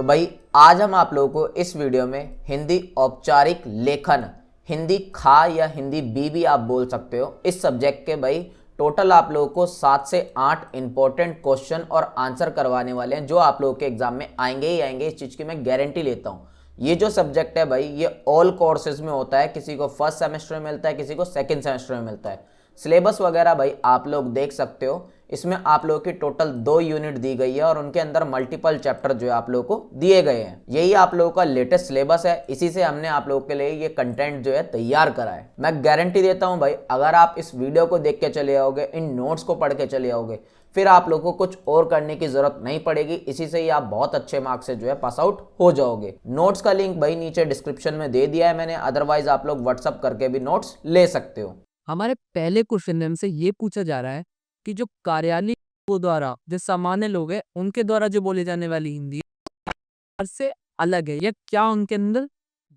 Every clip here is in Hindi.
तो भाई आज हम आप लोगों को इस वीडियो में हिंदी औपचारिक लेखन, हिंदी खा या हिंदी बी भी आप बोल सकते हो, इस सब्जेक्ट के भाई टोटल आप लोगों को 7 से 8 इंपॉर्टेंट क्वेश्चन और आंसर करवाने वाले हैं जो आप लोगों के एग्जाम में आएंगे ही आएंगे। इस चीज़ की मैं गारंटी लेता हूँ। ये जो सब्जेक्ट है भाई ये ऑल कोर्सेज में होता है, किसी को फर्स्ट सेमेस्टर में मिलता है, किसी को सेकेंड सेमेस्टर में मिलता है। सिलेबस वगैरह भाई आप लोग देख सकते हो, इसमें आप लोगों की टोटल 2 यूनिट दी गई है और उनके अंदर मल्टीपल चैप्टर जो है आप लोगों को दिए गए हैं। यही आप लोगों का लेटेस्ट सिलेबस है, इसी से हमने आप लोगों के लिए ये कंटेंट जो है तैयार करा है। मैं गारंटी देता हूं भाई अगर आप इस वीडियो को देख के चले आओगे, इन नोट्स को पढ़ के चले आओगे, फिर आप लोगों को कुछ और करने की जरूरत नहीं पड़ेगी। इसी से ही आप बहुत अच्छे मार्क्स से जो है पास आउट हो जाओगे। नोट्स का लिंक भाई नीचे डिस्क्रिप्शन में दे दिया है मैंने, अदरवाइज आप लोग व्हाट्सअप करके भी नोट्स ले सकते हो। हमारे पहले क्वेश्चन में हमसे ये पूछा जा रहा है कि जो कार्यालय लोगों द्वारा, जो सामान्य लोग हैं, उनके द्वारा जो बोली जाने वाली हिंदी से अलग है या क्या उनके अंदर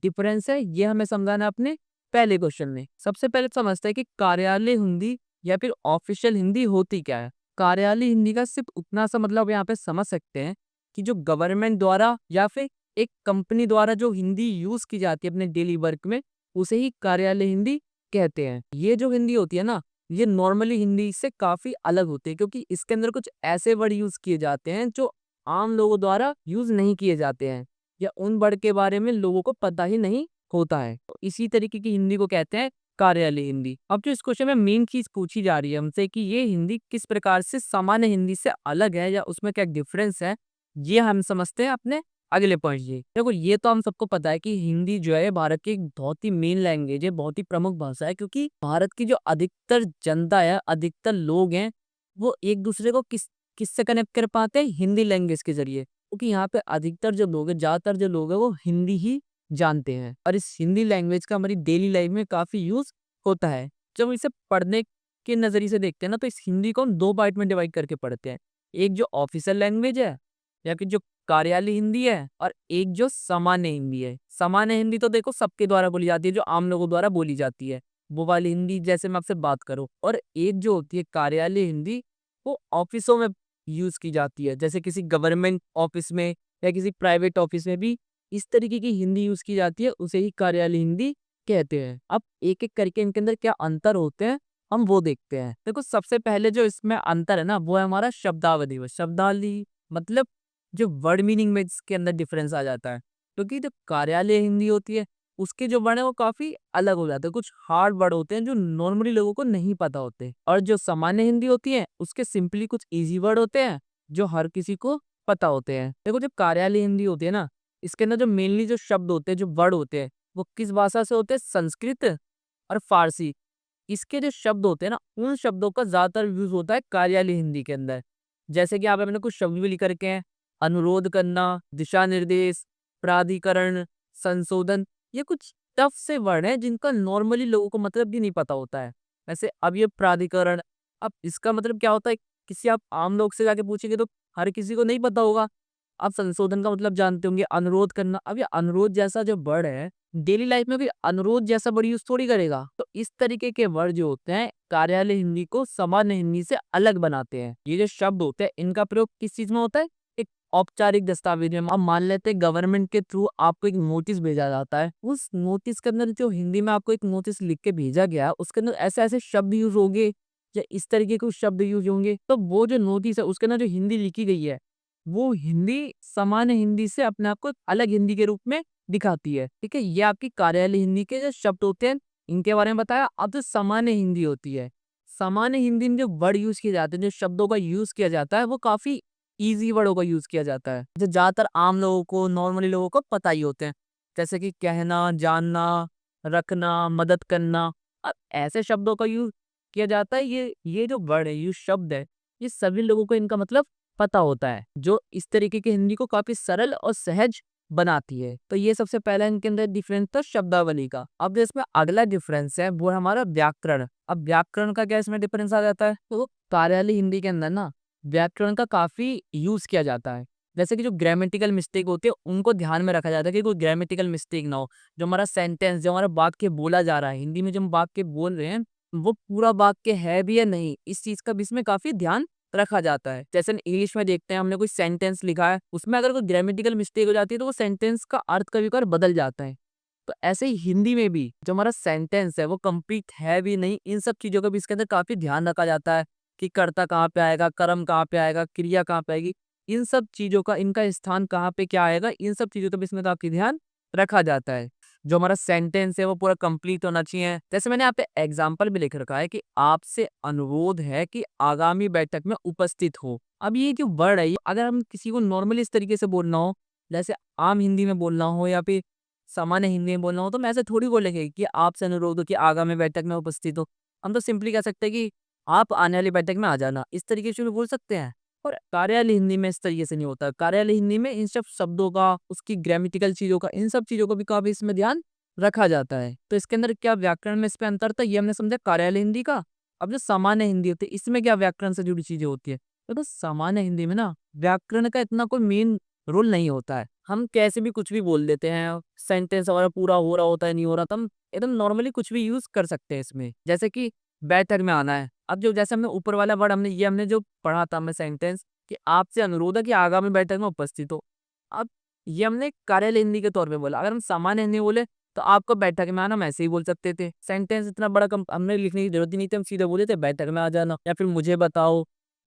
डिफरेंस है, ये हमें समझाना है अपने पहले क्वेश्चन में। सबसे पहले समझते हैं कि कार्यालय हिंदी या फिर ऑफिशियल हिंदी होती क्या है। कार्यालय हिंदी का सिर्फ उतना सा मतलब यहाँ पे समझ सकते हैं कि जो गवर्नमेंट द्वारा या फिर एक कंपनी द्वारा जो हिंदी यूज की जाती है अपने डेली वर्क में, उसे ही कार्यालय हिंदी कहते हैं। ये जो हिंदी होती है ना, ये नॉर्मली हिंदी से काफी अलग होती है क्योंकि इसके अंदर कुछ ऐसे वर्ड यूज किए जाते हैं जो आम लोगों द्वारा यूज नहीं किए जाते हैं या उन वर्ड के बारे में लोगों को पता ही नहीं होता है। तो इसी तरीके की हिंदी को कहते हैं कार्यालय हिंदी। अब जो इस क्वेश्चन में मेन चीज पूछी जा रही है हमसे कि ये हिंदी किस प्रकार से सामान्य हिंदी से अलग है या उसमें क्या डिफरेंस है, ये हम समझते हैं अपने अगले पॉइंट। ये देखो, ये तो हम सबको पता है कि हिंदी जो है भारत की एक बहुत ही मेन लैंग्वेज है, बहुत ही प्रमुख भाषा है क्योंकि भारत की जो अधिकतर जनता है, अधिकतर लोग हैं, वो एक दूसरे को किससे कनेक्ट कर पाते हैं, हिंदी लैंग्वेज के जरिए। क्योंकि यहाँ पे अधिकतर जो लोग हैं, ज्यादातर जो लोग हैं, वो हिंदी ही जानते हैं और इस हिंदी लैंग्वेज का हमारी डेली लाइफ में काफी यूज होता है। जब हम इसे पढ़ने के नजरिए से देखते हैं ना, तो इस हिंदी को हम 2 पार्ट में डिवाइड करके पढ़ते हैं। एक जो ऑफिशियल लैंग्वेज है या फिर जो कार्यालय हिंदी है, और एक जो सामान्य हिंदी है। सामान्य हिंदी तो देखो सबके द्वारा बोली जाती है, जो आम लोगों द्वारा बोली जाती है, वो वाली हिंदी जैसे मैं आपसे बात करूं। और एक जो होती है कार्यालय हिंदी, वो ऑफिसों में यूज की जाती है, जैसे किसी गवर्नमेंट ऑफिस में या किसी प्राइवेट ऑफिस में भी इस तरीके की हिंदी यूज की जाती है, उसे ही कार्यालय हिंदी कहते हैं। अब एक एक करके इनके अंदर क्या अंतर होते हैं हम वो देखते हैं। देखो, सबसे पहले जो इसमें अंतर है ना, वो है हमारा शब्दावली। शब्दावली मतलब जो वर्ड मीनिंग में इसके अंदर डिफरेंस आ जाता है, क्योंकि जो कार्यालय हिंदी होती है उसके जो वर्ड है वो काफी अलग हो जाते हैं। कुछ हार्ड वर्ड होते हैं जो नॉर्मली लोगों को नहीं पता होते, और जो सामान्य हिंदी होती है उसके सिंपली कुछ इजी वर्ड होते हैं जो हर किसी को पता होते हैं। देखो, जो कार्यालय हिंदी होती है ना, इसके अंदर जो मेनली जो शब्द होते हैं, जो वर्ड होते हैं, वो किस भाषा से होते हैं, संस्कृत और फारसी। इसके जो शब्द होते हैं ना, उन शब्दों का ज्यादातर यूज होता है कार्यालय हिंदी के अंदर। जैसे कि यहाँ पे मैंने कुछ शब्द भी लिख रखे हैं, अनुरोध करना, दिशा निर्देश, प्राधिकरण, संशोधन। ये कुछ टफ से वर्ड हैं जिनका नॉर्मली लोगों को मतलब भी नहीं पता होता है। वैसे अब ये प्राधिकरण, अब इसका मतलब क्या होता है, किसी आप आम लोग से जाके पूछेंगे तो हर किसी को नहीं पता होगा। आप संशोधन का मतलब जानते होंगे, अनुरोध करना। अब ये अनुरोध जैसा जो वर्ड है, डेली लाइफ में भी अनुरोध जैसा वर्ड यूज थोड़ी करेगा। तो इस तरीके के वर्ड जो होते हैं कार्यालय हिंदी को सामान्य हिंदी से अलग बनाते हैं। ये जो शब्द होते हैं इनका प्रयोग किस चीज में होता है, एक औपचारिक दस्तावेज में। अब मान लेते हैं गवर्नमेंट के थ्रू आपको एक नोटिस भेजा जाता है, उस नोटिस के अंदर जो हिंदी में आपको एक नोटिस लिख के भेजा गया, उसके अंदर ऐसे ऐसे शब्द यूज होंगे या इस तरीके के शब्द यूज होंगे, तो वो जो नोटिस है उसके अंदर जो हिंदी लिखी गई है, वो हिंदी सामान्य हिंदी से अपने आप को अलग हिंदी के रूप में दिखाती है। ठीक है, ये आपकी कार्यालय हिंदी के जो शब्द होते हैं इनके बारे में बताया। अब जो सामान्य हिंदी होती है, सामान्य हिंदी में जो वर्ड यूज किए जाते हैं, जो शब्दों का यूज किया जाता है, वो काफी इजी वर्डों का यूज किया जाता है, जो ज्यादातर आम लोगों को, नॉर्मली लोगों को पता ही होते हैं। जैसे कि कहना, जानना, रखना, मदद करना। अब ऐसे शब्दों का यूज किया जाता है। ये जो वर्ड है, ये शब्द है, ये सभी लोगों को इनका मतलब पता होता है, जो इस तरीके की हिंदी को काफी सरल और सहज बनाती है। तो ये सबसे पहला इनके अंदर डिफरेंस था शब्दावली का। अब जो इसमें अगला डिफरेंस है वो है हमारा व्याकरण। अब व्याकरण का क्या इसमें डिफरेंस आ जाता है, तो कार्यालय हिंदी के अंदर ना व्याकरण का काफी यूज किया जाता है। जैसे कि जो ग्रामेटिकल मिस्टेक होती है उनको ध्यान में रखा जाता है कि कोई ग्रामेटिकल मिस्टेक ना हो। जो हमारा सेंटेंस, जो हमारा वाक्य बोला जा रहा है हिंदी में, जो हम वाक्य बोल रहे हैं, वो पूरा वाक्य है भी या नहीं, इस चीज का भी इसमें काफी ध्यान रखा जाता है। जैसे इंग्लिश में देखते हैं, हमने कोई सेंटेंस लिखा है, उसमें अगर कोई ग्रामेटिकल मिस्टेक हो जाती है तो वो सेंटेंस का अर्थ कभी कभार बदल जाता है। तो ऐसे ही हिंदी में भी जो हमारा सेंटेंस है वो कंप्लीट है भी नहीं, इन सब चीजों का भी इसके अंदर काफी ध्यान रखा जाता है कि कर्ता कहाँ पे आएगा, कर्म कहाँ पे आएगा, क्रिया कहाँ पे आएगी, इन सब चीजों का इनका स्थान कहाँ पे क्या आएगा, इन सब चीजों का भी इसमें काफी ध्यान रखा जाता है। जो हमारा सेंटेंस है वो पूरा कंप्लीट होना चाहिए। जैसे मैंने यहाँ पे एग्जाम्पल भी लिख रखा है कि आपसे अनुरोध है कि आगामी बैठक में उपस्थित हो। अब ये जो वर्ड है, अगर हम किसी को नॉर्मली इस तरीके से बोलना हो, जैसे आम हिंदी में बोलना हो या फिर सामान्य हिंदी में बोलना हो, तो मैं ऐसे थोड़ी बोलेंगे कि आपसे अनुरोध हो कि आगामी बैठक में उपस्थित हो। हम तो सिंपली कह सकते हैं कि आप आने वाली बैठक में आ जाना, इस तरीके से भी बोल सकते हैं। और कार्यालय हिंदी में इस तरीके से नहीं होता। कार्यालय हिंदी में इन सब शब्दों का, उसकी ग्रामेटिकल चीजों का, इन सब चीजों को भी काफी इसमें ध्यान रखा जाता है। तो इसके अंदर क्या व्याकरण में इस पे अंतर था, ये हमने समझा कार्यालय हिंदी का। अब जो सामान्य हिंदी होती है, इसमें क्या व्याकरण से जुड़ी चीजें होती है। तो सामान्य हिंदी में ना व्याकरण का इतना कोई मेन रोल नहीं होता है। हम कैसे भी कुछ भी बोल देते हैं, सेंटेंस हमारा पूरा हो रहा होता है, नहीं हो रहा, तो हम एकदम नॉर्मली कुछ भी यूज कर सकते हैं इसमें। जैसे कि बैठक में आना है, अब जो जैसे हमने ऊपर वाला वर्ड हमने जो पढ़ा था, हमें सेंटेंस कि आपसे अनुरोध है कि आगामी बैठक में उपस्थित हो। अब ये हमने कार्यालय हिंदी के तौर पे बोला। अगर हम सामान्य हिंदी बोले तो आपको बैठक में आना, हम ऐसे ही बोल सकते थे। सेंटेंस इतना बड़ा हमने लिखने की जरूरत ही नहीं थी, हम सीधे बोले थे बैठक में आ जाना, या फिर मुझे बताओ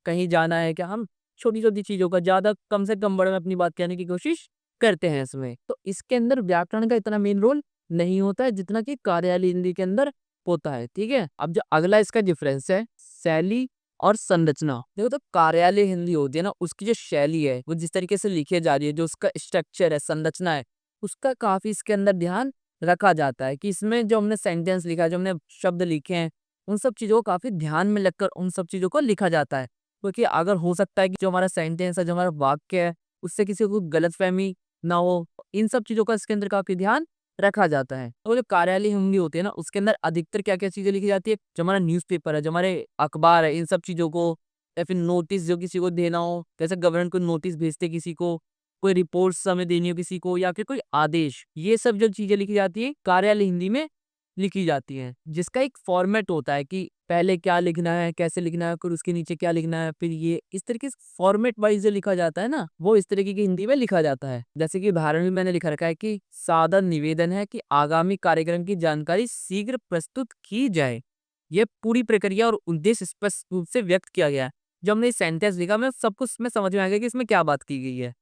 कहीं जाना है क्या। हम छोटी छोटी चीजों का ज्यादा कम से कम वर्ड में अपनी बात कहने की कोशिश करते हैं इसमें। तो इसके अंदर व्याकरण का इतना मेन रोल नहीं होता है जितना कि कार्यालय हिंदी के अंदर होता है। ठीक है, अब जो अगला इसका डिफरेंस है, शैली और संरचना। देखो, तो कार्यालय हिंदी होती है ना, उसकी जो शैली है, वो जिस तरीके से लिखी जा रही है, जो उसका स्ट्रक्चर है, संरचना है, उसका काफी इसके अंदर ध्यान रखा जाता है कि इसमें जो हमने सेंटेंस लिखा है, जो हमने शब्द लिखे हैं, उन सब चीजों को काफी ध्यान में लगकर उन सब चीजों को लिखा जाता है। क्योंकि अगर हो सकता है कि जो हमारा सेंटेंस है, जो हमारा वाक्य है, उससे किसी को गलतफहमी ना हो, इन सब चीजों का इसके अंदर काफी ध्यान रखा जाता है। तो जो कार्यालय हिंदी होती है ना, उसके अंदर अधिकतर क्या क्या चीजें लिखी जाती है, जो हमारा न्यूज़पेपर है, जो हमारे अखबार है, इन सब चीजों को, या फिर नोटिस जो किसी को देना हो, जैसे गवर्नमेंट को नोटिस भेजते किसी को, कोई रिपोर्ट्स हमें देनी हो किसी को, या फिर कोई आदेश, ये सब जो चीजें लिखी जाती है कार्यालय हिंदी में लिखी जाती हैं, जिसका एक फॉर्मेट होता है कि पहले क्या लिखना है, कैसे लिखना है, फिर उसके नीचे क्या लिखना है, फिर ये इस तरीके से फॉर्मेट वाइज जो लिखा जाता है ना, वो इस तरीके की हिंदी में लिखा जाता है। जैसे कि उदाहरण में मैंने लिखा रखा है कि सादर निवेदन है कि आगामी कार्यक्रम की जानकारी शीघ्र प्रस्तुत की जाए। ये पूरी प्रक्रिया और उद्देश्य स्पष्ट रूप से व्यक्त किया गया है। जो हमने सेंटेंस लिखा, मैं सब कुछ इसमें समझ में आ गया कि इसमें क्या बात की गई है।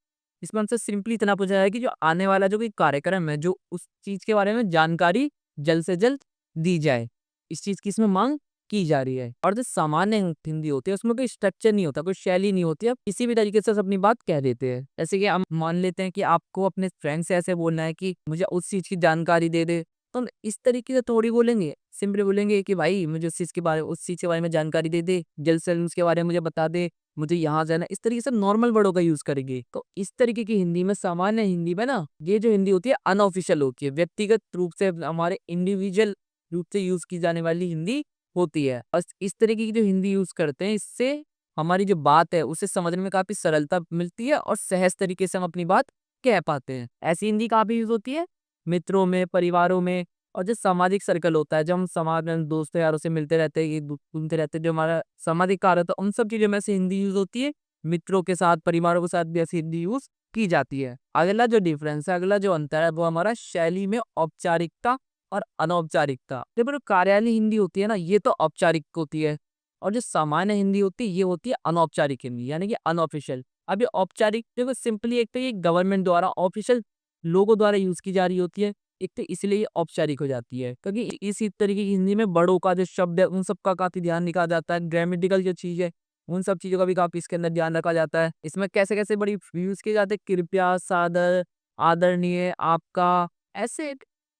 इसमें हमसे सिंपली इतना पूछा है कि जो आने वाला जो कोई कार्यक्रम है, जो उस चीज के बारे में जानकारी जल्द से जल्द दी जाए, इस चीज की इसमें मांग की जा रही है। और जो सामान्य हिंदी होती है, उसमें कोई स्ट्रक्चर नहीं होता, कोई शैली नहीं होती, आप किसी भी तरीके से अपनी बात कह देते हैं। जैसे कि हम मान लेते हैं कि आपको अपने फ्रेंड से ऐसे बोलना है कि मुझे उस चीज की जानकारी दे दे, तो हम इस तरीके से थोड़ी बोलेंगे, सिंपली बोलेंगे कि भाई मुझे उस चीज के बारे में जानकारी दे दे, जल्द से जल्द उसके बारे में मुझे बता दे, मुझे यहाँ जाना। इस तरीके से नॉर्मल वर्डों का यूज करेंगे। तो इस तरीके की हिंदी में, सामान्य हिंदी में ना, ये जो हिंदी होती है अनऑफिशियल होती है, व्यक्तिगत रूप से हमारे इंडिविजुअल रूप से यूज की जाने वाली हिंदी होती है। और इस तरीके की जो हिंदी यूज करते हैं, इससे हमारी जो बात है उसे समझने में काफी सरलता मिलती है और सहज तरीके से हम अपनी बात कह पाते हैं। ऐसी हिंदी काफी यूज होती है मित्रों में, परिवारों में, और जो सामाजिक सर्कल होता है, जब हम समाज में दोस्तों यारों से मिलते रहते हैं, घूमते रहते हैं, जो हमारा सामाजिक कार्य होता है, उन सब चीजों में से हिंदी यूज होती है। मित्रों के साथ, परिवारों के साथ भी ऐसी हिंदी यूज की जाती है। अगला जो डिफरेंस है, अगला जो अंतर है, वो हमारा शैली में औपचारिकता और अनौपचारिकता। जब कार्यालय हिंदी होती है ना, ये तो औपचारिक होती है, और जो सामान्य हिंदी होती है, ये होती है अनौपचारिक हिंदी, यानी कि अनऑफिशियल। अब ये औपचारिक देखो, सिंपली एक तो ये गवर्नमेंट द्वारा, ऑफिशियल लोगों द्वारा यूज की जा रही होती है, एक तो इसलिए ये औपचारिक हो जाती है, क्योंकि इसी तरीके की हिंदी में बड़ों का जो शब्द है, उन सब का काफी ध्यान रखा जाता है। ग्रामेटिकल जो चीज है, उन सब चीजों का भी काफी इसके अंदर ध्यान रखा जाता है। इसमें कैसे कैसे बड़ी यूज किए जाते हैं, कृपया, सादर, आदरणीय, आपका, ऐसे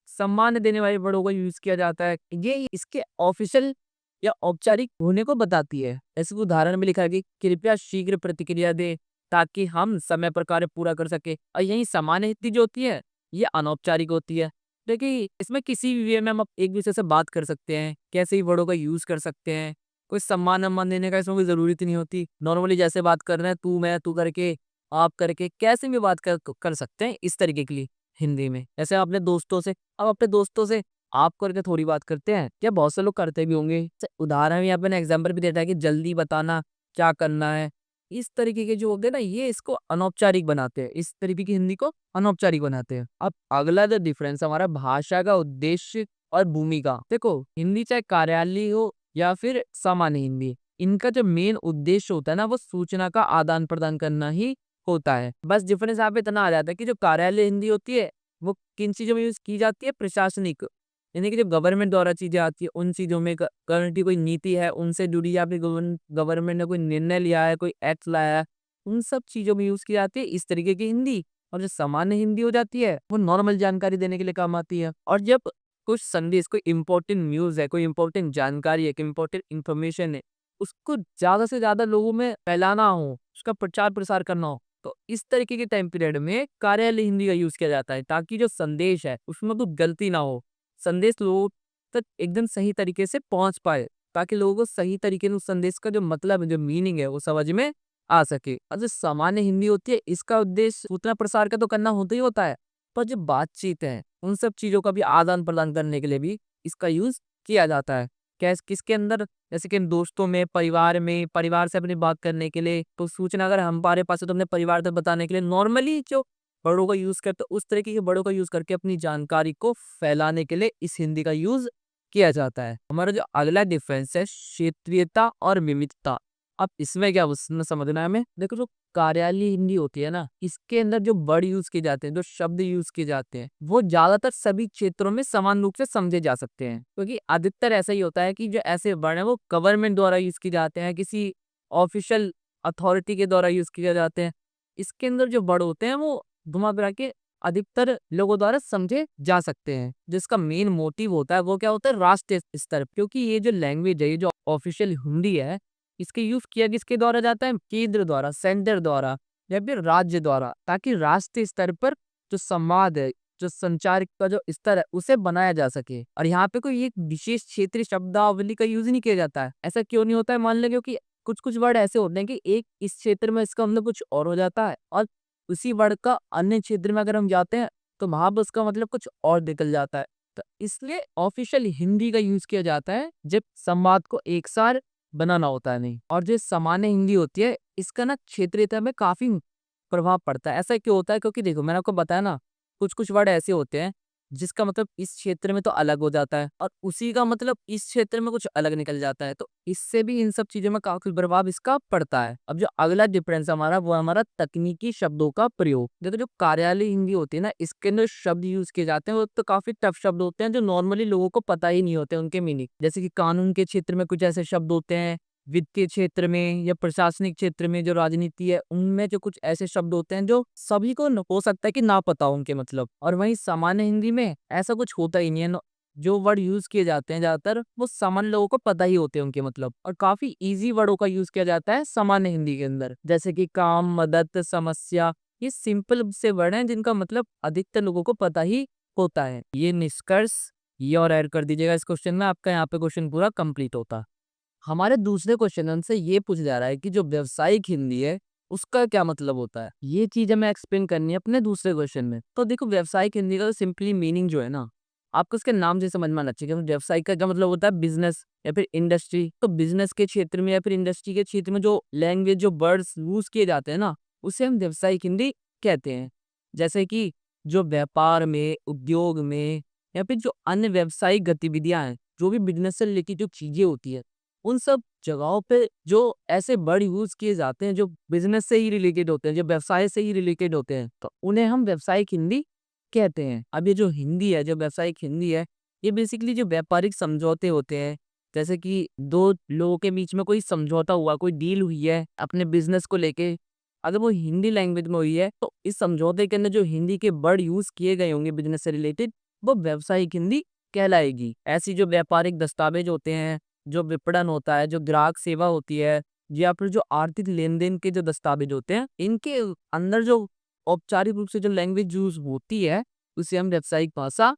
सम्मान देने वाले वर्डों का यूज किया जाता है। ये इसके ऑफिशियल या औपचारिक होने को बताती है। ऐसे उदाहरण में लिखा है कि कृपया शीघ्र प्रतिक्रिया दे ताकि हम समय पर कार्य पूरा कर सके। और यही सामान्य हिंदी जो होती है, ये अनौपचारिक होती है। देखिए, इसमें किसी भी वे में हम एक दूसरे से बात कर सकते हैं, कैसे ही वर्डों का यूज कर सकते हैं। कोई सम्मान देने का इसमें कोई जरूरत नहीं होती। नॉर्मली जैसे बात कर रहे हैं, तू, मैं, तू करके, आप करके, कैसे भी बात कर सकते हैं इस तरीके के लिए हिंदी में। जैसे अपने दोस्तों से, अब अपने दोस्तों से आप करके थोड़ी बात करते हैं, क्या बहुत से लोग करते भी होंगे। उदाहरण यहाँ पे एग्जाम्पल भी देता है कि जल्दी बताना, क्या करना है। इस तरीके के जो होते हैं ना, ये इसको अनौपचारिक बनाते हैं, इस तरीके की हिंदी को अनौपचारिक बनाते हैं। अब अगला जो डिफरेंस हमारा भाषा का उद्देश्य और भूमिका। देखो, हिंदी चाहे कार्यालय हो या फिर सामान्य हिंदी, इनका जो मेन उद्देश्य होता है ना, वो सूचना का आदान प्रदान करना ही होता है। बस डिफरेंस यहाँ पे इतना आ जाता है कि जो कार्यालय हिंदी होती है वो किन चीजों में यूज की जाती है, प्रशासनिक, यानी कि जो गवर्नमेंट द्वारा चीजें आती है उन चीजों में, गवर्नमेंट की कोई नीति है उनसे जुड़ी, या फिर गवर्नमेंट ने कोई निर्णय लिया है, कोई एक्ट लाया है, उन सब चीजों में यूज की जाती है इस तरीके की हिंदी। और जो सामान्य हिंदी हो जाती है वो नॉर्मल जानकारी देने के लिए काम आती है। और जब कुछ संदेश, कोई इंपॉर्टेंट न्यूज है, कोई इंपॉर्टेंट जानकारी है, कोई इंपॉर्टेंट इंफॉर्मेशन है, उसको ज्यादा से ज्यादा लोगों में फैलाना हो, उसका प्रचार प्रसार करना हो, तो इस तरीके के टाइम पीरियड में कार्यालय हिंदी का यूज किया जाता है, ताकि जो संदेश है उसमें कोई गलती ना हो, संदेश लोगों तक एकदम सही तरीके से पहुंच पाए, ताकि लोगों को सही तरीके से उस संदेश का जो मतलब है, जो मीनिंग है, वो समझ में आ सके। और जो सामान्य हिंदी होती है, इसका उद्देश्य सूचना प्रसार का तो करना होता ही होता है, पर जो बातचीत है उन सब चीजों का भी आदान प्रदान करने के लिए भी इसका यूज किया जाता है। कैस किसके अंदर, जैसे कि दोस्तों में, परिवार से अपनी बात करने के लिए, तो सूचना अगर हमारे पास है तो अपने परिवार तक बताने के लिए नॉर्मली जो बड़ों का यूज करते, उस तरीके के बड़ों का यूज करके अपनी जानकारी को फैलाने के लिए इस हिंदी का यूज किया जाता है। हमारा जो अगला डिफरेंस है, क्षेत्रीयता और विविधता। अब इसमें क्या समझना है हमें। देखो, जो कार्यालय हिंदी होती है ना, इसके अंदर जो वर्ड यूज किए जाते हैं, जो शब्द यूज किए जाते हैं, वो ज्यादातर सभी क्षेत्रों में समान रूप से समझे जा सकते हैं, क्योंकि अधिकतर ऐसा ही होता है कि जो ऐसे वर्ड है वो गवर्नमेंट द्वारा यूज किए जाते हैं, किसी ऑफिशियल अथॉरिटी के द्वारा यूज किए जाते हैं। इसके अंदर जो वर्ड होते हैं वो घुमा फिरा के अधिकतर लोगों द्वारा समझे जा सकते हैं। जिसका मेन मोटिव होता है वो क्या होता है, राष्ट्रीय स्तर, क्योंकि ये जो लैंग्वेज है, ये जो ऑफिशियल हिंदी है, इसके यूज किया किसके द्वारा जाता है, केंद्र द्वारा, सेंटर द्वारा या फिर राज्य द्वारा, ताकि राष्ट्रीय स्तर पर जो संवाद है, जो संचार का जो स्तर है, उसे बनाया जा सके। और यहाँ पे कोई एक विशेष क्षेत्रीय शब्दावली का यूज नहीं किया जाता है। ऐसा क्यों नहीं होता है, मान लो, क्योंकि कुछ कुछ वर्ड ऐसे होते हैं कि एक इस क्षेत्र में इसका मतलब कुछ और हो जाता है, और उसी वर्ड का अन्य क्षेत्र में अगर हम जाते हैं तो वहां पर उसका मतलब कुछ और निकल जाता है। तो इसलिए ऑफिशियल हिंदी का यूज किया जाता है जब संवाद को एक साथ बनाना होता है, नहीं। और जो सामान्य हिंदी होती है, इसका ना क्षेत्रीयता में काफी प्रभाव पड़ता है। ऐसा क्यों होता है, क्योंकि देखो, मैंने आपको बताया ना, कुछ कुछ वर्ड ऐसे होते हैं जिसका मतलब इस क्षेत्र में तो अलग हो जाता है, और उसी का मतलब इस क्षेत्र में कुछ अलग निकल जाता है, तो इससे भी इन सब चीजों में काफी प्रभाव इसका पड़ता है। अब जो अगला डिफरेंस हमारा, वो हमारा तकनीकी शब्दों का प्रयोग। देखो, जो कार्यालय हिंदी होती है ना, इसके अंदर शब्द यूज किए जाते हैं वो तो काफी टफ शब्द होते हैं, जो नॉर्मली लोगों को पता ही नहीं होते उनके मीनिंग। जैसे कि कानून के क्षेत्र में कुछ ऐसे शब्द होते हैं, वित्त के क्षेत्र में या प्रशासनिक क्षेत्र में, जो राजनीति है, उनमें जो कुछ ऐसे शब्द होते हैं जो सभी को हो सकता है कि ना पता हो उनके मतलब। और वहीं सामान्य हिंदी में ऐसा कुछ होता ही नहीं है। जो वर्ड यूज किए जाते हैं ज्यादातर, वो सामान्य लोगों को पता ही होते हैं उनके मतलब, और काफी इजी वर्डों का यूज किया जाता है सामान्य हिंदी के अंदर, जैसे कि काम, मदद, समस्या। ये सिंपल से वर्ड हैं जिनका मतलब अधिकतर लोगों को पता ही होता है। ये निष्कर्ष ये और ऐड कर दीजिएगा इस क्वेश्चन में, आपका यहाँ पे क्वेश्चन पूरा कंप्लीट होता। हमारे दूसरे क्वेश्चन से ये पूछा जा रहा है कि जो व्यावसायिक हिंदी है उसका क्या मतलब होता है। ये चीज हमें एक्सप्लेन करनी है अपने दूसरे क्वेश्चन में। तो देखो, व्यावसायिक हिंदी का सिंपली मीनिंग जो है ना, आपको उसके नाम से समझ में आना चाहिए। व्यावसायिक का क्या मतलब होता है, बिजनेस या फिर इंडस्ट्री। तो बिजनेस के क्षेत्र में या फिर इंडस्ट्री के क्षेत्र में जो लैंग्वेज, जो वर्ड्स यूज किए जाते हैं ना, उसे हम व्यावसायिक हिंदी कहते हैं। जैसे कि जो व्यापार में, उद्योग में, या फिर जो अन्य व्यावसायिक गतिविधियां हैं, जो भी बिजनेस से रिलेटेड जो चीजें होती है, उन सब जगहों पे जो ऐसे वर्ड यूज किए जाते हैं जो बिजनेस से ही रिलेटेड होते हैं, जो व्यवसाय से ही रिलेटेड होते हैं, तो उन्हें हम व्यावसायिक हिंदी कहते हैं। अब ये जो हिंदी है, जो व्यावसायिक हिंदी है, ये बेसिकली जो व्यापारिक समझौते होते हैं, जैसे कि दो लोगों के बीच में कोई समझौता हुआ, कोई डील हुई है अपने बिजनेस को लेके, अगर वो हिंदी लैंग्वेज में हुई है, तो इस समझौते के अंदर जो हिंदी के वर्ड यूज किए गए होंगे बिजनेस से रिलेटेड, वो व्यावसायिक हिंदी कहलाएगी। ऐसी जो व्यापारिक दस्तावेज होते हैं, जो विपणन होता है, जो ग्राहक सेवा होती है, या फिर जो आर्थिक लेन-देन के जो दस्तावेज होते हैं, इनके अंदर जो औपचारिक रूप से जो लैंग्वेज यूज होती है, उसे हम व्यावसायिक भाषा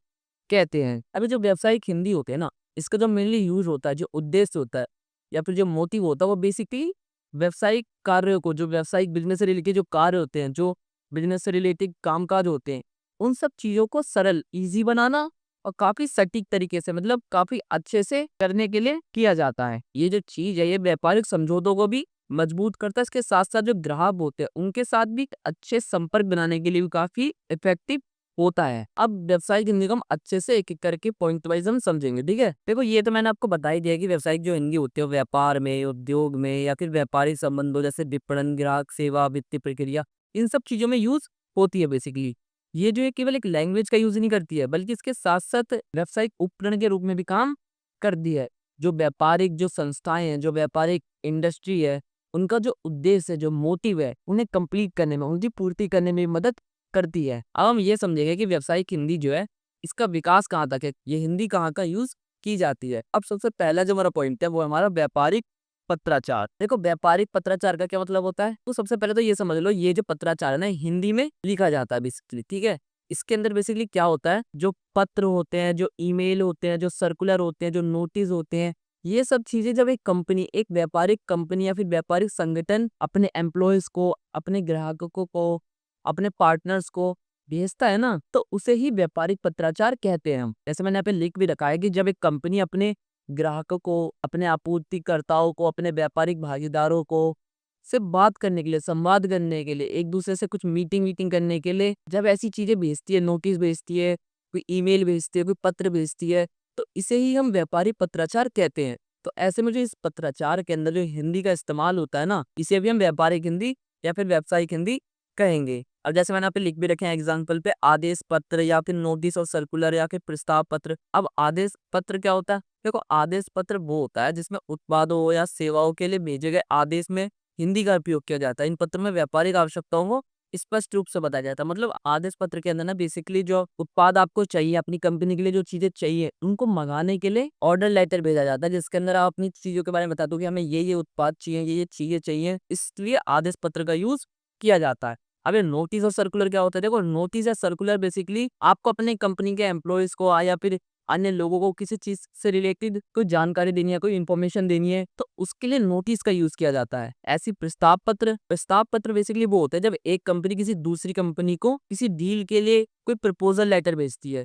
कहते हैं। अभी जो व्यावसायिक हिंदी होते हैं ना, इसका जो मेनली यूज होता है, जो उद्देश्य होता है या फिर जो मोटिव होता है, वो बेसिकली व्यावसायिक कार्यों को, जो व्यावसायिक बिजनेस से रिलेटेड जो कार्य होते हैं, जो बिजनेस से रिलेटेड कामकाज होते हैं, उन सब चीजों को सरल, इजी बनाना और काफी सटीक तरीके से, मतलब काफी अच्छे से करने के लिए किया जाता है। ये जो चीज है, ये व्यापारिक समझौतों को भी मजबूत करता है। इसके साथ-साथ जो ग्राहक होते हैं, उनके साथ भी एक अच्छे संपर्क बनाने के लिए भी काफ़ी इफ़ेक्टिव होता है। अब व्यावसायिक हिंदी को हम अच्छे से एक-एक करके पॉइंट वाइज़ हम समझेंगे, ठीक है? देखो ये तो मैंने आपको बता ही दिया कि व्यावसायिक जो हिंदी होती है, व्यापार में, उद्योग में या फिर व्यापारिक संबंधों जैसे विपणन, ग्राहक सेवा, वित्तीय प्रक्रिया, इन सब चीज़ों में यूज़ होती है बेसिकली। ये जो है केवल एक लैंग्वेज का यूज़ नहीं करती है, बल्कि इसके साथ-साथ व्यावसायिक उपकरण के रूप में भी काम करती है। जो व्यापारिक जो संस्थाएँ हैं, जो व्यापारिक इंडस्ट्री है, उनका जो उद्देश्य है, जो मोटिव है, उन्हें कंप्लीट करने में, उनकी पूर्ति करने में मदद करती है। अब हम ये समझेंगे कि व्यावसायिक हिंदी जो है, इसका विकास कहाँ तक है, ये हिंदी कहाँ का यूज़ की जाती है। अब सबसे पहला जो हमारा पॉइंट है, वो है हमारा व्यापारिक पत्राचार। देखो व्यापारिक पत्राचार का क्या मतलब होता है? तो सबसे पहले तो ये समझ लो, ये जो पत्राचार है ना, हिंदी में लिखा जाता है बेसिकली, ठीक है? इसके अंदर बेसिकली क्या होता है, जो पत्र होते हैं, जो ईमेल होते हैं, जो सर्कुलर होते हैं, जो नोटिस होते हैं, ये सब चीज़ें जब एक कंपनी, एक व्यापारिक कंपनी या फिर व्यापारिक संगठन अपने एम्प्लॉइज़ को, अपने ग्राहकों को, अपने पार्टनर्स को भेजता है ना, तो उसे ही व्यापारिक पत्राचार कहते हैं हम। जैसे मैंने यहाँ पे लिख भी रखा है कि जब एक कंपनी अपने ग्राहकों को, अपने आपूर्तिकर्ताओं को, अपने व्यापारिक भागीदारों को से बात करने के लिए, संवाद करने के लिए, एक-दूसरे से कुछ मीटिंग-वीटिंग करने के लिए जब ऐसी चीज़ें भेजती है, नोटिस भेजती है, कोई ईमेल भेजती है, कोई पत्र भेजती है, तो इसे ही हम व्यापारिक पत्राचार कहते हैं। तो ऐसे में जो इस पत्राचार के अंदर जो हिंदी का इस्तेमाल होता है ना, इसे भी हम व्यापारिक हिंदी या फिर व्यावसायिक हिंदी कहेंगे। अब जैसे मैंने यहाँ पे लिख भी रखे हैं एग्जाम्पल पे, आदेश पत्र या फिर नोटिस और सर्कुलर या फिर प्रस्ताव पत्र। अब आदेश पत्र क्या होता है? देखो आदेश पत्र वो होता है जिसमें उत्पादों या सेवाओं के लिए भेजे गए आदेश में हिंदी का उपयोग किया जाता है। इन पत्र में व्यापारिक आवश्यकताओं को स्पष्ट रूप से बताया जाता है। मतलब आदेश पत्र के अंदर ना बेसिकली जो उत्पाद आपको चाहिए, अपनी कंपनी के लिए जो चीजें चाहिए, उनको मंगाने के लिए ऑर्डर लेटर भेजा जाता है, जिसके अंदर आप अपनी चीजों के बारे में बता दो कि हमें ये उत्पाद चाहिए, ये चीजें चाहिए, इसलिए आदेश पत्र का यूज किया जाता है। अब ये नोटिस और सर्कुलर क्या होता है? देखो नोटिस या सर्कुलर बेसिकली आपको अपने कंपनी के एम्प्लॉयज को या फिर अन्य लोगों को किसी चीज से रिलेटेड कोई जानकारी देनी है, कोई इन्फॉर्मेशन देनी है, तो उसके लिए नोटिस का यूज किया जाता है। ऐसी प्रस्ताव पत्र बेसिकली वो होता है जब एक कंपनी किसी दूसरी कंपनी को किसी डील के लिए कोई प्रपोजल लेटर भेजती है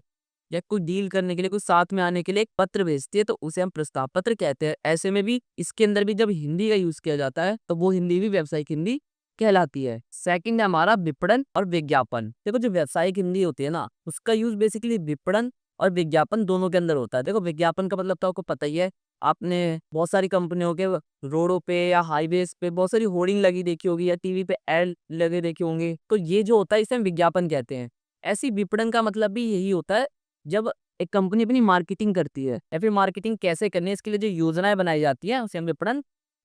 या कोई डील करने के लिए, कोई साथ में आने के लिए एक पत्र भेजती है, तो उसे हम प्रस्ताव पत्र कहते हैं। ऐसे में भी इसके अंदर भी जब हिंदी का यूज किया जाता है, तो वो हिंदी भी व्यावसायिक हिंदी कहलाती है। सेकंड है हमारा विपणन और विज्ञापन। देखो जो व्यावसायिक हिंदी होती है ना, उसका यूज बेसिकली विपणन और विज्ञापन दोनों के अंदर होता है। देखो विज्ञापन का मतलब तो आपको पता ही है, आपने बहुत सारी कंपनियों के रोडों पे या हाईवेज पे बहुत सारी होर्डिंग लगी देखी होगी या टीवी पे एड लगे देखे होंगे, तो ये जो होता है इसे हम विज्ञापन कहते हैं। ऐसी विपणन का मतलब भी यही होता है, जब एक कंपनी अपनी मार्केटिंग करती है या फिर मार्केटिंग कैसे करनी है, इसके लिए जो योजनाएं बनाई जाती है, उसे हम विपणन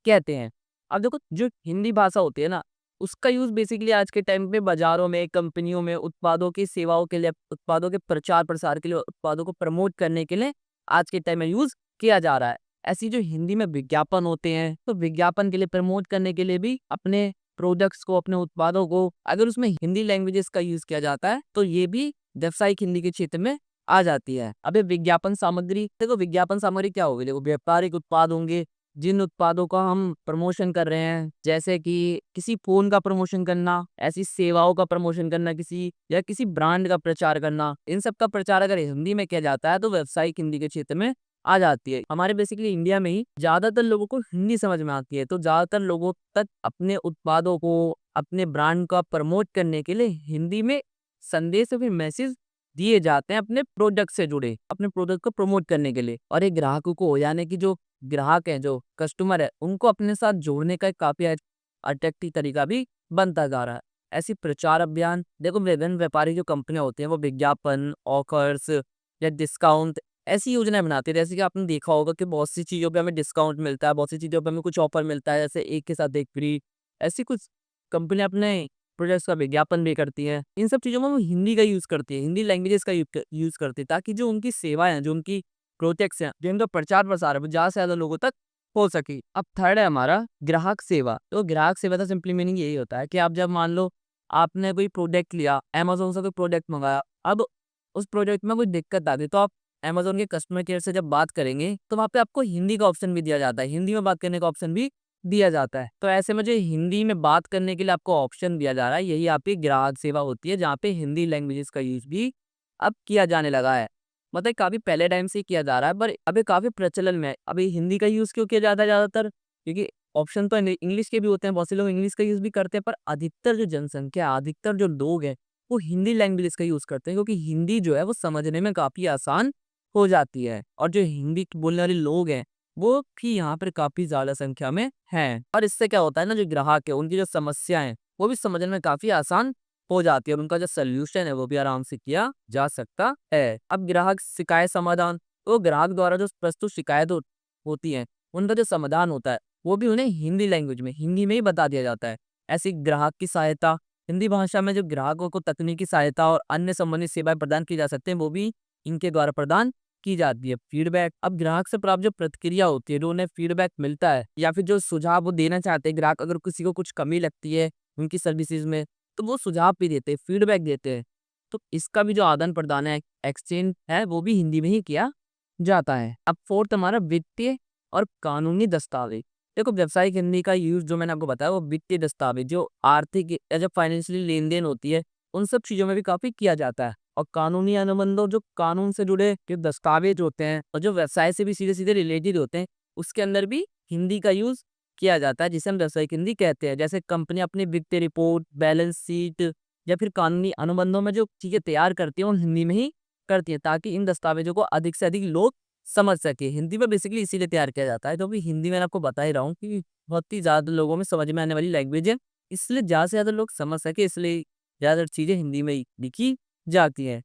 कहते हैं। अब देखो जो हिंदी भाषा होती है ना, उसका यूज़ बेसिकली आज के टाइम पे बाज़ारों में, कंपनियों में, उत्पादों की सेवाओं के लिए, उत्पादों के प्रचार-प्रसार के लिए, उत्पादों को प्रमोट करने के लिए आज के टाइम में यूज़ किया जा रहा है। ऐसी जो हिंदी में विज्ञापन होते हैं, तो विज्ञापन के लिए प्रमोट करने के लिए भी अपने प्रोडक्ट्स को, अपने उत्पादों को अगर उसमें हिंदी लैंग्वेजेस का यूज़ किया जाता है, तो ये भी व्यावसायिक हिंदी के क्षेत्र में आ जाती है। अब ये विज्ञापन सामग्री, देखो विज्ञापन सामग्री क्या होगी? देखो व्यापारिक उत्पाद होंगे, जिन उत्पादों का हम प्रमोशन कर रहे हैं, जैसे कि किसी फ़ोन का प्रमोशन करना, ऐसी सेवाओं का प्रमोशन करना, किसी ब्रांड का प्रचार करना, इन सब का प्रचार अगर हिंदी में किया जाता है, तो व्यावसायिक हिंदी के क्षेत्र में आ जाती है। हमारे बेसिकली इंडिया में ही ज़्यादातर लोगों को हिंदी समझ में आती है, तो ज़्यादातर लोगों तक अपने उत्पादों को, अपने ब्रांड का प्रमोट करने के लिए हिंदी में संदेश या फिर मैसेज दिए जाते हैं अपने प्रोडक्ट से जुड़े, अपने प्रोडक्ट को प्रमोट करने के लिए। और ये ग्राहकों को, यानी कि जो ग्राहक हैं, जो कस्टमर है, उनको अपने साथ जोड़ने का एक काफ़ी अट्रैक्टिव तरीका भी बनता जा रहा है। ऐसी प्रचार अभियान, देखो विभिन्न व्यापारी जो कंपनियां होती हैं, वो विज्ञापन, ऑफर्स या डिस्काउंट ऐसी योजनाएं बनाती है। जैसे कि आपने देखा होगा कि बहुत सी चीज़ों पे हमें डिस्काउंट मिलता है, बहुत सी चीज़ों पे हमें कुछ ऑफर मिलता है, जैसे एक के साथ एक फ्री। ऐसी कुछ कंपनियां अपने प्रोडक्ट्स का विज्ञापन भी करती हैं। इन सब चीज़ों में वो हिंदी का यूज़ करती है, हिंदी लैंग्वेजेस का यूज़ करती है, ताकि जो उनकी सेवाएं हैं, जो उनकी प्रोजेक्ट्स हैं, जो इनका प्रचार-प्रसार है, वो ज़्यादा से ज़्यादा लोगों तक हो सके। अब थर्ड है हमारा ग्राहक सेवा। तो ग्राहक सेवा का सिंपली मीनिंग यही होता है कि आप जब मान लो आपने कोई प्रोडक्ट लिया, अमेज़न से कोई प्रोडक्ट मँगाया, अब उस प्रोडक्ट में कोई दिक्कत आ गई, तो आप अमेज़न के कस्टमर केयर से जब बात करेंगे, तो वहाँ पे आपको हिंदी का ऑप्शन भी दिया जाता है, हिंदी में बात करने का ऑप्शन भी दिया जाता है। तो ऐसे में जो हिंदी में बात करने के लिए आपको ऑप्शन दिया जा रहा है, यही आपकी ग्राहक सेवा होती है, जहाँ पे हिंदी लैंग्वेजेस का यूज़ भी अब किया जाने लगा है। मतलब काफ़ी पहले टाइम से ही किया जा रहा है, पर अभी काफ़ी प्रचलन में है। अभी हिंदी का यूज़ क्यों किया जाता है ज़्यादातर? क्योंकि ऑप्शन तो इंग्लिश के भी होते हैं, बहुत से लोग इंग्लिश का यूज़ भी करते हैं, पर अधिकतर जो जनसंख्या, अधिकतर जो लोग हैं, वो हिंदी लैंग्वेज का यूज़ करते हैं, क्योंकि हिंदी जो है वो समझने में काफ़ी आसान हो जाती है। और जो हिंदी बोलने वाले लोग हैं, वो भी यहाँ पर काफ़ी ज़्यादा संख्या में हैं। और इससे क्या होता है ना, जो ग्राहक है, उनकी जो समस्या है, वो भी समझने में काफ़ी आसान हो जाती है और उनका जो सॉल्यूशन है, वो भी आराम से किया जा सकता है। अब ग्राहक शिकायत समाधान, तो ग्राहक द्वारा जो प्रस्तुत शिकायत होती है, उनका जो समाधान होता है, वो भी उन्हें हिंदी लैंग्वेज में, हिंदी में ही बता दिया जाता है। ऐसी ग्राहक की सहायता, हिंदी भाषा में जो ग्राहकों को तकनीकी सहायता और अन्य संबंधित सेवाएँ प्रदान की जा सकती हैं, वो भी इनके द्वारा प्रदान की जाती है। फीडबैक, अब ग्राहक से प्राप्त जो प्रतिक्रिया होती है, जो उन्हें फीडबैक मिलता है या फिर जो सुझाव वो देना चाहते हैं, ग्राहक अगर किसी को कुछ कमी लगती है उनकी सर्विसेज में, तो वो सुझाव भी देते हैं, फीडबैक देते हैं। तो इसका भी जो आदान-प्रदान है, एक्सचेंज है, वो भी हिंदी में ही किया जाता है। अब फोर्थ हमारा वित्तीय और कानूनी दस्तावेज। देखो, व्यावसायिक हिंदी का यूज़ जो मैंने आपको बताया, वो वित्तीय दस्तावेज, जो आर्थिक या जो फाइनेंशियली लेन-देन होती है, उन सब चीज़ों में भी काफ़ी किया जाता है। और कानूनी अनुबंधों, जो कानून से जुड़े जो दस्तावेज होते हैं और जो व्यवसाय से भी सीधे-सीधे रिलेटेड होते हैं, उसके अंदर भी हिंदी का यूज़ किया जाता है, जिसे हम व्यावसायिक हिंदी कहते हैं। जैसे कंपनी अपनी वित्तीय रिपोर्ट, बैलेंस शीट या फिर कानूनी अनुबंधों में जो चीज़ें तैयार करती हैं, वो हिंदी में ही करती हैं, ताकि इन दस्तावेजों को अधिक से अधिक लोग समझ सकें। हिंदी में बेसिकली इसीलिए तैयार किया जाता है, क्योंकि हिंदी मैंने आपको बता ही रहा हूँ कि बहुत ही ज़्यादा लोगों में समझ में आने वाली लैंग्वेज है, इसलिए ज़्यादा से ज़्यादा लोग समझ सकें, इसलिए ज़्यादातर चीज़ें हिंदी में ही लिखी जाती हैं।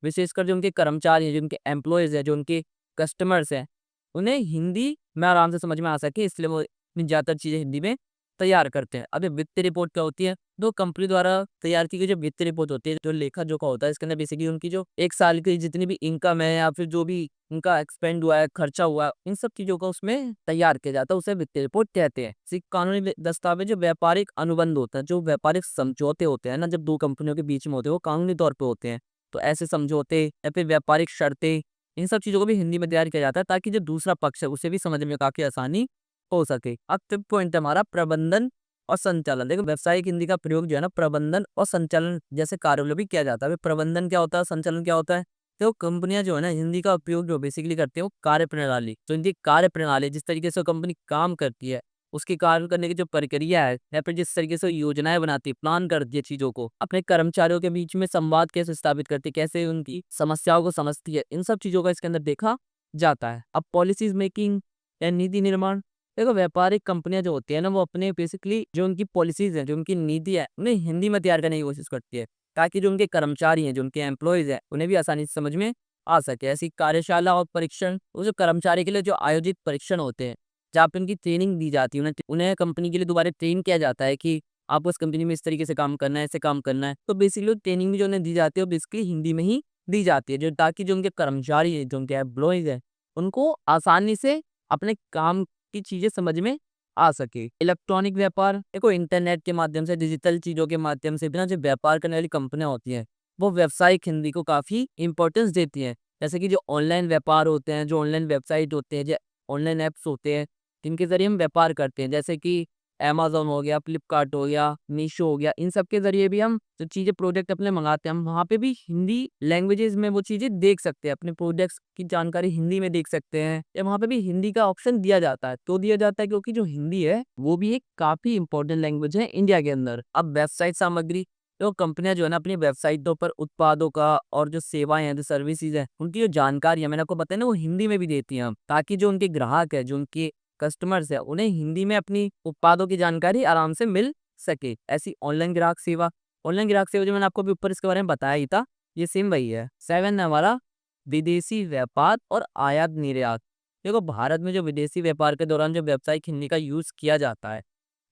विशेषकर जो उनके कर्मचारी हैं, जो उनके एम्प्लॉइज़ हैं, जो उनके कस्टमर्स हैं, उन्हें हिंदी में आराम से समझ में आ सके, इसलिए वो इतनी ज़्यादातर चीज़ें हिंदी में तैयार करते हैं। अब ये वित्तीय रिपोर्ट क्या होती है? तो कंपनी द्वारा तैयार की गई जो वित्तीय रिपोर्ट होती है, जो लेखा-जोखा होता है, इसके अंदर बेसिकली उनकी जो 1 साल की जितनी भी इनकम है या फिर जो भी उनका एक्सपेंड हुआ है, खर्चा हुआ है, इन सब चीज़ों को उसमें तैयार किया जाता है, उसे वित्तीय रिपोर्ट कहते हैं। इसी कानूनी दस्तावेज जो व्यापारिक अनुबंध होता है, जो व्यापारिक समझौते होते हैं ना, जब 2 कंपनियों के बीच में होते हैं, वो कानूनी तौर पे होते हैं। तो ऐसे समझौते या फिर व्यापारिक शर्तें, इन सब चीज़ों को भी हिंदी में तैयार किया जाता है, ताकि जो दूसरा पक्ष है, उसे भी समझने में काफ़ी आसानी हो सके। अब फिफ्थ पॉइंट है हमारा प्रबंधन और संचालन। देखो, व्यावसायिक हिंदी का प्रयोग जो है ना, प्रबंधन और संचालन जैसे कार्यों में भी किया जाता है। प्रबंधन क्या होता है, संचालन क्या होता है? तो कंपनियां जो है ना, हिंदी का उपयोग जो बेसिकली करती है, वो कार्यप्रणाली, तो इनकी कार्यप्रणाली, जिस तरीके से कंपनी काम करती है, उसकी कार्य करने की जो प्रक्रिया है, या फिर जिस तरीके से योजनाएं बनाती है, प्लान करती है चीजों को, अपने कर्मचारियों के बीच में संवाद कैसे स्थापित करती है, कैसे उनकी समस्याओं को समझती है, इन सब चीजों का इसके अंदर देखा जाता है। अब पॉलिसीज मेकिंग या नीति निर्माण, देखो, व्यापारिक कंपनियां जो होती है ना, वो अपने बेसिकली जो उनकी पॉलिसीज है, जो उनकी नीति है, उन्हें हिंदी में तैयार करने की कोशिश करती है, ताकि जो उनके कर्मचारी हैं, जो उनके एम्प्लॉयज हैं, उन्हें भी आसानी से समझ में आ सके। ऐसी कार्यशाला और परीक्षण, वो जो कर्मचारी के लिए जो आयोजित परीक्षण होते हैं, जहाँ पे उनकी ट्रेनिंग दी जाती है, उन्हें उन्हें कंपनी के लिए दोबारा ट्रेन किया जाता है कि आपको इस कंपनी में इस तरीके से काम करना है, ऐसे काम करना है। तो बेसिकली ट्रेनिंग भी जो उन्हें दी जाती है, वो बेसिकली हिंदी में ही दी जाती है, जो ताकि जो उनके कर्मचारी है, जो उनके एम्प्लॉयज है, उनको आसानी से अपने काम की चीजें समझ में आ सके। इलेक्ट्रॉनिक व्यापार, देखो, इंटरनेट के माध्यम से, डिजिटल चीजों के माध्यम से भी ना, जो व्यापार करने वाली कंपनियां होती हैं, वो व्यावसायिक हिंदी को काफी इंपॉर्टेंस देती हैं। जैसे कि जो ऑनलाइन व्यापार होते हैं, जो ऑनलाइन वेबसाइट होते हैं, जो ऑनलाइन ऐप्स होते हैं, जिनके जरिए हम व्यापार करते हैं, जैसे कि अमेज़न हो गया, फ्लिपकार्ट हो गया, मीशो हो गया, इन सब के ज़रिए भी हम जो चीज़ें प्रोडक्ट अपने मँगाते हैं, हम वहाँ पे भी हिंदी लैंग्वेजेज़ में वो चीज़ें देख सकते हैं, अपने प्रोडक्ट्स की जानकारी हिंदी में देख सकते हैं, या वहाँ पे भी हिंदी का ऑप्शन दिया जाता है। तो दिया जाता है क्योंकि जो हिंदी है, वो भी एक काफ़ी इम्पोर्टेंट लैंग्वेज है इंडिया के अंदर। अब वेबसाइट सामग्री, तो कंपनियाँ जो है ना, अपनी वेबसाइटों पर उत्पादों का और जो सेवाएँ हैं, जो सर्विसेज़ हैं, उनकी जो जानकारी है, मैंने आपको बताया ना, वो हिंदी में भी देती हैं हम, ताकि जो उनके ग्राहक है, जो उनके कस्टमर्स है, उन्हें हिंदी में अपनी उत्पादों की जानकारी आराम से मिल सके। ऐसी ऑनलाइन ग्राहक सेवा जो मैंने आपको अभी ऊपर इसके बारे में बताया ही था, ये सेम वही है। 7 है हमारा विदेशी व्यापार और आयात निर्यात। देखो, भारत में जो विदेशी व्यापार के दौरान जो व्यावसायिक हिंदी का यूज़ किया जाता है,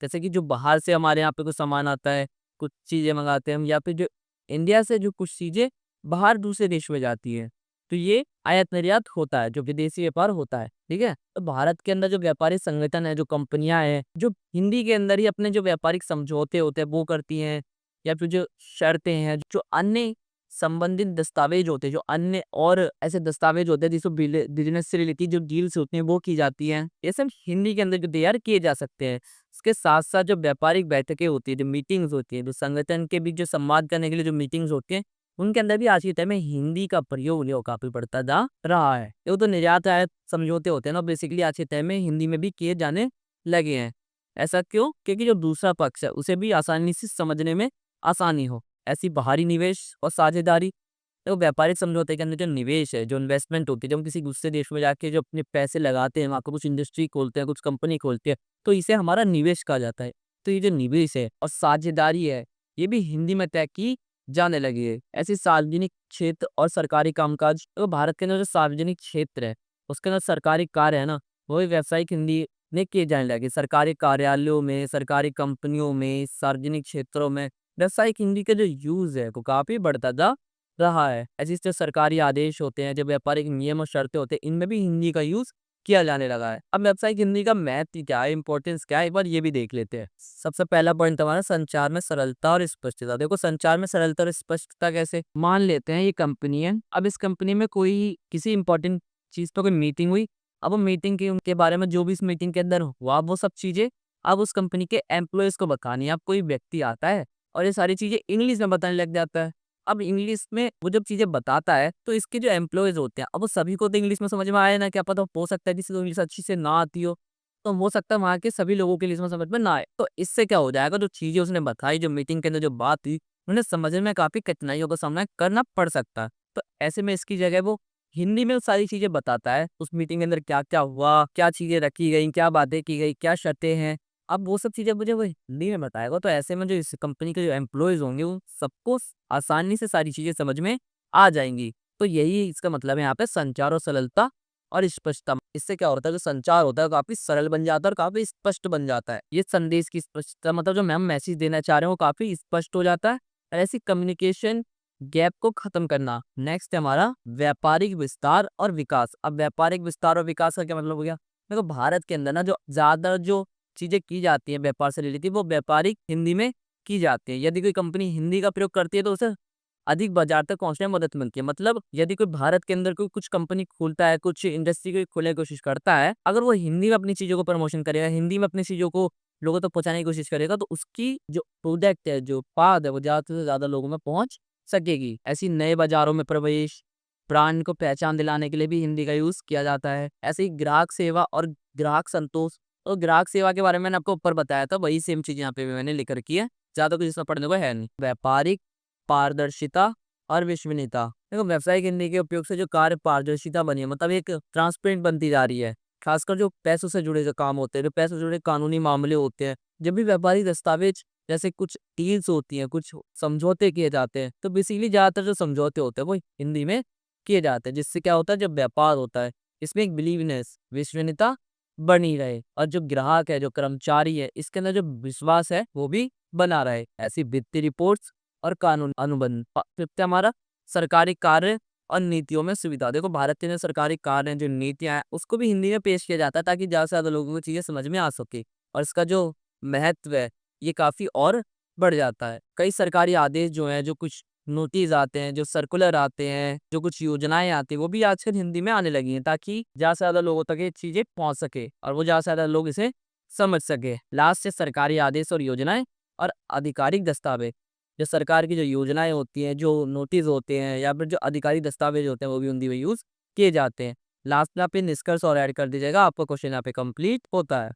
जैसे कि जो बाहर से हमारे यहाँ पे कुछ सामान आता है, कुछ चीज़ें मंगाते हैं हम, या फिर जो इंडिया से जो कुछ चीज़ें बाहर दूसरे देश में जाती हैं, तो ये आयात निर्यात होता है, जो विदेशी व्यापार होता है, ठीक है? तो भारत के अंदर जो व्यापारिक संगठन है, जो कंपनियां हैं, जो हिंदी के अंदर ही अपने जो व्यापारिक समझौते होते हैं, वो करती हैं, या फिर जो शर्तें हैं, जो अन्य संबंधित दस्तावेज होते हैं, जो अन्य और ऐसे दस्तावेज होते हैं, जिसको बिजनेस से रिलेटेड जो डील्स होते हैं, वो की जाती हैं, ये सब हिंदी के अंदर जो तैयार किए जा सकते हैं। इसके साथ साथ जो व्यापारिक बैठकें होती है, जो मीटिंग्स होती है, जो संगठन के बीच जो संवाद करने के लिए जो मीटिंग्स होती हैं, उनके अंदर भी आज के टाइम में हिंदी का प्रयोग जो काफ़ी बढ़ता जा रहा है। वो तो निर्यात आयात समझौते होते हैं ना, बेसिकली आज के टाइम में हिंदी में भी किए जाने लगे हैं। ऐसा क्यों? क्योंकि जो दूसरा पक्ष है उसे भी आसानी से समझने में आसानी हो। ऐसी बाहरी निवेश और साझेदारी, तो व्यापारिक समझौते के अंदर जो निवेश है, जो इन्वेस्टमेंट होती है, जब हम किसी दूसरे देश में जाके जो अपने पैसे लगाते हैं, वहाँ पे कुछ इंडस्ट्री खोलते हैं, कुछ कंपनी खोलते हैं, तो इसे हमारा निवेश कहा जाता है। तो ये जो निवेश है और साझेदारी है, ये भी हिंदी में तय की जाने लगी है। ऐसे सार्वजनिक क्षेत्र और सरकारी कामकाज, तो भारत के अंदर जो सार्वजनिक क्षेत्र है, उसके अंदर सरकारी कार्य है ना, वो भी व्यावसायिक हिंदी में किए जाने लगे। सरकारी कार्यालयों में, सरकारी कंपनियों में, सार्वजनिक क्षेत्रों में व्यावसायिक हिंदी का जो यूज़ है, वो काफ़ी बढ़ता जा रहा है। ऐसे जो सरकारी आदेश होते हैं, जो व्यापारिक नियम और शर्तें होते हैं, इनमें भी हिंदी का यूज़ किया जाने लगा है। अब व्यावसायिक हिंदी का महत्व क्या है, इम्पोर्टेंस क्या है, एक बार ये भी देख लेते हैं। सबसे पहला पॉइंट हमारा संचार में सरलता और स्पष्टता। देखो संचार में सरलता और स्पष्टता कैसे? मान लेते हैं ये कंपनी है, अब इस कंपनी में कोई किसी इम्पोर्टेंट चीज़ पे कोई मीटिंग हुई, अब वो मीटिंग के उनके बारे में जो भी इस मीटिंग के अंदर हुआ, वो सब चीज़ें अब उस कंपनी के एम्प्लॉइज़ को बतानी है। अब कोई व्यक्ति आता है और ये सारी चीज़ें इंग्लिश में बताने लग जाता है। अब इंग्लिश में वो जब चीज़ें बताता है, तो इसके जो एम्प्लॉइज़ होते हैं, अब वो सभी को तो इंग्लिश में समझ में आए ना, क्या पता हो सकता है किसी को इंग्लिश अच्छी से ना आती हो, तो हो सकता है वहाँ के सभी लोगों के लिए इसमें समझ में ना आए। तो इससे क्या हो जाएगा, जो चीज़ें उसने बताई, जो मीटिंग के अंदर जो बात हुई, उन्हें समझने में काफ़ी कठिनाइयों का सामना करना पड़ सकता है। तो ऐसे में इसकी जगह वो हिंदी में वो सारी चीज़ें बताता है, उस मीटिंग के अंदर क्या-क्या हुआ, क्या चीज़ें रखी गई, क्या बातें की गई, क्या शर्तें हैं। अब वो सब चीज़ें मुझे वो हिंदी में बताएगा, तो ऐसे में जो इस कंपनी के जो एम्प्लॉइज़ होंगे, उन सबको आसानी से सारी चीज़ें समझ में आ जाएँगी। तो यही इसका मतलब है यहाँ पे संचार और सरलता और स्पष्टता। इससे क्या होता है, जो संचार होता है वो काफ़ी सरल बन जाता है और काफ़ी स्पष्ट बन जाता है। ये संदेश की स्पष्टता मतलब जो हम मैसेज देना चाह रहे हैं वो काफ़ी स्पष्ट हो जाता है और ऐसी कम्युनिकेशन गैप को खत्म करना। नेक्स्ट है हमारा व्यापारिक विस्तार और विकास। अब व्यापारिक विस्तार और विकास का क्या मतलब हो गया? देखो भारत के अंदर ना जो ज़्यादा जो चीज़ें की जाती हैं व्यापार से रिलेटेड, वो व्यापारिक हिंदी में की जाती है। यदि कोई कंपनी हिंदी का प्रयोग करती है तो उसे अधिक बाजार तक पहुँचने में मदद मिलती है। मतलब यदि कोई भारत के अंदर कोई कुछ कंपनी खोलता है, कुछ इंडस्ट्री कोई खोलने की कोशिश करता है, अगर वो हिंदी में अपनी चीज़ों को प्रमोशन करेगा, हिंदी में अपनी चीज़ों को लोगों तक पहुँचाने की कोशिश करेगा, तो उसकी जो प्रोडक्ट है, जो उत्पाद है, वो ज़्यादा से ज़्यादा लोगों में पहुँच सकेगी। ऐसे ही नए बाज़ारों में प्रवेश, ब्रांड को पहचान दिलाने के लिए भी हिंदी का यूज़ किया जाता है। ऐसे ही ग्राहक सेवा और ग्राहक संतोष, तो ग्राहक सेवा के बारे में मैंने आपको ऊपर बताया था, वही सेम चीज़ यहाँ पे भी मैंने लिख रखी है। ज़्यादा कुछ इसमें पढ़ने को है नहीं। व्यापारिक पारदर्शिता और विश्वसनीयता। देखो व्यावसायिक हिंदी के उपयोग से जो कार्य पारदर्शिता बनी है, मतलब एक ट्रांसपेरेंट बनती जा रही है। खासकर जो पैसों से जुड़े जो काम होते हैं, जो पैसों से जुड़े कानूनी मामले होते हैं, जब भी व्यापारिक दस्तावेज जैसे कुछ डील्स होती हैं, कुछ समझौते किए जाते हैं, तो बेसिकली ज़्यादातर जो समझौते होते हैं वो हिंदी में किए जाते हैं। जिससे क्या होता है, जब व्यापार होता है, इसमें एक बिलीवनेस, विश्वसनीयता बनी रहे और जो ग्राहक है, जो कर्मचारी है, इसके अंदर जो विश्वास है वो भी बना रहे। ऐसी वित्तीय रिपोर्ट्स और कानून अनुबंध। फिफ्थ हमारा सरकारी कार्य और नीतियों में सुविधा। देखो भारत के अंदर सरकारी कार्य जो नीतियाँ हैं, उसको भी हिंदी में पेश किया जाता है ताकि ज़्यादा से ज़्यादा लोगों को चीज़ें समझ में आ सके और इसका जो महत्व है, ये काफ़ी और बढ़ जाता है। कई सरकारी आदेश जो हैं, जो कुछ नोटिस आते हैं, जो सर्कुलर आते हैं, जो कुछ योजनाएँ आती हैं, वो भी आजकल हिंदी में आने लगी हैं ताकि ज़्यादा से ज़्यादा लोगों तक ये चीज़ें पहुँच सके और वो ज़्यादा से ज़्यादा लोग इसे समझ सकें। लास्ट है सरकारी आदेश और योजनाएँ और आधिकारिक दस्तावेज। जो सरकार की जो योजनाएँ होती हैं, जो नोटिस होते हैं या फिर जो आधिकारिक दस्तावेज होते हैं, वो भी हिंदी में यूज़ किए जाते हैं। लास्ट में आप ये निष्कर्ष और ऐड कर दीजिएगा, आपका क्वेश्चन यहाँ पे कंप्लीट होता है।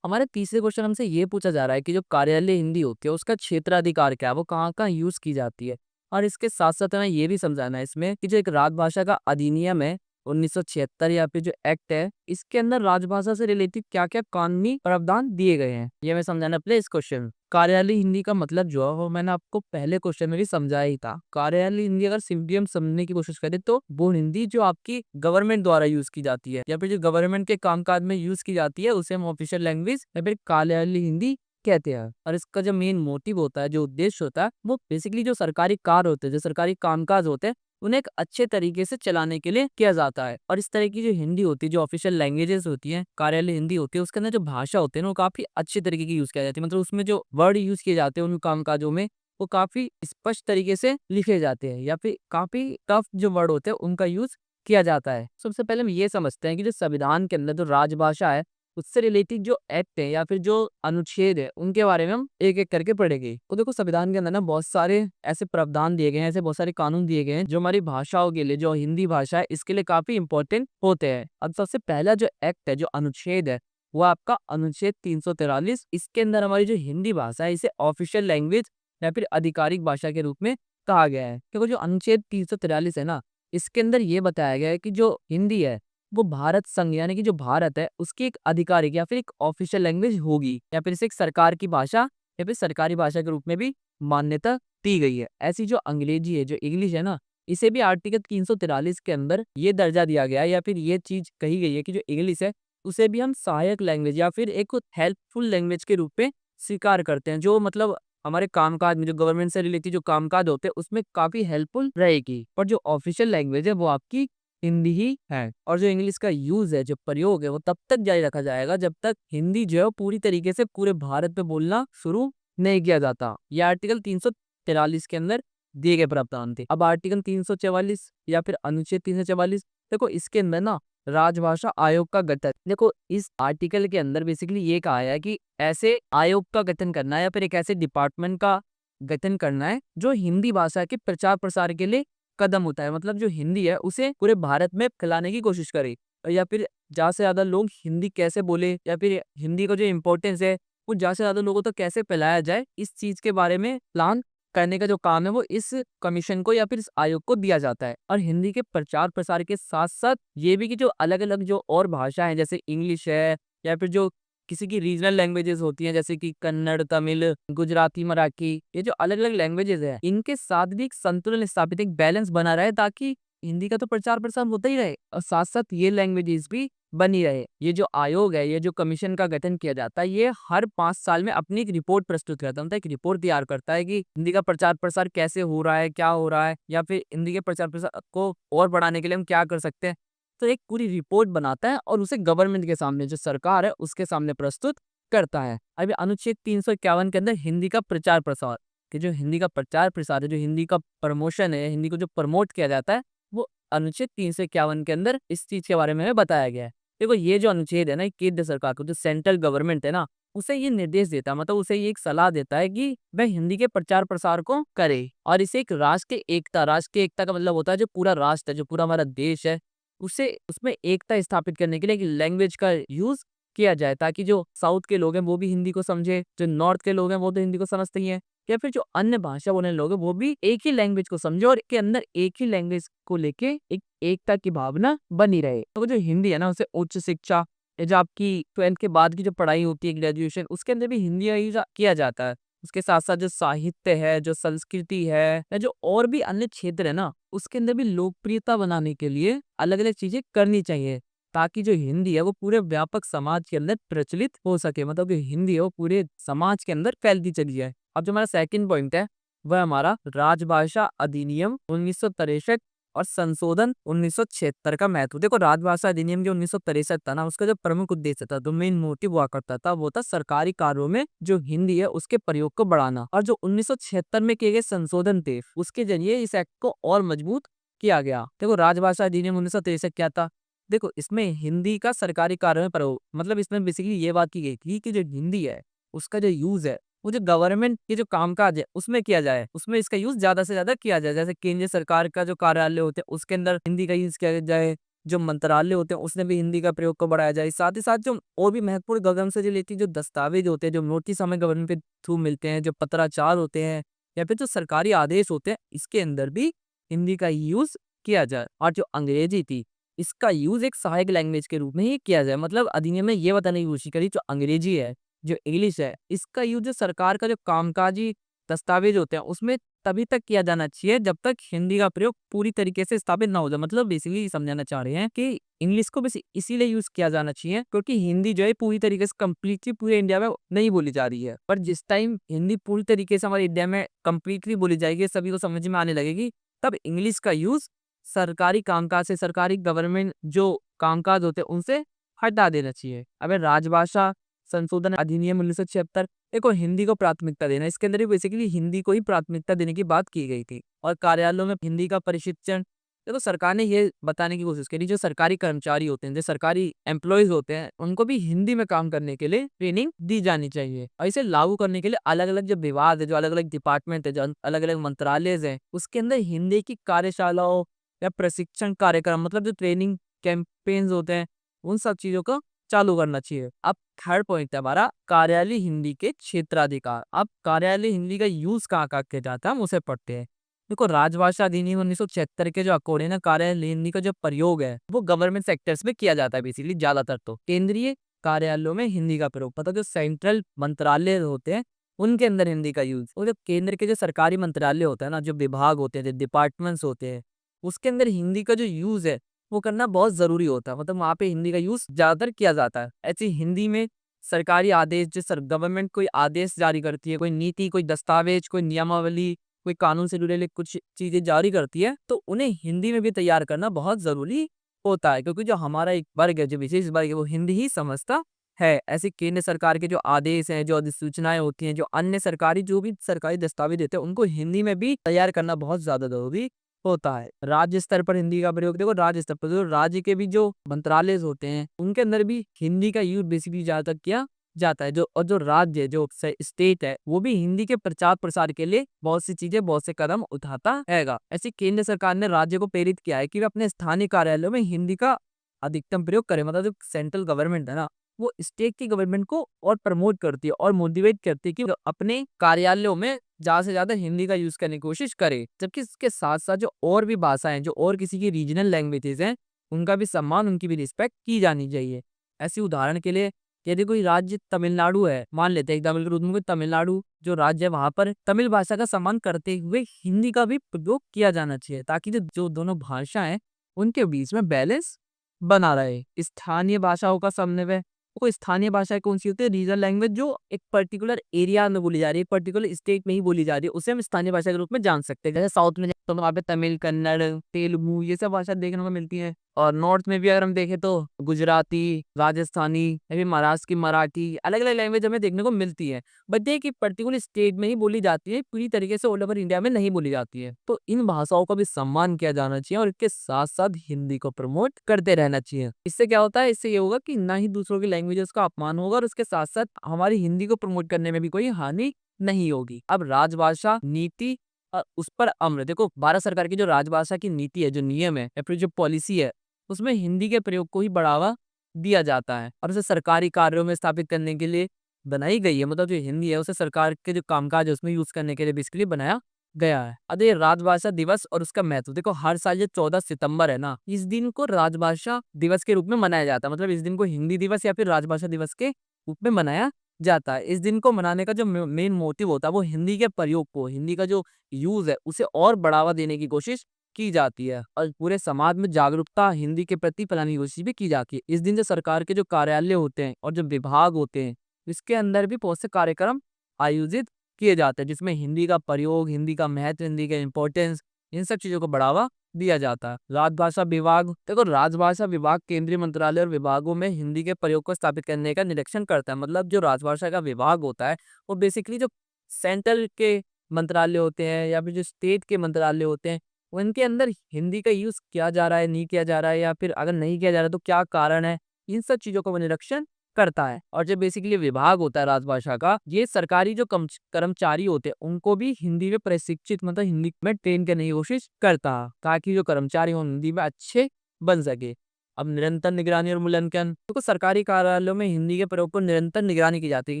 हमारे तीसरे क्वेश्चन हमसे ये पूछा जा रहा है कि जो कार्यालय हिंदी होती है उसका क्षेत्राधिकार क्या है, वो कहाँ-कहाँ यूज़ की जाती है? और इसके साथ-साथ हमें ये भी समझाना है इसमें कि जो एक राजभाषा का अधिनियम है 1976 या फिर जो एक्ट है, इसके अंदर राजभाषा से रिलेटेड क्या-क्या कानूनी प्रावधान दिए गए हैं, ये हमें समझाना है। पहले इस क्वेश्चन कार्यालय हिंदी का मतलब जो है वो मैंने आपको पहले क्वेश्चन में भी समझाया ही था। कार्यालय हिंदी अगर सिंपली हम समझने की कोशिश करें तो वो हिंदी जो आपकी गवर्नमेंट द्वारा यूज की जाती है या फिर जो गवर्नमेंट के कामकाज में यूज की जाती है, उसे हम ऑफिशियल लैंग्वेज या फिर कार्यालय हिंदी कहते हैं। और इसका जो मेन मोटिव होता है, जो उद्देश्य होता है, वो बेसिकली जो सरकारी कार्य होते हैं, जो सरकारी कामकाज होते हैं, उन्हें एक अच्छे तरीके से चलाने के लिए किया जाता है। और इस तरह की जो हिंदी होती है, जो ऑफिशियल लैंग्वेजेस होती हैं, कार्यालय हिंदी होती है, उसके अंदर जो भाषा होती है ना, वो काफ़ी अच्छे तरीके की यूज़ किया जाती है। मतलब उसमें जो वर्ड यूज़ किए जाते हैं उन कामकाजों में, वो काफ़ी स्पष्ट तरीके से लिखे जाते हैं या फिर काफ़ी टफ जो वर्ड होते हैं, उनका यूज़ किया जाता है। सबसे पहले हम ये समझते हैं कि जो संविधान के अंदर जो राजभाषा है, उससे रिलेटेड जो एक्ट है या फिर जो अनुच्छेद है, उनके बारे में हम एक-एक करके पढ़ेंगे। तो देखो संविधान के अंदर ना बहुत सारे ऐसे प्रावधान दिए गए हैं, ऐसे बहुत सारे कानून दिए गए हैं, जो हमारी भाषाओं के लिए, जो हिंदी भाषा है, इसके लिए काफ़ी इम्पोर्टेंट होते हैं। अब सबसे पहला जो एक्ट है, जो अनुच्छेद है, वो आपका अनुच्छेद 343। इसके अंदर हमारी जो हिंदी भाषा है इसे ऑफिशियल लैंग्वेज या फिर आधिकारिक भाषा के रूप में कहा गया है। क्योंकि जो अनुच्छेद 343 है ना, इसके अंदर ये बताया गया है कि जो हिंदी है वो भारत संघ यानी कि जो भारत है उसकी एक आधिकारिक या फिर एक ऑफिशियल लैंग्वेज होगी, या फिर इसे एक सरकार की भाषा या फिर सरकारी भाषा के रूप में भी मान्यता दी गई है। ऐसी जो अंग्रेजी है, जो इंग्लिश है ना, इसे भी आर्टिकल 343 के अंदर ये दर्जा दिया गया है या फिर ये चीज कही गई है कि जो इंग्लिश है उसे भी हम सहायक लैंग्वेज या फिर एक हेल्पफुल लैंग्वेज के रूप में स्वीकार करते हैं, जो मतलब हमारे कामकाज में, जो गवर्नमेंट से रिलेटेड जो कामकाज होते हैं उसमें काफी हेल्पफुल रहेगी। पर जो ऑफिशियल लैंग्वेज है वो आपकी हिंदी ही है। और जो इंग्लिश का यूज है, जो प्रयोग है, वो तब तक जारी रखा जाएगा जब तक हिंदी जो है वो पूरी तरीके से पूरे भारत में बोलना शुरू नहीं किया जाता। यह आर्टिकल 343 के अंदर दिए गए प्रावधान थे। अब आर्टिकल 344 या फिर अनुच्छेद 344, देखो इसके अंदर ना राजभाषा आयोग का गठन। देखो इस आर्टिकल के अंदर बेसिकली ये कहा है कि ऐसे आयोग का गठन करना है या फिर एक ऐसे डिपार्टमेंट का गठन करना है जो हिंदी भाषा के प्रचार प्रसार के लिए कदम उठाए। मतलब जो हिंदी है उसे पूरे भारत में फैलाने की कोशिश करे, या फिर ज्यादा से ज्यादा लोग हिंदी कैसे बोले या फिर हिंदी का जो इम्पोर्टेंस है वो ज्यादा से ज्यादा लोगों तक कैसे फैलाया जाए, इस चीज के बारे में प्लान करने का जो काम है वो इस कमीशन को या फिर इस आयोग को दिया जाता है। और हिंदी के प्रचार प्रसार के साथ साथ ये भी कि जो अलग अलग जो और भाषा है जैसे इंग्लिश है या फिर जो किसी की रीजनल लैंग्वेजेस होती हैं जैसे कि कन्नड़, तमिल, गुजराती, मराठी, ये जो अलग अलग लैंग्वेजेस है इनके साथ भी एक संतुलन स्थापित, एक बैलेंस बना रहे, ताकि हिंदी का तो प्रचार प्रसार होता ही रहे और साथ साथ ये लैंग्वेजेस भी बनी रहे। ये जो आयोग है, ये जो कमीशन का गठन किया जाता है, ये हर 5 साल में अपनी एक रिपोर्ट प्रस्तुत करता है, मतलब एक रिपोर्ट तैयार करता है कि हिंदी का प्रचार प्रसार कैसे हो रहा है, क्या हो रहा है, या फिर हिंदी के प्रचार प्रसार को और बढ़ाने के लिए हम क्या कर सकते हैं। तो एक पूरी रिपोर्ट बनाता है और उसे गवर्नमेंट के सामने, जो सरकार है उसके सामने प्रस्तुत करता है। अभी अनुच्छेद 351 के अंदर हिंदी का प्रचार प्रसार, कि जो हिंदी का प्रचार प्रसार है, जो हिंदी का प्रमोशन है, हिंदी को जो प्रमोट किया जाता है, वो अनुच्छेद 351 के अंदर इस चीज के बारे में बताया गया है। देखो ये जो अनुच्छेद है ना, केंद्र सरकार को, जो सेंट्रल गवर्नमेंट है ना, उसे ये निर्देश देता है, मतलब उसे ये एक सलाह देता है कि वह हिंदी के प्रचार प्रसार को करे। और इसे एक राष्ट्र की एकता का मतलब होता है जो पूरा राष्ट्र है, जो पूरा हमारा देश है, उसे उसमें एकता स्थापित करने के लिए एक लैंग्वेज का यूज किया जाए, ताकि जो साउथ के लोग हैं वो भी हिंदी को समझे, जो नॉर्थ के लोग हैं वो तो हिंदी को समझते ही हैं, या फिर जो अन्य भाषा बोलने लोग हैं वो भी एक ही लैंग्वेज को समझे और के अंदर एक ही लैंग्वेज को लेके एक एकता की भावना बनी रहे। तो जो हिंदी है ना, उसे उच्च शिक्षा, ये जो आपकी 12th के बाद की जो पढ़ाई होती है, ग्रेजुएशन, उसके अंदर भी हिंदी का यूज किया जाता है। उसके साथ साथ जो साहित्य है, जो संस्कृति है, या जो और भी अन्य क्षेत्र है ना, उसके अंदर भी लोकप्रियता बनाने के लिए अलग अलग चीजें करनी चाहिए, ताकि जो हिंदी है वो पूरे व्यापक समाज के अंदर प्रचलित हो सके, मतलब जो हिंदी है वो पूरे समाज के अंदर फैलती चली जाए। अब जो हमारा सेकंड पॉइंट है वह हमारा राजभाषा अधिनियम 1963 और संशोधन 1976 का महत्व। देखो राजभाषा अधिनियम जो 1963 था ना, उसका जो प्रमुख उद्देश्य था, जो मेन मोटिव हुआ करता था, वो था सरकारी कार्यों में जो हिंदी है उसके प्रयोग को बढ़ाना। और जो 1976 में किए गए संशोधन थे उसके जरिए इस एक्ट को और मजबूत किया गया। देखो राजभाषा अधिनियम 1963 क्या था, देखो इसमें हिंदी का सरकारी कार्यों में प्रयोग, मतलब इसमें बेसिकली ये बात की गई थी कि जो हिंदी है उसका जो यूज है वो जो गवर्नमेंट के जो कामकाज है उसमें किया जाए, उसमें इसका यूज ज्यादा से ज्यादा किया जाए। जैसे केंद्रीय सरकार का जो कार्यालय होते हैं उसके अंदर हिंदी का यूज किया जाए, जो मंत्रालय होते हैं उसमें भी हिंदी का प्रयोग को बढ़ाया जाए। साथ ही साथ जो और भी महत्वपूर्ण गवर्नमेंट से रिलेटेड जो दस्तावेज होते हैं, जो नोटिस हमें गवर्नमेंट के थ्रू मिलते हैं, जो पत्राचार होते हैं या फिर जो सरकारी आदेश होते हैं, इसके अंदर भी हिंदी का यूज किया जाए। और जो अंग्रेजी थी इसका यूज एक सहायक लैंग्वेज के रूप में ही किया जाए। मतलब अधिनियम में ये बताने की कोशिश करी जो अंग्रेजी है, जो इंग्लिश है, इसका यूज जो सरकार का जो कामकाजी दस्तावेज होते हैं उसमें तभी तक किया जाना चाहिए जब तक हिंदी का प्रयोग पूरी तरीके से स्थापित ना हो जाए। मतलब बेसिकली समझाना चाह रहे हैं कि इंग्लिश को बस इसीलिए यूज किया जाना चाहिए क्योंकि हिंदी जो है पूरी तरीके से कंप्लीटली पूरे इंडिया में नहीं बोली जा रही है। पर जिस टाइम हिंदी पूरी तरीके से हमारे इंडिया में कंप्लीटली बोली जाएगी, सभी को समझ में आने लगेगी, तब इंग्लिश का यूज सरकारी कामकाज से, सरकारी गवर्नमेंट जो कामकाज होते हैं उनसे हटा देना चाहिए। अब राजभाषा संशोधन अधिनियम 1976, देखो हिंदी को प्राथमिकता देना, इसके अंदर भी बेसिकली हिंदी को ही प्राथमिकता देने की बात की गई थी। और कार्यालयों में हिंदी का प्रशिक्षण, देखो सरकार ने ये बताने की कोशिश करी जो सरकारी कर्मचारी होते हैं, जो सरकारी एम्प्लॉयज होते हैं, उनको भी हिंदी में काम करने के लिए ट्रेनिंग दी जानी चाहिए। और इसे लागू करने के लिए अलग अलग जो विभाग है, जो अलग अलग डिपार्टमेंट है, जो अलग अलग मंत्रालय है, उसके अंदर हिंदी की कार्यशालाओं या प्रशिक्षण कार्यक्रम, मतलब जो ट्रेनिंग कैंपेन्स होते हैं, उन सब चीजों को चालू करना चाहिए। अब थर्ड पॉइंट है हमारा कार्यालय हिंदी के क्षेत्राधिकार। अब कार्यालय हिंदी का यूज कहाँ कहाँ किया जाता है हम उसे पढ़ते हैं। देखो राजभाषा अधिनियम 1976 के जो अकॉर्डिंग है कार्यालय हिंदी का जो प्रयोग है वो गवर्नमेंट सेक्टर्स में किया जाता है बेसिकली ज्यादातर। तो केंद्रीय कार्यालयों में हिंदी का प्रयोग मतलब जो सेंट्रल मंत्रालय होते हैं उनके अंदर हिंदी का यूज, और जो केंद्र के जो सरकारी मंत्रालय होता है ना, जो विभाग होते हैं, जो डिपार्टमेंट्स होते हैं, उसके अंदर हिंदी का जो यूज है वो करना बहुत जरूरी होता है। मतलब वहाँ पे हिंदी का यूज ज्यादातर किया जाता है। ऐसे हिंदी में सरकारी आदेश, जो गवर्नमेंट कोई आदेश जारी करती है, कोई नीति, कोई दस्तावेज, कोई नियमावली, कोई कानून से जुड़े कुछ चीजें जारी करती है, तो उन्हें हिंदी में भी तैयार करना बहुत जरूरी होता है, क्योंकि जो हमारा एक वर्ग है, जो विशेष वर्ग है, वो हिंदी ही समझता है। ऐसे केंद्र सरकार के जो आदेश हैं, जो अधिसूचनाएं होती हैं, जो अन्य सरकारी जो भी सरकारी दस्तावेज देते हैं, उनको हिंदी में भी तैयार करना बहुत ज्यादा जरूरी होता है। राज्य स्तर पर हिंदी का प्रयोग देखो, राज्य स्तर पर जो राज्य के भी जो मंत्रालय होते हैं उनके अंदर भी हिंदी का यूज बेसिकली ज्यादातर किया जाता है। जो राज्य जो स्टेट है वो भी हिंदी के प्रचार प्रसार के लिए बहुत सी चीजें, बहुत से कदम उठाता हैगा। ऐसी केंद्र सरकार ने राज्य को प्रेरित किया है कि वे अपने स्थानीय कार्यालयों में हिंदी का अधिकतम प्रयोग करें। मतलब जो सेंट्रल गवर्नमेंट है ना, वो स्टेट की गवर्नमेंट को और प्रमोट करती है और मोटिवेट करती है कि अपने कार्यालयों में ज्यादा से ज्यादा हिंदी का यूज करने की कोशिश करे। जबकि इसके साथ साथ जो और भी भाषाएं, जो और किसी की रीजनल लैंग्वेजेस हैं, उनका भी सम्मान, उनकी भी रिस्पेक्ट की जानी चाहिए। ऐसी उदाहरण के लिए यदि कोई राज्य तमिलनाडु है, मान लेते हैं एग्जाम्पल के रूप में कोई तमिलनाडु जो राज्य है, वहां पर तमिल भाषा का सम्मान करते हुए हिंदी का भी प्रयोग किया जाना चाहिए, ताकि जो दोनों भाषा है उनके बीच में बैलेंस बना रहे। स्थानीय भाषाओं का समन्वय, वो स्थानीय भाषा कौन सी होती है? रीजनल लैंग्वेज जो एक पर्टिकुलर एरिया में बोली जा रही है, एक पर्टिकुलर स्टेट में ही बोली जा रही है, उसे हम स्थानीय भाषा के रूप में जान सकते हैं। जैसे साउथ में तो वहाँ पे तमिल, कन्नड़, तेलुगु ये सब भाषा देखने को मिलती है। और नॉर्थ में भी अगर हम देखें तो गुजराती, राजस्थानी या फिर महाराष्ट्र की मराठी, अलग अलग लैंग्वेज हमें देखने को मिलती है। बट ये कि पर्टिकुलर स्टेट में ही बोली जाती है, पूरी तरीके से ऑल ओवर इंडिया में नहीं बोली जाती है। तो इन भाषाओं का भी सम्मान किया जाना चाहिए और इसके साथ साथ हिंदी को प्रमोट करते रहना चाहिए। इससे क्या होता है? इससे ये होगा कि ना ही दूसरों की लैंग्वेजेस का अपमान होगा और उसके साथ साथ हमारी हिंदी को प्रमोट करने में भी कोई हानि नहीं होगी। अब राजभाषा नीति उस पर अमल देखो, भारत सरकार की जो राजभाषा की नीति है, जो नियम है या फिर जो पॉलिसी है, उसमें हिंदी के प्रयोग को ही बढ़ावा दिया जाता है और उसे सरकारी कार्यों में स्थापित करने के लिए बनाई गई है। मतलब जो हिंदी है उसे सरकार के जो कामकाज है उसमें यूज करने के लिए बेसिकली बनाया गया है। अब ये राजभाषा दिवस और उसका महत्व देखो, हर साल ये 14 सितंबर है ना, इस दिन को राजभाषा दिवस के रूप में मनाया जाता है। मतलब इस दिन को हिंदी दिवस या फिर राजभाषा दिवस के रूप में मनाया जाता है। इस दिन को मनाने का जो मेन मोटिव होता है वो हिंदी के प्रयोग को, हिंदी का जो यूज है उसे और बढ़ावा देने की कोशिश की जाती है और पूरे समाज में जागरूकता हिंदी के प्रति फैलाने की कोशिश भी की जाती है। इस दिन जो सरकार के जो कार्यालय होते हैं और जो विभाग होते हैं, इसके अंदर भी बहुत से कार्यक्रम आयोजित किए जाते हैं, जिसमें हिंदी का प्रयोग, हिंदी का महत्व, हिंदी का इम्पोर्टेंस, इन सब चीजों को बढ़ावा दिया जाता है। राजभाषा विभाग देखो, राजभाषा विभाग केंद्रीय मंत्रालय और विभागों में हिंदी के प्रयोग को स्थापित करने का निरीक्षण करता है। मतलब जो राजभाषा का विभाग होता है वो बेसिकली जो सेंट्रल के मंत्रालय होते हैं या फिर जो स्टेट के मंत्रालय होते हैं, उनके अंदर हिंदी का यूज किया जा रहा है, नहीं किया जा रहा है, या फिर अगर नहीं किया जा रहा है तो क्या कारण है, इन सब चीजों का वो निरीक्षण करता है। और जो बेसिकली विभाग होता है राजभाषा का, ये सरकारी जो कर्मचारी होते हैं उनको भी हिंदी में प्रशिक्षित, मतलब हिंदी में ट्रेन करने की कोशिश करता है, ताकि जो कर्मचारी हो हिंदी में अच्छे बन सके। अब निरंतर निगरानी और मूल्यांकन, तो सरकारी कार्यालयों में हिंदी के प्रयोग पर निरंतर निगरानी की जाती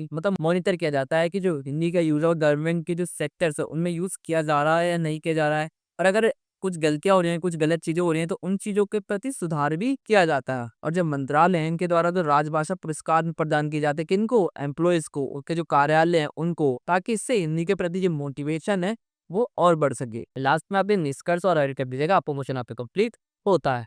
है, मतलब मॉनिटर किया जाता है कि जो हिंदी का यूज और गवर्नमेंट के जो सेक्टर्स है उनमें यूज किया जा रहा है या नहीं किया जा रहा है। और अगर कुछ गलतियां हो रही हैं, कुछ गलत चीजें हो रही हैं, तो उन चीजों के प्रति सुधार भी किया जाता है। और जब मंत्रालय है, इनके द्वारा जो राजभाषा पुरस्कार प्रदान किए जाते हैं, किनको? एम्प्लॉयज को, उनके जो कार्यालय है उनको, ताकि इससे हिंदी के प्रति जो मोटिवेशन है वो और बढ़ सके। लास्ट में आप निष्कर्ष और एडिट कर दीजिएगा, आपका मोशन आपका कंप्लीट होता है।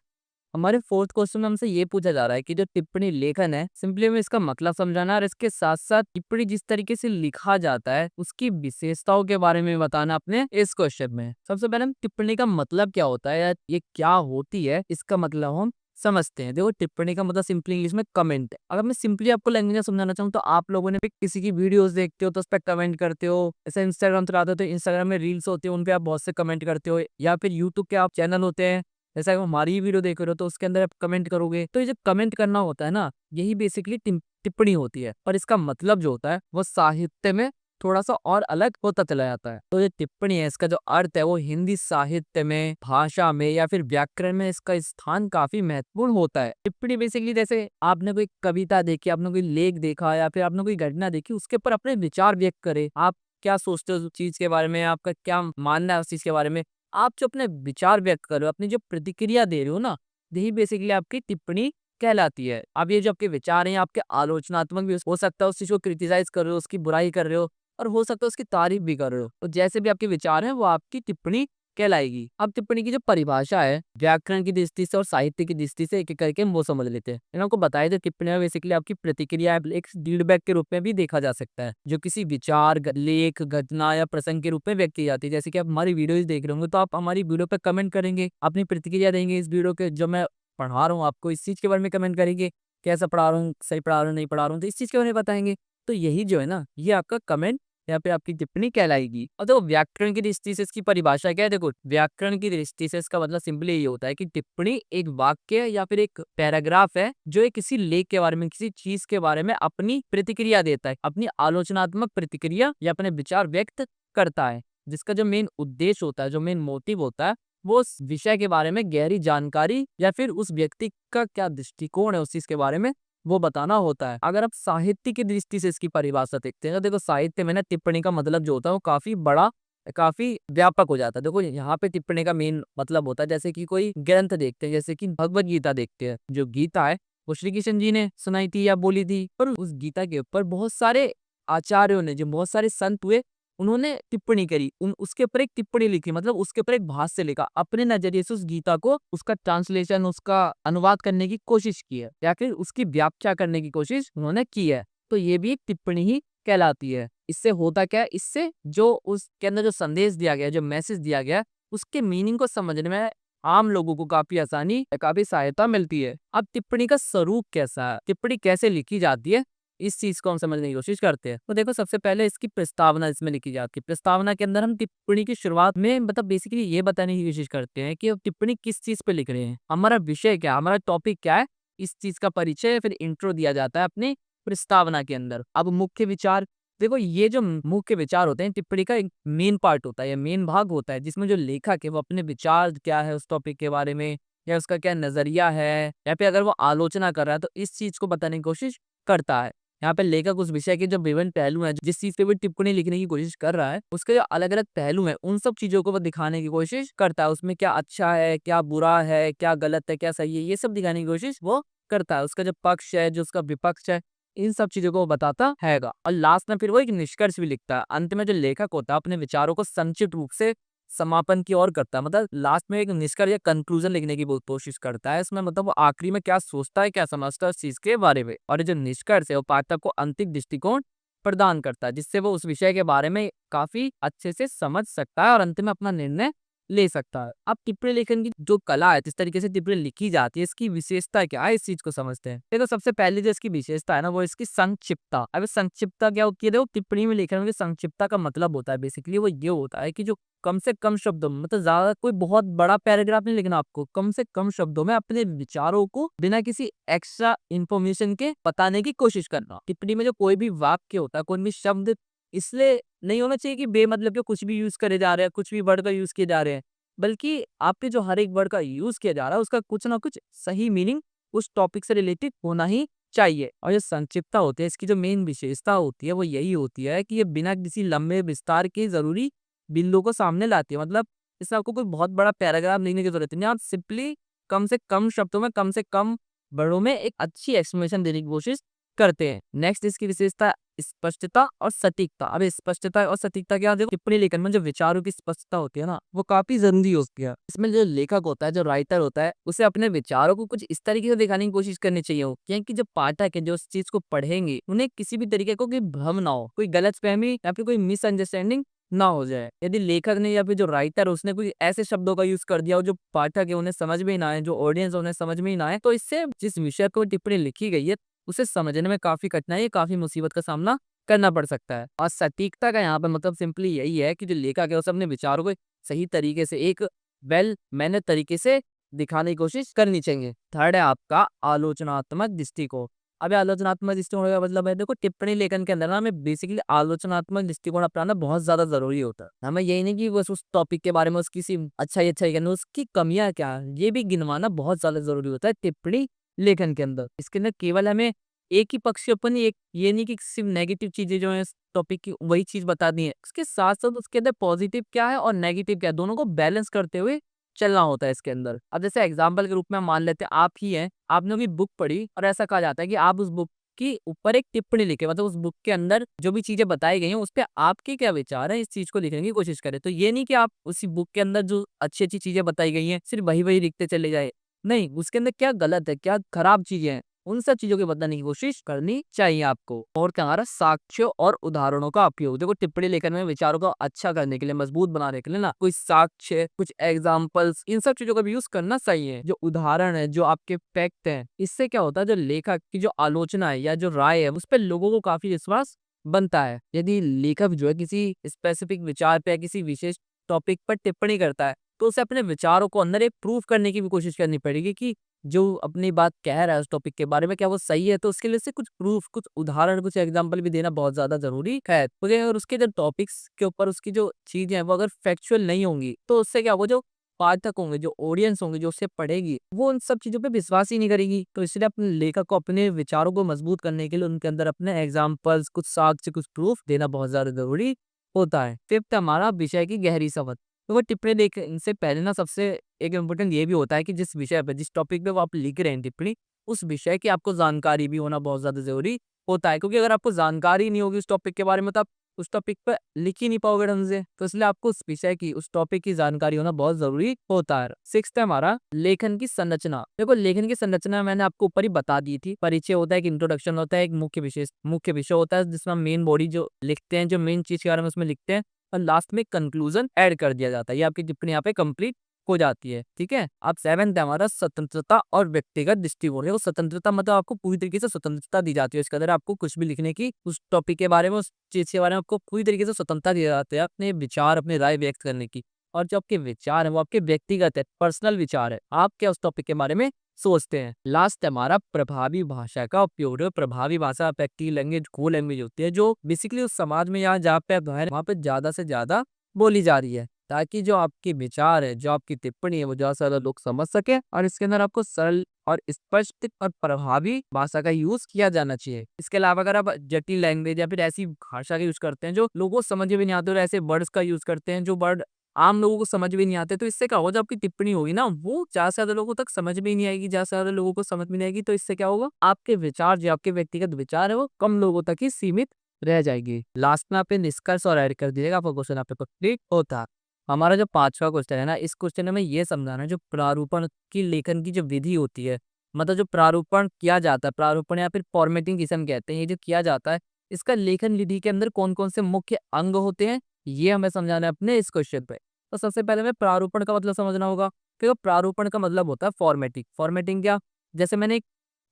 हमारे फोर्थ क्वेश्चन में हमसे ये पूछा जा रहा है कि जो टिप्पणी लेखन है, सिंपली हमें इसका मतलब समझाना और इसके साथ साथ टिप्पणी जिस तरीके से लिखा जाता है उसकी विशेषताओं के बारे में बताना अपने इस क्वेश्चन में। सबसे पहले हम टिप्पणी का मतलब क्या होता है या ये क्या होती है, इसका मतलब हम समझते हैं। देखो, टिप्पणी का मतलब सिंपली इंग्लिश में कमेंट है। अगर मैं सिंपली आपको लैंग्वेज में समझाना चाहूँ तो आप लोगों ने भी किसी की वीडियोस देखते हो तो उस पर कमेंट करते हो, ऐसे इंस्टाग्राम चलाते हो तो इंस्टाग्राम में रील्स होते हैं उन पे आप बहुत से कमेंट करते हो, या फिर यूट्यूब के आप चैनल होते हैं, जैसा कि हमारी वीडियो देख रहे हो तो उसके अंदर आप कमेंट करोगे। तो ये जो कमेंट करना होता है ना, यही बेसिकली टिप्पणी होती है। और इसका मतलब जो होता है वो साहित्य में थोड़ा सा और अलग होता चला जाता है। तो ये टिप्पणी है, इसका जो अर्थ है वो हिंदी साहित्य में, भाषा में या फिर व्याकरण में इसका स्थान काफी महत्वपूर्ण होता है। टिप्पणी बेसिकली जैसे आपने कोई कविता देखी, आपने कोई लेख देखा या फिर आपने कोई घटना देखी, उसके ऊपर अपने विचार व्यक्त करे। आप क्या सोचते हो उस चीज के बारे में, आपका क्या मानना है उस चीज के बारे में, आप जो अपने विचार व्यक्त कर रहे हो, अपनी जो प्रतिक्रिया दे रहे हो ना, यही बेसिकली आपकी टिप्पणी कहलाती है। अब ये जो आपके विचार हैं, आपके आलोचनात्मक भी हो सकता है, उस चीज को क्रिटिसाइज कर रहे हो, उसकी बुराई कर रहे हो, और हो सकता है उसकी तारीफ भी कर रहे हो। तो जैसे भी आपके विचार हैं वो आपकी टिप्पणी कहलाएगी। अब टिप्पणी की जो परिभाषा है व्याकरण की दृष्टि से और साहित्य की दृष्टि से एक एक करके हम वो समझ लेते हैं। इन आपको बताया था टिप्पणी बेसिकली आपकी प्रतिक्रिया एक फीडबैक के रूप में भी देखा जा सकता है, जो किसी विचार, लेख, घटना या प्रसंग के रूप में व्यक्त की जाती है। जैसे कि आप हमारी वीडियोज देख रहे होंगे तो आप हमारी वीडियो पे कमेंट करेंगे, अपनी प्रतिक्रिया देंगे इस वीडियो के, जो मैं पढ़ा रहा हूँ आपको इस चीज के बारे में कमेंट करेंगे, कैसा पढ़ा रहा हूँ, सही पढ़ा रहा हूँ, नहीं पढ़ा रहा हूँ, तो इस चीज के बारे में बताएंगे। तो यही जो है ना, ये आपका कमेंट यहाँ पे आपकी टिप्पणी कहलाएगी। और देखो व्याकरण की दृष्टि से इसकी परिभाषा क्या है, देखो व्याकरण की दृष्टि से इसका मतलब सिंपली ये होता है कि टिप्पणी एक वाक्य या फिर एक पैराग्राफ है जो एक किसी लेख के बारे में, किसी चीज के बारे में अपनी प्रतिक्रिया देता है, अपनी आलोचनात्मक प्रतिक्रिया या अपने विचार व्यक्त करता है, जिसका जो मेन उद्देश्य होता है, जो मेन मोटिव होता है, वो उस विषय के बारे में गहरी जानकारी या फिर उस व्यक्ति का क्या दृष्टिकोण है उस चीज के बारे में वो बताना होता है। अगर आप साहित्य की दृष्टि से इसकी परिभाषा देखते हैं तो देखो साहित्य में ना टिप्पणी का मतलब जो होता है वो काफी बड़ा, काफी व्यापक हो जाता है। देखो यहाँ पे टिप्पणी का मेन मतलब होता है, जैसे कि कोई ग्रंथ देखते हैं, जैसे कि भगवत गीता देखते हैं। जो गीता है वो श्री कृष्ण जी ने सुनाई थी या बोली थी, और उस गीता के ऊपर बहुत सारे आचार्यों ने, जो बहुत सारे संत हुए, उन्होंने टिप्पणी करी, उसके ऊपर एक टिप्पणी लिखी, मतलब उसके ऊपर एक भाष्य लिखा, अपने नजरिए से उस गीता को, उसका ट्रांसलेशन, उसका अनुवाद करने की कोशिश की है या फिर उसकी व्याख्या करने की कोशिश उन्होंने की है। तो ये भी एक टिप्पणी ही कहलाती है। इससे होता क्या है, इससे जो उसके अंदर जो संदेश दिया गया, जो मैसेज दिया गया, उसके मीनिंग को समझने में आम लोगों को काफी आसानी, काफी सहायता मिलती है। अब टिप्पणी का स्वरूप कैसा है, टिप्पणी कैसे लिखी जाती है, इस चीज को हम समझने की कोशिश करते हैं। तो देखो सबसे पहले इसकी प्रस्तावना इसमें लिखी जाती है। प्रस्तावना के अंदर हम टिप्पणी की शुरुआत में मतलब बेसिकली ये बताने की कोशिश करते हैं कि हम टिप्पणी किस चीज पे लिख रहे हैं, हमारा विषय क्या है, हमारा टॉपिक क्या है, इस चीज का परिचय फिर इंट्रो दिया जाता है अपनी प्रस्तावना के अंदर। अब मुख्य विचार, देखो ये जो मुख्य विचार होते हैं टिप्पणी का एक मेन पार्ट होता है या मेन भाग होता है, जिसमें जो लेखक है वो अपने विचार क्या है उस टॉपिक के बारे में, या उसका क्या नजरिया है, या फिर अगर वो आलोचना कर रहा है तो इस चीज को बताने की कोशिश करता है। यहाँ पे लेखक उस विषय के जो विभिन्न पहलू हैं, जिस चीज पे वो टिप्पणी लिखने की कोशिश कर रहा है, उसके जो अलग अलग पहलू हैं, उन सब चीजों को वो दिखाने की कोशिश करता है। उसमें क्या अच्छा है, क्या बुरा है, क्या गलत है, क्या सही है, ये सब दिखाने की कोशिश वो करता है। उसका जो पक्ष है, जो उसका विपक्ष है, इन सब चीजों को वो बताता हैगा। और लास्ट में फिर वो एक निष्कर्ष भी लिखता है। अंत में जो लेखक होता है अपने विचारों को संक्षिप्त रूप से समापन की ओर करता है, मतलब लास्ट में एक निष्कर्ष या कंक्लूजन लिखने की बहुत कोशिश करता है। इसमें मतलब वो आखिरी में क्या सोचता है, क्या समझता है उस चीज के बारे में, और ये जो निष्कर्ष है वो पाठक को अंतिम दृष्टिकोण प्रदान करता है, जिससे वो उस विषय के बारे में काफी अच्छे से समझ सकता है और अंत में अपना निर्णय ले सकता है। अब टिप्पणी लेखन की जो कला है, जिस तरीके से टिप्पणी लिखी जाती है, इसकी विशेषता क्या है, इस चीज को समझते हैं। देखो सबसे पहले जो इसकी विशेषता है ना, वो इसकी संक्षिप्तता। अब संक्षिप्तता क्या होती है, देखो टिप्पणी में लिखने में संक्षिप्तता का मतलब होता है बेसिकली वो ये होता है कि जो कम से कम शब्दों में, मतलब ज्यादा कोई बहुत बड़ा पैराग्राफ नहीं लिखना आपको, कम से कम शब्दों में अपने विचारों को बिना किसी एक्स्ट्रा इंफॉर्मेशन के बताने की कोशिश करना। टिप्पणी में जो कोई भी वाक्य होता है, कोई भी शब्द इसलिए नहीं होना चाहिए कि बेमतलब के कुछ भी यूज करे जा रहे हैं, कुछ भी वर्ड का यूज किए जा रहे हैं, बल्कि आपके जो हर एक वर्ड का यूज किया जा रहा है उसका कुछ ना कुछ सही मीनिंग उस टॉपिक से रिलेटेड होना ही चाहिए। और जो संक्षिप्तता होती है, इसकी जो मेन विशेषता होती है वो यही होती है कि ये बिना किसी लंबे विस्तार के जरूरी बिंदुओं को सामने लाती है। मतलब इसमें आपको कोई बहुत बड़ा पैराग्राफ लिखने की जरूरत नहीं है, आप सिंपली कम से कम शब्दों में, कम से कम वर्डों में एक अच्छी एक्सप्लेनेशन देने की कोशिश करते हैं। नेक्स्ट इसकी विशेषता स्पष्टता और सटीकता। अब स्पष्टता और सटीकता क्या, देखो टिप्पणी लेखन में जो विचारों की स्पष्टता होती है ना, वो काफी जरूरी होती है। इसमें जो लेखक होता है, जो राइटर होता है, उसे अपने विचारों को कुछ इस तरीके से दिखाने की कोशिश करनी चाहिए हो, क्योंकि जो पाठक है जो उस चीज को पढ़ेंगे, उन्हें किसी भी तरीके को कोई भ्रम ना हो, कोई गलतफहमी या फिर कोई मिसअंडरस्टैंडिंग ना हो जाए। यदि लेखक ने या फिर जो राइटर है उसने कोई ऐसे शब्दों का यूज कर दिया हो जो पाठक है उन्हें समझ में ही ना आए, जो ऑडियंस उन्हें समझ में ही ना आए, तो इससे जिस विषय पर टिप्पणी लिखी गई है उसे समझने में काफी कठिनाई, काफी मुसीबत का सामना करना पड़ सकता है। और सटीकता का यहाँ पे मतलब सिंपली यही है कि जो लेखक है उसे अपने विचारों को सही तरीके से, एक वेल मैनेज तरीके से दिखाने की कोशिश करनी चाहिए। थर्ड है आपका आलोचनात्मक दृष्टिकोण। अब आलोचनात्मक दृष्टिकोण का मतलब है, देखो टिप्पणी लेखन के अंदर ना हमें बेसिकली आलोचनात्मक दृष्टिकोण अपनाना बहुत ज्यादा जरूरी होता है। हमें यही नहीं कि बस उस टॉपिक के बारे में उसकी सिर्फ अच्छाई करनी, उसकी कमियां क्या हैं, ये भी गिनवाना बहुत ज्यादा जरूरी होता है टिप्पणी लेखन के अंदर। इसके अंदर केवल हमें एक ही पक्ष अपन, एक ये नहीं कि सिर्फ नेगेटिव चीजें जो है टॉपिक की वही चीज बता दी है, उसके साथ साथ उसके अंदर पॉजिटिव क्या है और नेगेटिव क्या है, दोनों को बैलेंस करते हुए चलना होता है इसके अंदर। अब जैसे एग्जाम्पल के रूप में हम मान लेते हैं आप ही हैं, आपने कोई बुक पढ़ी और ऐसा कहा जाता है कि आप उस बुक की ऊपर एक टिप्पणी लिखे, मतलब उस बुक के अंदर जो भी चीजें बताई गई हैं उस पे आपके क्या विचार है, इस चीज को लिखने की कोशिश करें। तो ये नहीं कि आप उसी बुक के अंदर जो अच्छी अच्छी चीजें बताई गई हैं सिर्फ वही वही लिखते चले जाए, नहीं, उसके अंदर क्या गलत है, क्या खराब चीजें हैं, उन सब चीजों को बताने की कोशिश करनी चाहिए आपको। और क्या हमारा साक्ष्यों और उदाहरणों का उपयोग, देखो टिप्पणी लेखन में विचारों को अच्छा करने के लिए, मजबूत बनाने के लिए ना कोई साक्ष्य, कुछ एग्जाम्पल्स, इन सब चीजों का भी यूज करना सही है। जो उदाहरण है, जो आपके फैक्ट है, इससे क्या होता है, जो लेखक की जो आलोचना है या जो राय है उस पर लोगों को काफी विश्वास बनता है। यदि लेखक जो है किसी स्पेसिफिक विचार पे या किसी विशेष टॉपिक पर टिप्पणी करता है तो उसे अपने विचारों को अंदर एक प्रूफ करने की भी कोशिश करनी पड़ेगी कि जो अपनी बात कह रहा है उस टॉपिक के बारे में क्या वो सही है। तो उसके लिए से कुछ प्रूफ, कुछ उदाहरण, कुछ एग्जांपल भी देना बहुत ज्यादा जरूरी है, क्योंकि अगर उसके जो टॉपिक्स के ऊपर उसकी जो चीजें हैं वो अगर फैक्चुअल नहीं होंगी तो उससे क्या, वो जो पाठक होंगे, जो ऑडियंस होंगे, जो उससे पढ़ेगी, वो उन सब चीजों पे विश्वास ही नहीं करेगी। तो इसलिए अपने लेखक को अपने विचारों को मजबूत करने के लिए उनके अंदर अपने एग्जाम्पल्स, कुछ साक्ष्य, कुछ प्रूफ देना बहुत ज्यादा जरूरी होता है। फिफ्थ हमारा विषय की गहरी समझ। तो वो टिप्पणी देख इनसे पहले ना सबसे एक इम्पोर्टेंट ये भी होता है कि जिस विषय पे, जिस टॉपिक पे वो आप लिख रहे हैं टिप्पणी, उस विषय की आपको जानकारी भी होना बहुत ज्यादा जरूरी होता है। क्योंकि अगर आपको जानकारी नहीं होगी उस टॉपिक के बारे में तो आप उस टॉपिक पे लिख ही नहीं पाओगे ढंग से। तो इसलिए आपको उस विषय की, उस टॉपिक की जानकारी होना बहुत जरूरी होता है। सिक्स्थ है हमारा लेखन की संरचना। देखो लेखन की संरचना मैंने आपको ऊपर ही बता दी थी। परिचय होता है, एक इंट्रोडक्शन होता है, एक मुख्य विषय होता है जिसमें मेन बॉडी जो लिखते हैं, जो मेन चीज के बारे में उसमें लिखते हैं, और लास्ट में कंक्लूजन ऐड कर दिया जाता है। ये आपकी टिप्पणी यहाँ पे कंप्लीट हो जाती है। ठीक है। अब सेवेंथ है हमारा स्वतंत्रता और व्यक्तिगत दृष्टिकोण। वो स्वतंत्रता मतलब आपको पूरी तरीके से स्वतंत्रता दी जाती है, इसके अंदर आपको कुछ भी लिखने की, उस टॉपिक के बारे में, उस चीज के बारे में आपको पूरी तरीके से स्वतंत्रता दी जाती है अपने विचार, अपनी राय व्यक्त करने की। और जो आपके विचार है वो आपके व्यक्तिगत है, पर्सनल विचार है, आप क्या उस टॉपिक के बारे में सोचते हैं। लास्ट हमारा प्रभावी भाषा का उपयोग। प्रभावी भाषा इफेक्टिव लैंग्वेज वो लैंग्वेज होती है जो बेसिकली उस समाज में या जहाँ पे आप रह रहे हैं वहाँ पे ज्यादा से ज्यादा बोली जा रही है, ताकि जो आपके विचार है, जो आपकी टिप्पणी है वो ज्यादा से ज्यादा लोग समझ सके। और इसके अंदर आपको सरल और स्पष्ट और प्रभावी भाषा का यूज किया जाना चाहिए। इसके अलावा अगर आप जटिल लैंग्वेज या फिर ऐसी भाषा का यूज करते हैं जो लोगों को समझ भी नहीं आते, और ऐसे वर्ड्स का यूज करते हैं जो वर्ड आम लोगों को समझ भी नहीं आते, तो इससे क्या होगा, जो आपकी टिप्पणी होगी ना वो ज्यादा से ज्यादा लोगों तक समझ भी नहीं आएगी, ज्यादा से ज्यादा लोगों को समझ में नहीं आएगी। तो इससे क्या होगा, आपके विचार, जो आपके व्यक्तिगत विचार है वो कम लोगों तक ही सीमित रह जाएगी। लास्ट में आप निष्कर्ष और ऐड कर दीजिएगा, आपका क्वेश्चन आपका कंप्लीट होता है। हमारा जो पांचवा क्वेश्चन है ना, इस क्वेश्चन में ये समझाना है जो प्रारूपण की लेखन की जो विधि होती है, मतलब जो प्रारूपण किया जाता है, प्रारूपण या फिर फॉर्मेटिंग जिसे हम कहते हैं, ये जो किया जाता है, इसका लेखन विधि के अंदर कौन कौन से मुख्य अंग होते हैं, ये हमें समझाना है अपने इस क्वेश्चन पे। तो सबसे पहले हमें प्रारूपण का मतलब समझना होगा। फिर प्रारूपण का मतलब होता है फॉर्मेटिंग। फॉर्मेटिंग क्या, जैसे मैंने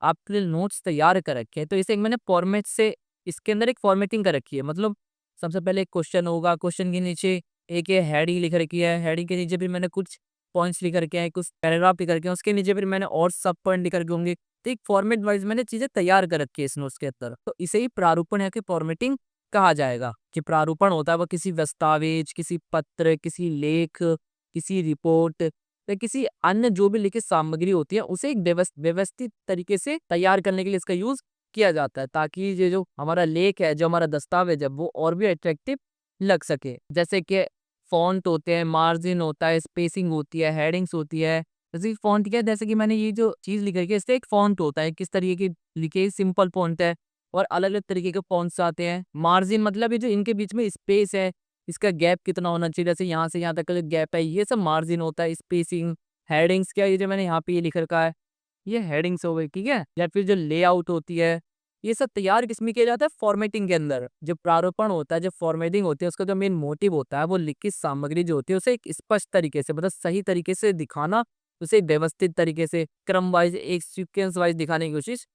आपके लिए नोट्स तैयार कर रखे हैं, तो इसे मैंने फॉर्मेट से इसके अंदर एक फॉर्मेटिंग कर रखी है। मतलब सबसे पहले एक क्वेश्चन होगा, क्वेश्चन के नीचे एक ये हेडिंग लिख रखी है, हेडिंग के नीचे फिर मैंने कुछ पॉइंट्स लिख रखे हैं, कुछ पैराग्राफ लिख रखे हैं, उसके नीचे फिर मैंने और सब पॉइंट लिख रखे होंगे। तो एक फॉर्मेट वाइज मैंने चीजें तैयार कर रखी है इस नोट्स के अंदर। तो इसे ही प्रारूपण है कि फॉर्मेटिंग कहा जाएगा। कि प्रारूपण होता है वो किसी दस्तावेज, किसी पत्र, किसी लेख, किसी रिपोर्ट या किसी अन्य जो भी लिखित सामग्री होती है उसे एक व्यवस्थित तरीके से तैयार करने के लिए इसका यूज किया जाता है, ताकि ये जो हमारा लेख है, जो हमारा दस्तावेज है, वो और भी अट्रैक्टिव लग सके। जैसे कि फॉन्ट होते हैं, मार्जिन होता है, स्पेसिंग होती है, हेडिंग्स होती है। जैसे फॉन्ट क्या है, जैसे कि मैंने ये जो चीज लिख रखी है, इससे एक फॉन्ट होता है, किस तरीके की लिखे, सिंपल फॉन्ट है, और अलग अलग तरीके के फॉन्ट्स आते हैं। मार्जिन मतलब ये जो इनके बीच में स्पेस है, इसका गैप कितना होना चाहिए, जैसे यहाँ से यहाँ तक का जो गैप है, ये सब मार्जिन होता है। स्पेसिंग, हेडिंग्स क्या, ये जो मैंने यहाँ पे ये लिख रखा है, ये हेडिंग्स हो गई, ठीक है। या फिर जो लेआउट होती है, ये सब तैयार किसमें किया जाता है, फॉर्मेटिंग के अंदर। जो प्रारूपण होता है, जो फॉर्मेटिंग होती है, उसका जो मेन मोटिव होता है वो लिखित सामग्री जो होती है उसे एक स्पष्ट तरीके से, मतलब सही तरीके से दिखाना, उसे व्यवस्थित तरीके से क्रम वाइज, एक सीक्वेंस वाइज दिखाने की कोशिश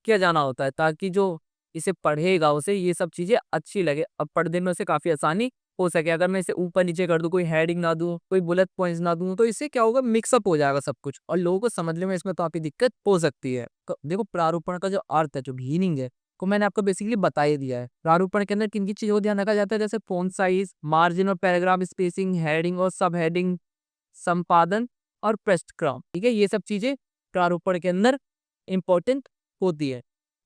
किया जाना होता है, ताकि जो इसे पढ़ेगा उसे ये सब चीजें अच्छी लगे, अब पढ़ने में उसे काफी आसानी हो सके। अगर मैं इसे ऊपर नीचे कर दूं, कोई हेडिंग ना दूं, कोई बुलेट पॉइंट्स ना दूं, तो इससे क्या होगा, मिक्सअप हो जाएगा सब कुछ और लोगों को समझने में इसमें काफी दिक्कत हो सकती है। देखो प्रारूपण का जो अर्थ है, जो मीनिंग है, को मैंने आपको बेसिकली बता ही दिया है। प्रारूपण के अंदर किन किन चीजों को ध्यान रखा जाता है, जैसे फॉन्ट साइज, मार्जिन और पैराग्राफ स्पेसिंग, हेडिंग और सब हेडिंग, संपादन और पृष्ठक्रम। ठीक है, ये सब चीजें प्रारूपण के अंदर इंपॉर्टेंट होती है।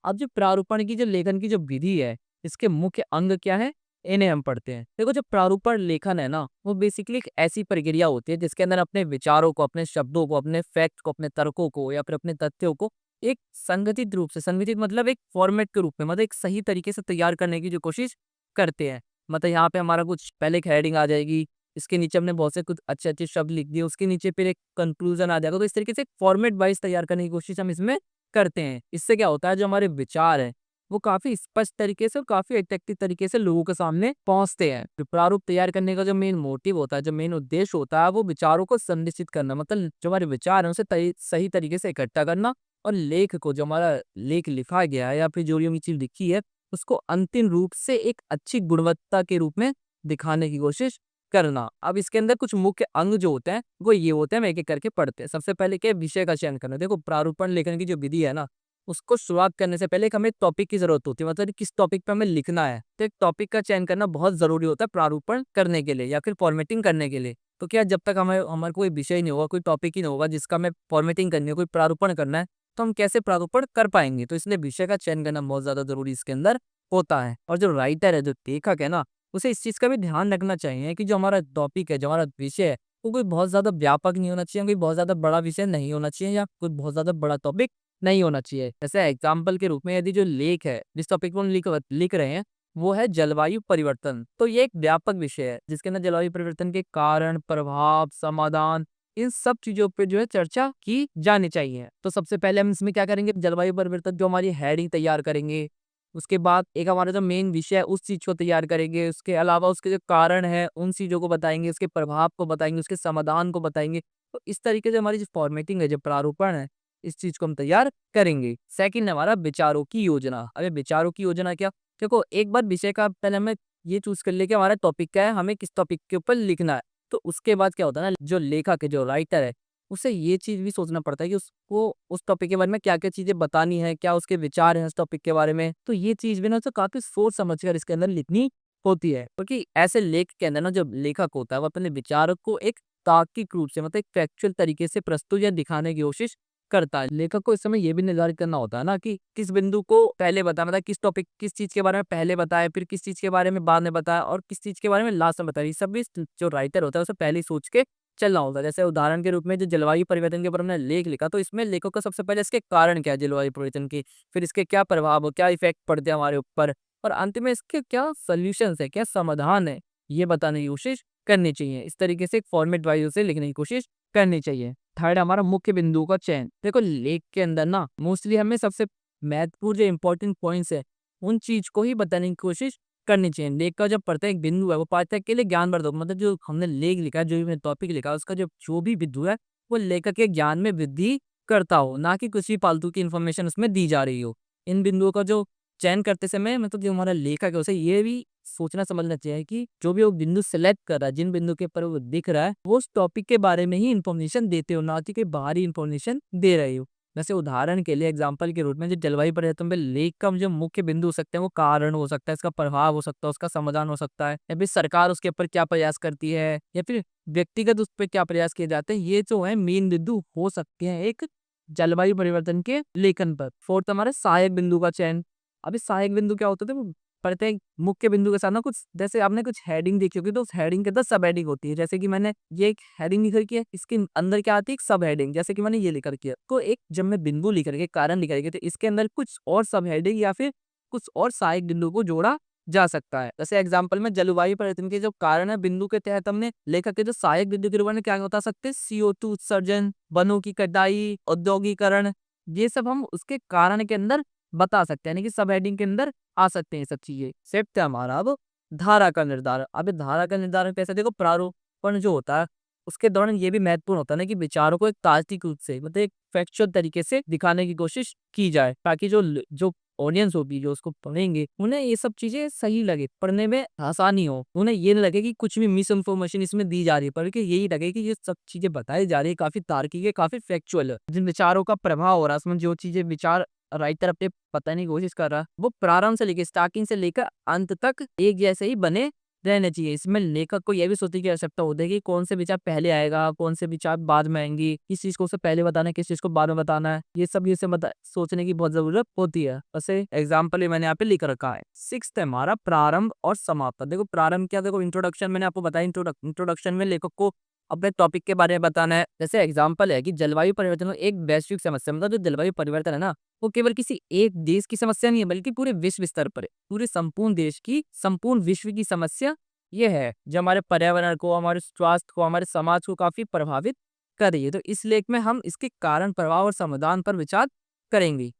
अब जो प्रारूपण की जो लेखन की जो विधि है, इसके मुख्य अंग क्या है, इन्हें हम पढ़ते हैं। देखो, जो प्रारूपण लेखन है ना, वो बेसिकली एक ऐसी प्रक्रिया होती है जिसके अंदर अपने विचारों को, अपने शब्दों को, अपने फैक्ट को, अपने तर्कों को या फिर अपने तथ्यों को एक संगठित रूप से, संगठित मतलब एक फॉर्मेट के रूप में, मतलब एक सही तरीके से तैयार करने की जो कोशिश करते हैं। मतलब यहाँ पे हमारा कुछ पहले एक हेडिंग आ जाएगी, इसके नीचे हमने बहुत से कुछ अच्छे अच्छे शब्द लिख दिए, उसके नीचे फिर एक कंक्लूजन आ जाएगा। तो इस तरीके से एक फॉर्मेट वाइज तैयार करने की कोशिश हम इसमें करते हैं। इससे क्या होता है, जो हमारे विचार है वो काफी स्पष्ट तरीके से और काफी अट्रैक्टिव तरीके से लोगों के सामने पहुंचते हैं। जो प्रारूप तैयार करने का जो मेन मोटिव होता है, जो मेन उद्देश्य होता है, वो विचारों को संरक्षित करना, मतलब जो हमारे विचार है उसे सही तरीके से इकट्ठा करना और लेख को, जो हमारा लेख लिखा गया है या फिर जो भी चीज लिखी है, उसको अंतिम रूप से एक अच्छी गुणवत्ता के रूप में दिखाने की कोशिश करना। अब इसके अंदर कुछ मुख्य अंग जो होते हैं वो ये होते हैं, हम एक एक करके पढ़ते हैं। सबसे पहले क्या है, विषय का चयन करना। देखो, प्रारूपण लेखन की जो विधि है ना, उसको शुरुआत करने से पहले एक हमें टॉपिक की जरूरत होती है, मतलब किस टॉपिक पे हमें लिखना है। तो एक टॉपिक का चयन करना बहुत जरूरी होता है प्रारूपण करने के लिए या फिर फॉर्मेटिंग करने के लिए। तो क्या, जब तक हमें हमारे कोई विषय नहीं होगा, कोई टॉपिक ही नहीं होगा जिसका हमें फॉर्मेटिंग करनी है, कोई प्रारूपण करना है, तो हम कैसे प्रारूपण कर पाएंगे। तो इसलिए विषय का चयन करना बहुत ज्यादा जरूरी इसके अंदर होता है। और जो राइटर है, जो लेखक है ना, उसे इस चीज का भी ध्यान रखना चाहिए कि जो हमारा टॉपिक है, जो हमारा विषय है, वो कोई बहुत ज्यादा व्यापक नहीं होना चाहिए, कोई बहुत ज्यादा बड़ा विषय नहीं होना चाहिए या कोई बहुत ज्यादा बड़ा टॉपिक नहीं होना चाहिए। जैसे एग्जाम्पल के रूप में, यदि जो लेख है, जिस टॉपिक को हम लिख रहे हैं, वो है जलवायु परिवर्तन, तो ये एक व्यापक विषय है जिसके अंदर जलवायु परिवर्तन के कारण, प्रभाव, समाधान, इन सब चीजों पे जो है चर्चा की जानी चाहिए। तो सबसे पहले हम इसमें क्या करेंगे, जलवायु परिवर्तन जो हमारी हेडिंग तैयार करेंगे। उसके बाद एक हमारा जो मेन विषय है उस चीज को तैयार करेंगे। उसके अलावा उसके जो कारण है उन चीजों को बताएंगे, उसके प्रभाव को बताएंगे, उसके समाधान को बताएंगे। तो इस तरीके से हमारी जो फॉर्मेटिंग है, जो प्रारूपण है, इस चीज को हम तैयार करेंगे। सेकंड, हमारा विचारों की योजना। अबे विचारों की योजना क्या, देखो एक बार विषय का पहले हमें ये चूज कर ले कि हमारा टॉपिक क्या है, हमें किस टॉपिक के ऊपर लिखना है। तो उसके बाद क्या होता है ना, जो लेखक है, जो राइटर है, उसे ये चीज भी सोचना पड़ता है कि उसको उस टॉपिक के बारे में क्या क्या चीजें बतानी है, क्या उसके विचार हैं उस टॉपिक के बारे में। तो ये चीज भी ना उसे काफी सोच समझ कर इसके अंदर लिखनी होती है, क्योंकि ऐसे लेख के अंदर ना जो लेखक होता है वो अपने विचारों को एक तार्किक रूप से, मतलब एक फैक्चुअल तरीके से प्रस्तुत या दिखाने की कोशिश करता है। लेखक को इस समय ये भी निर्धारित करना होता है ना कि किस बिंदु को पहले बताया, मतलब किस टॉपिक, किस चीज के बारे में पहले बताया, फिर किस चीज के बारे में बाद में बताया और किस चीज के बारे में लास्ट में बताया। ये सब भी जो राइटर होता है उसे पहले ही सोच के चलना होता है। जैसे उदाहरण के रूप में जो जलवायु परिवर्तन के ऊपर हमने लेख लिखा, तो इसमें लेखक को सबसे पहले इसके कारण क्या है जलवायु परिवर्तन की, फिर इसके क्या प्रभाव हो, क्या इफेक्ट पड़ते हैं हमारे ऊपर, और अंत में इसके क्या सोल्यूशन है, क्या समाधान है, ये बताने की कोशिश करनी चाहिए। इस तरीके से एक फॉर्मेट वाइज उसे लिखने की कोशिश करनी चाहिए। थर्ड, हमारा मुख्य बिंदु का चयन। देखो लेख के अंदर ना मोस्टली हमें सबसे महत्वपूर्ण जो इंपॉर्टेंट पॉइंट्स है, उन चीज को ही बताने की कोशिश करनी चाहिए। लेख का जो प्रत्येक बिंदु है वो पाठक के लिए ज्ञानवर्धक, मतलब जो हमने लेख लिखा है, जो भी हमने टॉपिक लिखा है, उसका जो भी बिंदु है वो लेखक के ज्ञान में वृद्धि करता हो, ना कि कुछ भी फालतू की इन्फॉर्मेशन उसमें दी जा रही हो। इन बिंदुओं का जो चयन करते समय, मतलब जो हमारा लेखक है, उसे ये भी सोचना समझना चाहिए कि जो भी वो बिंदु सेलेक्ट कर रहा है, जिन बिंदु के ऊपर वो दिख रहा है, वो उस टॉपिक के बारे में ही इन्फॉर्मेशन देते हो, ना कि कोई बाहरी इन्फॉर्मेशन दे रही हो। जैसे उदाहरण के लिए एग्जाम्पल के रूप में, जो जलवायु परिवर्तन पे लेख का जो मुख्य बिंदु हो सकते हैं, वो कारण हो सकता है, इसका प्रभाव हो सकता है, उसका समाधान हो सकता है, या फिर सरकार उसके ऊपर क्या प्रयास करती है, या फिर व्यक्तिगत उस पर क्या प्रयास किए जाते हैं। ये जो है मेन बिंदु हो सकते हैं एक जलवायु परिवर्तन के लेखन पर। फोर्थ, हमारे सहायक बिंदु का चयन। अभी सहायक बिंदु क्या होते थे, वो प्रत्येक मुख्य बिंदु के साथ ना कुछ, जैसे आपने कुछ हेडिंग देखी होगी, तो उस हेडिंग के अंदर सब हेडिंग होती है। जैसे कि मैंने ये एक हेडिंग लिख रखी है, इसके अंदर क्या आती है, एक सब हेडिंग। जैसे कि मैंने ये लिख रखी है, तो एक जब मैं बिंदु लिख रही कारण लिख रही, तो इसके अंदर कुछ और सब हेडिंग या फिर कुछ और सहायक बिंदु को जोड़ा जा सकता है। जैसे एग्जाम्पल में जलवायु परिवर्तन के जो कारण है बिंदु के तहत हमने लेखक के जो सहायक बिंदु के रूप में क्या बता सकते हैं, CO2 उत्सर्जन, वनों की कटाई, औद्योगिकरण, ये सब हम उसके कारण के अंदर बता सकते हैं, यानी कि सब हेडिंग के अंदर आ सकते हैं ये सब चीजें। फिफ्थ है हमारा अब धारा का निर्धारण। अब धारा का निर्धारण कैसे, देखो प्रारूपण जो होता है उसके दौरान ये भी महत्वपूर्ण होता है ना कि विचारों को एक तार्किक रूप से, मतलब एक फैक्चुअल तरीके से दिखाने की कोशिश की जाए, ताकि जो ऑडियंस होगी जो उसको पढ़ेंगे, उन्हें ये सब चीजें सही लगे, पढ़ने में आसानी हो, उन्हें ये न लगे कि कुछ भी मिस इन्फॉर्मेशन इसमें दी जा रही है, बल्कि यही लगे कि ये सब चीजें बताई जा रही है काफी तार्किक है, काफी फैक्चुअल है। जिन विचारों का प्रभाव हो रहा है उसमें, जो चीजें विचार राइटर अपने बताने की कोशिश कर रहा है, वो प्रारंभ से लेकर स्टार्टिंग से लेकर अंत तक एक जैसे ही बने रहने चाहिए। इसमें लेखक को यह भी सोचने की आवश्यकता होती है कि कौन से विचार पहले आएगा, कौन से विचार बाद में आएंगी, किस चीज को उसे पहले बताना है, किस चीज को बाद में बताना है, ये सब ये सोचने की बहुत जरूरत होती है। वैसे एग्जाम्पल ही मैंने यहाँ पे लिख रखा है। सिक्स्थ है हमारा प्रारंभ और समापन। देखो प्रारंभ क्या, देखो इंट्रोडक्शन मैंने आपको बताया, इंट्रोडक्शन में लेखक को अपने टॉपिक के बारे में बताना है। जैसे एग्जाम्पल है कि जलवायु परिवर्तन एक वैश्विक समस्या, मतलब जो जलवायु परिवर्तन है ना, वो केवल किसी एक देश की समस्या नहीं है, बल्कि पूरे विश्व स्तर पर है, पूरे संपूर्ण देश की, संपूर्ण विश्व की समस्या ये है, जो हमारे पर्यावरण को, हमारे स्वास्थ्य को, हमारे समाज को काफी प्रभावित कर रही है। तो इस लेख में हम इसके कारण, प्रभाव और समाधान पर विचार करेंगे।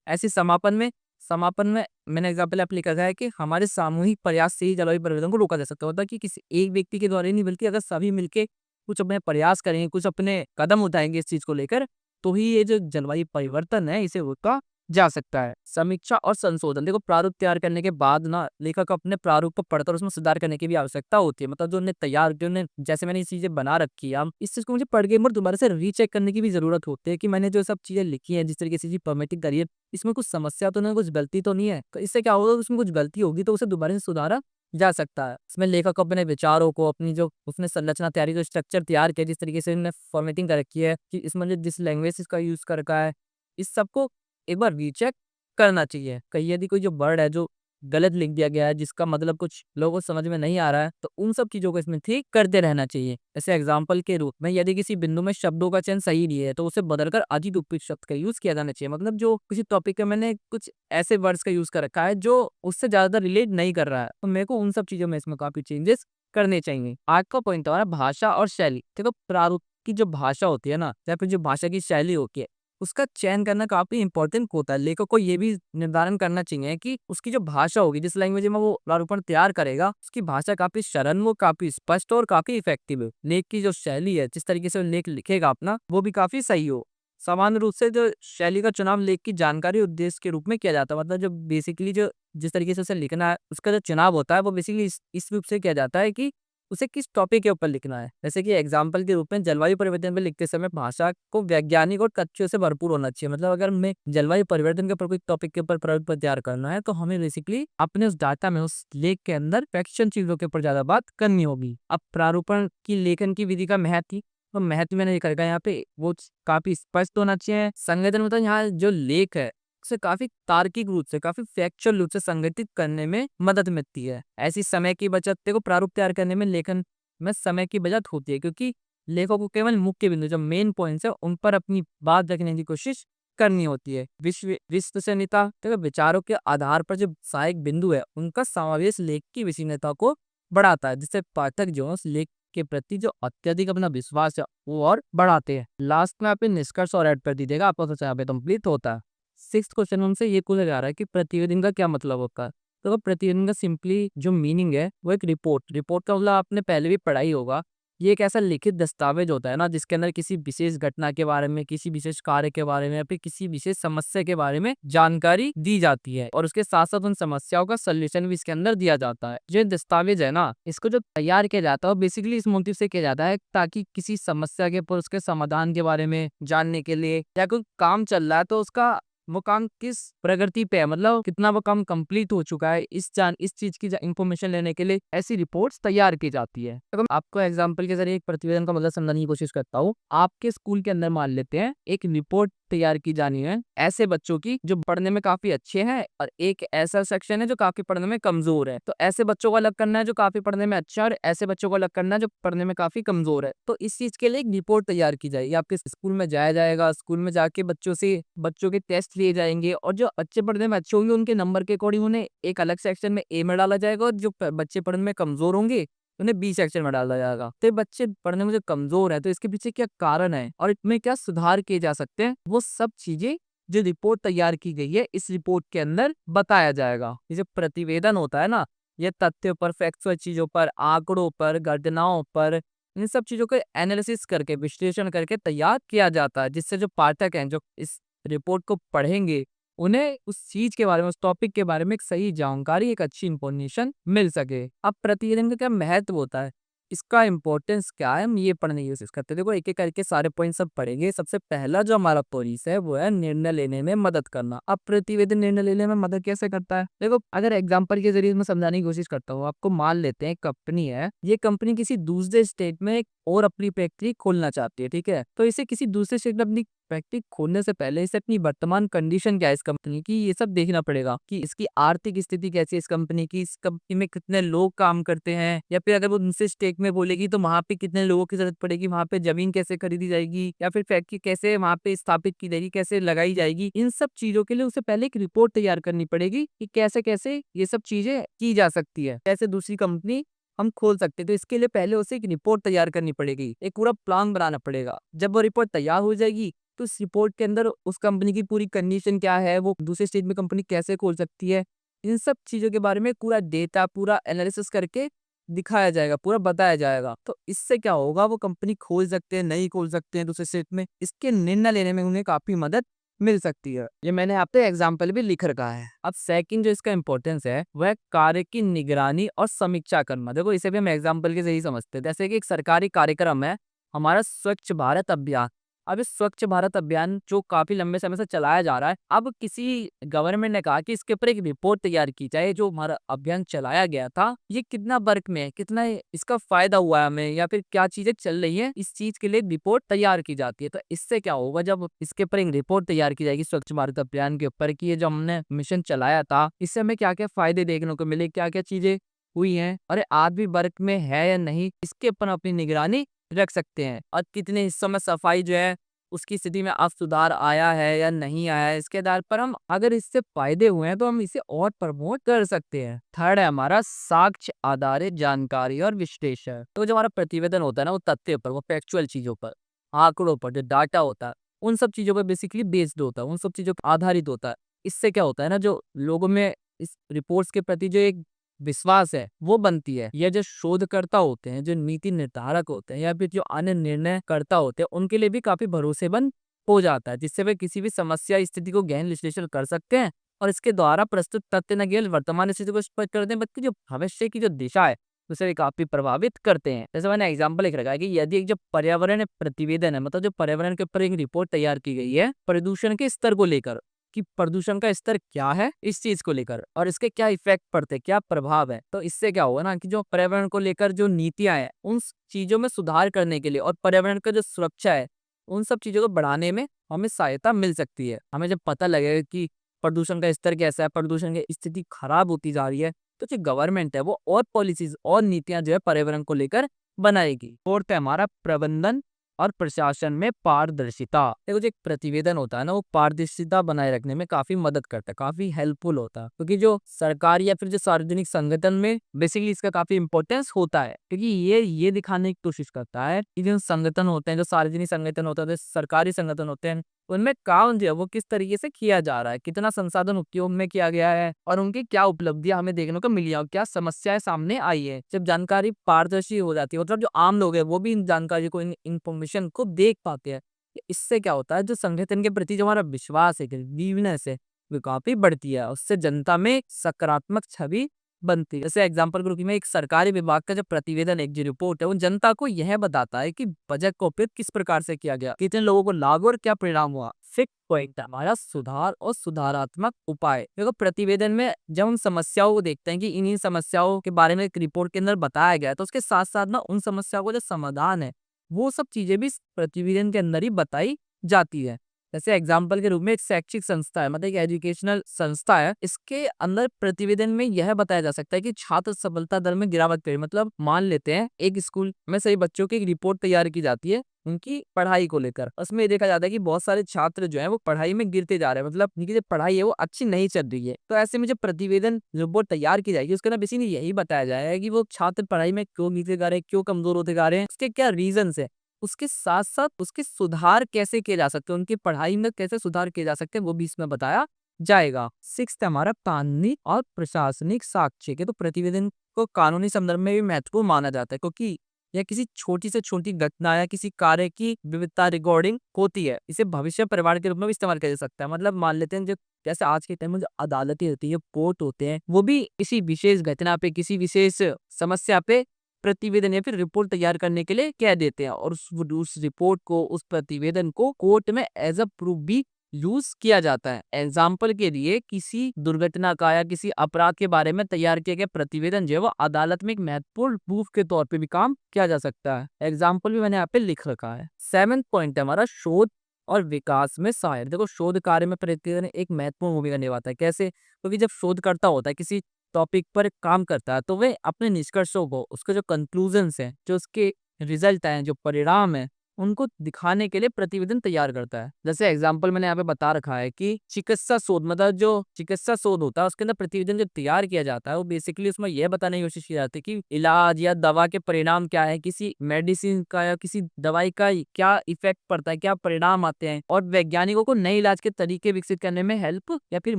ऐसे समापन में मैंने एग्जाम्पल आप लिखा है कि हमारे सामूहिक प्रयास से ही जलवायु परिवर्तन को रोका जा सकता है। होता है कि किसी एक व्यक्ति के द्वारा ही नहीं, बल्कि अगर सभी मिलके कुछ अपने प्रयास करेंगे, कुछ अपने कदम उठाएंगे इस चीज को लेकर, तो ही ये जो जलवायु परिवर्तन है इसे रोका जा सकता है। समीक्षा और संशोधन, देखो प्रारूप तैयार करने के बाद ना लेखक अपने प्रारूप को पढ़कर उसमें सुधार करने की भी आवश्यकता होती है। मतलब जो उन्हें तैयार, जो उन्हें, जैसे मैंने ये चीजें बना रखी है, इस चीज को मुझे पढ़ के दोबारा से रीचेक करने की भी जरूरत होती है कि मैंने जो सब चीजें लिखी है, जिस तरीके से चीज फॉर्मेटिंग करी है, इसमें कुछ समस्या तो नहीं, कुछ गलती तो नहीं है। तो इससे क्या होगा, उसमें कुछ गलती होगी तो उसे दोबारा से सुधारा जा सकता है। इसमें लेखक अपने विचारों को, अपनी जो उसने संरचना तैयारी, जो स्ट्रक्चर तैयार किया, जिस तरीके से उन्होंने फॉर्मेटिंग कर रखी है, कि इसमें जिस लैंग्वेज का यूज कर रखा है, इस सबको एक बार रीचेक करना चाहिए। कहीं यदि कोई जो वर्ड है जो गलत लिख दिया गया है, जिसका मतलब कुछ लोगों को समझ में नहीं आ रहा है, तो उन सब चीजों को इसमें ठीक करते रहना चाहिए। जैसे एग्जाम्पल के रूप में यदि किसी बिंदु में शब्दों का चयन सही नहीं है, तो उसे बदलकर अधिक उपयुक्त शब्द का यूज किया जाना चाहिए। मतलब जो किसी टॉपिक में मैंने कुछ ऐसे वर्ड्स का यूज कर रखा है जो उससे ज्यादा रिलेट नहीं कर रहा है, तो मेरे को उन सब चीजों में इसमें काफी चेंजेस करने चाहिए। आज का पॉइंट हमारा भाषा और शैली। देखो प्रारूप की जो भाषा होती है ना, या फिर जो भाषा की शैली होती है, उसका चयन करना काफी इंपॉर्टेंट होता है। लेखक को ये भी निर्धारण करना चाहिए कि उसकी जो भाषा होगी, जिस लैंग्वेज में वो प्रारूपण तैयार करेगा, उसकी भाषा काफी सरल हो, काफी स्पष्ट और काफी इफेक्टिव हो। लेख की जो शैली है, जिस तरीके से वो लेख लिखेगा अपना, वो भी काफी सही हो। सामान्य रूप से जो शैली का चुनाव लेख की जानकारी उद्देश्य के रूप में किया जाता है। मतलब जो बेसिकली जो जिस तरीके से उसे लिखना है, उसका जो चुनाव होता है, वो बेसिकली इस रूप से किया जाता है कि उसे किस टॉपिक के ऊपर लिखना है। जैसे कि एग्जाम्पल के रूप में जलवायु परिवर्तन पर लिखते समय भाषा को वैज्ञानिक और तथ्यों से भरपूर होना चाहिए। मतलब अगर हमें जलवायु परिवर्तन के ऊपर कोई टॉपिक के ऊपर प्रारूप तैयार करना है, तो हमें बेसिकली अपने उस डाटा में, उस लेख के अंदर फैक्शन चीजों के ऊपर ज्यादा बात करनी होगी। अब प्रारूपण की लेखन की विधि का महत्व, तो महत्व मैंने लिखा है यहाँ पे, वो काफी स्पष्ट होना चाहिए। संगठन मतलब यहाँ जो लेख है उसे काफी तार्किक रूप से, काफी फैक्चुअल रूप से संगठित करने में मदद मिलती है। ऐसी समय की बचत, देखो प्रारूप तैयार करने में लेखन में समय की बचत होती है, क्योंकि लेखकों को केवल मुख्य बिंदु, जो मेन पॉइंट्स है, उन पर अपनी बात रखने की कोशिश करनी होती है। विश्वसनीयता, देखो विचारों के आधार पर जो सहायक बिंदु है, उनका समावेश लेख की विश्वसनीयता को बढ़ाता है, जिससे पाठक जो है उस लेख के प्रति जो अत्यधिक अपना विश्वास है वो और बढ़ाते हैं। लास्ट में आपने निष्कर्ष और ऐड कर दीजिएगा, आपका तो यहाँ पे कंप्लीट होता है। सिक्स्थ क्वेश्चन हमसे ये पूछा जा रहा है कि प्रतिवेदन का क्या मतलब होता है। तो प्रतिवेदन का सिंपली जो मीनिंग है वो एक रिपोर्ट का मतलब आपने पहले भी पढ़ा ही होगा। ये एक ऐसा लिखित दस्तावेज होता है ना, जिसके अंदर किसी विशेष घटना के बारे में, किसी विशेष कार्य के बारे में, या फिर किसी विशेष समस्या के बारे में जानकारी दी जाती है, और उसके साथ साथ उन समस्याओं का सोल्यूशन भी इसके अंदर दिया जाता है। जो दस्तावेज है ना, इसको जो तैयार किया जाता है बेसिकली इस मोटिव से किया जाता है ताकि किसी समस्या के ऊपर उसके समाधान के बारे में जानने के लिए, या कोई काम चल रहा है तो उसका वो काम किस प्रगति पे है, मतलब कितना वो काम कंप्लीट हो चुका है, इस चीज की इंफॉर्मेशन लेने के लिए ऐसी रिपोर्ट्स तैयार की जाती है। तो आपको एग्जांपल के जरिए एक प्रतिवेदन का मतलब समझाने की कोशिश करता हूँ। आपके स्कूल के अंदर मान लेते हैं एक रिपोर्ट तैयार की जानी है ऐसे बच्चों की जो पढ़ने में काफी अच्छे हैं, और एक ऐसा सेक्शन है जो काफी पढ़ने में कमजोर है। तो ऐसे बच्चों को अलग करना है जो काफी पढ़ने में अच्छा है, और ऐसे बच्चों को अलग करना है जो पढ़ने में काफी कमजोर है। तो इस चीज के लिए एक रिपोर्ट तैयार की जाएगी, आपके स्कूल में जाया जाएगा, स्कूल में जाके बच्चों के टेस्ट लिए जाएंगे, और जो अच्छे पढ़ने में अच्छे होंगे उनके नंबर के अकॉर्डिंग उन्हें एक अलग सेक्शन में ए में डाला जाएगा, और जो बच्चे पढ़ने में कमजोर होंगे उन्हें बी सेक्शन में डाला जाएगा। तो ये बच्चे पढ़ने में जो कमजोर है, तो इसके पीछे क्या कारण है और इसमें क्या सुधार किए जा सकते हैं, वो सब चीजें जो रिपोर्ट तैयार की गई है इस रिपोर्ट के अंदर बताया जाएगा। ये जो प्रतिवेदन होता है ना, ये तथ्यों पर, फैक्चुअल चीजों पर, आंकड़ों पर, घटनाओं पर, इन सब चीजों को एनालिसिस करके, विश्लेषण करके तैयार किया जाता है, जिससे जो पाठक हैं जो इस रिपोर्ट को पढ़ेंगे उन्हें उस चीज के बारे में, उस टॉपिक के बारे में एक सही जानकारी, एक अच्छी इंफॉर्मेशन मिल सके। अब प्रतिवेदन का क्या महत्व होता है, इसका इंपॉर्टेंस क्या है, हम ये पढ़ने की कोशिश करते हैं। देखो एक एक करके सारे पॉइंट सब पढ़ेंगे। सबसे पहला जो हमारा पॉइंट है वो है निर्णय लेने में मदद करना। अब प्रतिवेदन निर्णय लेने में मदद कैसे करता है, देखो अगर एग्जांपल के जरिए मैं समझाने की कोशिश करता हूँ आपको। मान लेते हैं कंपनी है, ये कंपनी किसी दूसरे स्टेट में एक और अपनी फैक्ट्री खोलना चाहती है, ठीक है। तो इसे किसी दूसरे स्टेट में अपनी फैक्ट्री खोलने से पहले इसे अपनी वर्तमान कंडीशन क्या है इस कंपनी की, ये सब देखना पड़ेगा कि इसकी आर्थिक स्थिति कैसी है इस कंपनी की, इस कंपनी में कितने लोग काम करते हैं, या फिर अगर वो दूसरे स्टेट में बोलेगी तो वहां पे कितने लोगों की जरूरत पड़ेगी, वहां पे जमीन कैसे खरीदी जाएगी, या फिर फैक्ट्री कैसे वहां पे स्थापित की जाएगी, कैसे लगाई जाएगी। इन सब चीजों के लिए उसे पहले एक रिपोर्ट तैयार करनी पड़ेगी कि कैसे कैसे ये सब चीजें की जा सकती है, कैसे दूसरी कंपनी हम खोल सकते हैं। तो इसके लिए पहले उसे एक रिपोर्ट तैयार करनी पड़ेगी, एक पूरा प्लान बनाना पड़ेगा। जब वो रिपोर्ट तैयार हो जाएगी तो उस रिपोर्ट के अंदर उस कंपनी की पूरी कंडीशन क्या है, वो दूसरे स्टेट में कंपनी कैसे खोल सकती है, इन सब चीजों के बारे में पूरा डेटा, पूरा एनालिसिस करके दिखाया जाएगा, पूरा बताया जाएगा। तो इससे क्या होगा, वो कंपनी खोल सकते हैं, नहीं खोल सकते हैं दूसरे स्टेट में, इसके निर्णय लेने में उन्हें काफी मदद मिल सकती है। ये मैंने आपको एग्जाम्पल भी लिख रखा है। अब सेकंड जो इसका इंपॉर्टेंस है वह कार्य की निगरानी और समीक्षा करना। देखो इसे भी हम एग्जाम्पल के जरिए समझते हैं। जैसे कि एक सरकारी कार्यक्रम है हमारा स्वच्छ भारत अभियान। अब इस स्वच्छ भारत अभियान जो काफी लंबे समय से चलाया जा रहा है, अब किसी गवर्नमेंट ने कहा कि इसके ऊपर एक रिपोर्ट तैयार की जाए, जो हमारा अभियान चलाया गया था ये कितना वर्क में है, कितना इसका फायदा हुआ है हमें, या फिर क्या चीजें चल रही है, इस चीज के लिए रिपोर्ट तैयार की जाती है। तो इससे क्या होगा, जब इसके ऊपर एक रिपोर्ट तैयार की जाएगी स्वच्छ भारत अभियान के ऊपर कि ये जो हमने मिशन चलाया था इससे हमें क्या क्या फायदे देखने को मिले, क्या क्या चीजें हुई हैं, और आज भी वर्क में है या नहीं, इसके ऊपर अपनी निगरानी रख सकते हैं। और कितने हिस्सों में सफाई जो है उसकी स्थिति में अब सुधार आया है या नहीं आया है, इसके आधार पर हम अगर इससे फायदे हुए हैं तो हम इसे और प्रमोट कर सकते हैं। थर्ड है हमारा साक्ष्य आधारित जानकारी और विश्लेषण। तो जो हमारा प्रतिवेदन होता है ना, वो तथ्य पर, वो फैक्चुअल चीजों पर, आंकड़ों पर, जो डाटा होता है उन सब चीजों पर बेसिकली बेस्ड होता है, उन सब चीजों पर आधारित होता है। इससे क्या होता है ना, जो लोगों में इस रिपोर्ट्स के प्रति जो एक विश्वास है वो बनती है। या जो शोधकर्ता होते हैं, जो नीति निर्धारक होते हैं, या फिर जो अन्य निर्णय कर्ता होते हैं, उनके लिए भी काफी भरोसेमंद हो जाता है, जिससे वे किसी भी समस्या स्थिति को गहन विश्लेषण कर सकते हैं। और इसके द्वारा प्रस्तुत तथ्य न केवल वर्तमान स्थिति को स्पष्ट करते हैं, बल्कि जो भविष्य की जो दिशा है उसे भी काफी प्रभावित करते हैं। जैसे मैंने एग्जाम्पल लिख रखा है कि यदि एक जो पर्यावरण प्रतिवेदन है, मतलब जो पर्यावरण के ऊपर एक रिपोर्ट तैयार की गई है प्रदूषण के स्तर को लेकर, कि प्रदूषण का स्तर क्या है इस चीज को लेकर, और इसके क्या इफेक्ट पड़ते हैं, क्या प्रभाव है। तो इससे क्या होगा ना, कि जो पर्यावरण को लेकर जो नीतियां हैं उन चीजों में सुधार करने के लिए, और पर्यावरण का जो सुरक्षा है उन सब चीजों को बढ़ाने में हमें सहायता मिल सकती है। हमें जब पता लगेगा कि प्रदूषण का स्तर कैसा है, प्रदूषण की स्थिति खराब होती जा रही है, तो जो गवर्नमेंट है वो और पॉलिसीज और नीतियां जो है पर्यावरण को लेकर बनाएगी। फोर्थ है हमारा प्रबंधन और प्रशासन में पारदर्शिता। देखो जो एक प्रतिवेदन होता है ना, वो पारदर्शिता बनाए रखने में काफी मदद करता है, काफी हेल्पफुल होता है। क्योंकि जो सरकार या फिर जो सार्वजनिक संगठन में बेसिकली इसका काफी इंपॉर्टेंस होता है, क्योंकि ये दिखाने की कोशिश करता है कि जो संगठन होते हैं, जो सार्वजनिक संगठन होता है, जो सरकारी संगठन होते हैं, उनमें काम जो है वो किस तरीके से किया जा रहा है, कितना संसाधन उपयोग में किया गया है, और उनकी क्या उपलब्धियां हमें देखने को मिली है, और क्या समस्याएं सामने आई है। जब जानकारी पारदर्शी हो जाती है, मतलब जो आम लोग हैं वो भी इन जानकारी को, इन इंफॉर्मेशन को देख पाते हैं। इससे क्या होता है, जो संगठन के प्रति जो हमारा विश्वास है, वीवनेस है, वो काफी बढ़ती है। उससे जनता में सकारात्मक छवि बनती है। जैसे एग्जाम्पल के रूप में एक सरकारी विभाग का जो प्रतिवेदन, एक जो रिपोर्ट है, वो जनता को यह बताता है कि बजट का उपयोग किस प्रकार से किया गया, कितने लोगों को लाभ और क्या परिणाम हुआ। फिक्स पॉइंट हमारा सुधार और सुधारात्मक उपाय। देखो प्रतिवेदन में जब हम समस्याओं को देखते हैं कि इन समस्याओं के बारे में एक रिपोर्ट के अंदर बताया गया है, तो उसके साथ साथ ना उन समस्याओं का जो समाधान है वो सब चीजें भी इस प्रतिवेदन के अंदर ही बताई जाती है। जैसे एग्जाम्पल के रूप में एक शैक्षिक संस्था है, मतलब एक एजुकेशनल संस्था है, इसके अंदर प्रतिवेदन में यह बताया जा सकता है कि छात्र सफलता दर में गिरावट हुई। मतलब मान लेते हैं एक स्कूल में सभी बच्चों की एक रिपोर्ट तैयार की जाती है उनकी पढ़ाई को लेकर। उसमें ये देखा जाता है कि बहुत सारे छात्र जो है वो पढ़ाई में गिरते जा रहे हैं, मतलब उनकी जो पढ़ाई है वो अच्छी नहीं चल रही है। तो ऐसे में जो प्रतिवेदन रिपोर्ट तैयार की जाएगी उसके अंदर बेसिकली यही बताया जाएगा कि वो छात्र पढ़ाई में क्यों गिरते जा रहे हैं, क्यों कमजोर होते जा रहे हैं, उसके क्या रीजन है, उसके साथ साथ उसके सुधार कैसे किए जा सकते हैं, उनकी पढ़ाई में कैसे सुधार किए जा सकते हैं, वो भी इसमें बताया जाएगा। सिक्स्थ हमारा कानूनी और प्रशासनिक साक्ष्य के। तो प्रतिवेदन को कानूनी संदर्भ में भी महत्वपूर्ण माना जाता है, क्योंकि या किसी छोटी से छोटी घटना या किसी कार्य की विविधता रिकॉर्डिंग होती है, इसे भविष्य परिवार के रूप में भी इस्तेमाल किया जा सकता है। मतलब मान लेते हैं जो जैसे आज के टाइम में जो अदालतें होती है, कोर्ट होते हैं, वो भी किसी विशेष घटना पे, किसी विशेष समस्या पे प्रतिवेदन या फिर रिपोर्ट तैयार करने के लिए कह देते हैं, और उस रिपोर्ट को, उस प्रतिवेदन को कोर्ट में एज अ प्रूफ भी यूज किया जाता है। एग्जाम्पल के लिए किसी दुर्घटना का या किसी अपराध के बारे में तैयार किया गया प्रतिवेदन जो है वो अदालत में एक महत्वपूर्ण प्रूफ के तौर पे भी काम किया जा सकता है। एग्जाम्पल भी मैंने यहाँ पे लिख रखा है। 7th पॉइंट है हमारा शोध और विकास में सहायता। देखो शोध कार्य में प्रतिवेदन एक महत्वपूर्ण भूमिका निभाता है। कैसे? क्योंकि जब शोधकर्ता होता है किसी टॉपिक पर काम करता है, तो वह अपने निष्कर्षों को, उसके जो कंक्लूजन्स हैं, जो उसके रिजल्ट हैं, जो परिणाम है, उनको दिखाने के लिए प्रतिवेदन तैयार करता है। जैसे एग्जाम्पल मैंने यहाँ पे बता रखा है कि चिकित्सा शोध, मतलब जो चिकित्सा शोध होता है उसके अंदर प्रतिवेदन जो तैयार किया जाता है वो बेसिकली उसमें यह बताने की कोशिश की जाती है कि इलाज या दवा के परिणाम क्या है, किसी मेडिसिन का या किसी दवाई का क्या इफेक्ट पड़ता है, क्या परिणाम आते हैं, और वैज्ञानिकों को नए इलाज के तरीके विकसित करने में हेल्प या फिर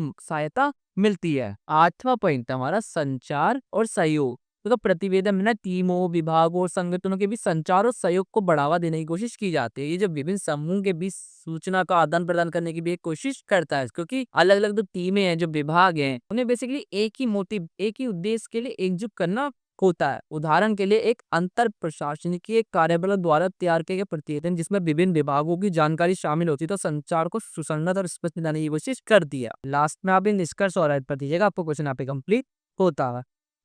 सहायता मिलती है। 8वां पॉइंट है हमारा संचार और सहयोग। तो प्रतिवेदन में ना टीमों, विभागों और संगठनों के बीच संचार और सहयोग को बढ़ावा देने की कोशिश की जाती है। ये जो विभिन्न समूह के बीच सूचना का आदान प्रदान करने की भी एक कोशिश करता है, क्योंकि अलग अलग जो टीमें हैं, जो विभाग हैं, उन्हें बेसिकली एक ही मोटिव, एक ही उद्देश्य के लिए एकजुट करना होता है। उदाहरण के लिए एक अंतर प्रशासनिक कार्यबल द्वारा तैयार किया गया प्रतिवेदन जिसमें विभिन्न विभागों की जानकारी शामिल होती है, तो संचार को सुसंगत और स्पष्ट बनाने की कोशिश करती है। लास्ट में आप निष्कर्ष और पर दीजिएगा, आपको क्वेश्चन यहाँ पे कंप्लीट होता है।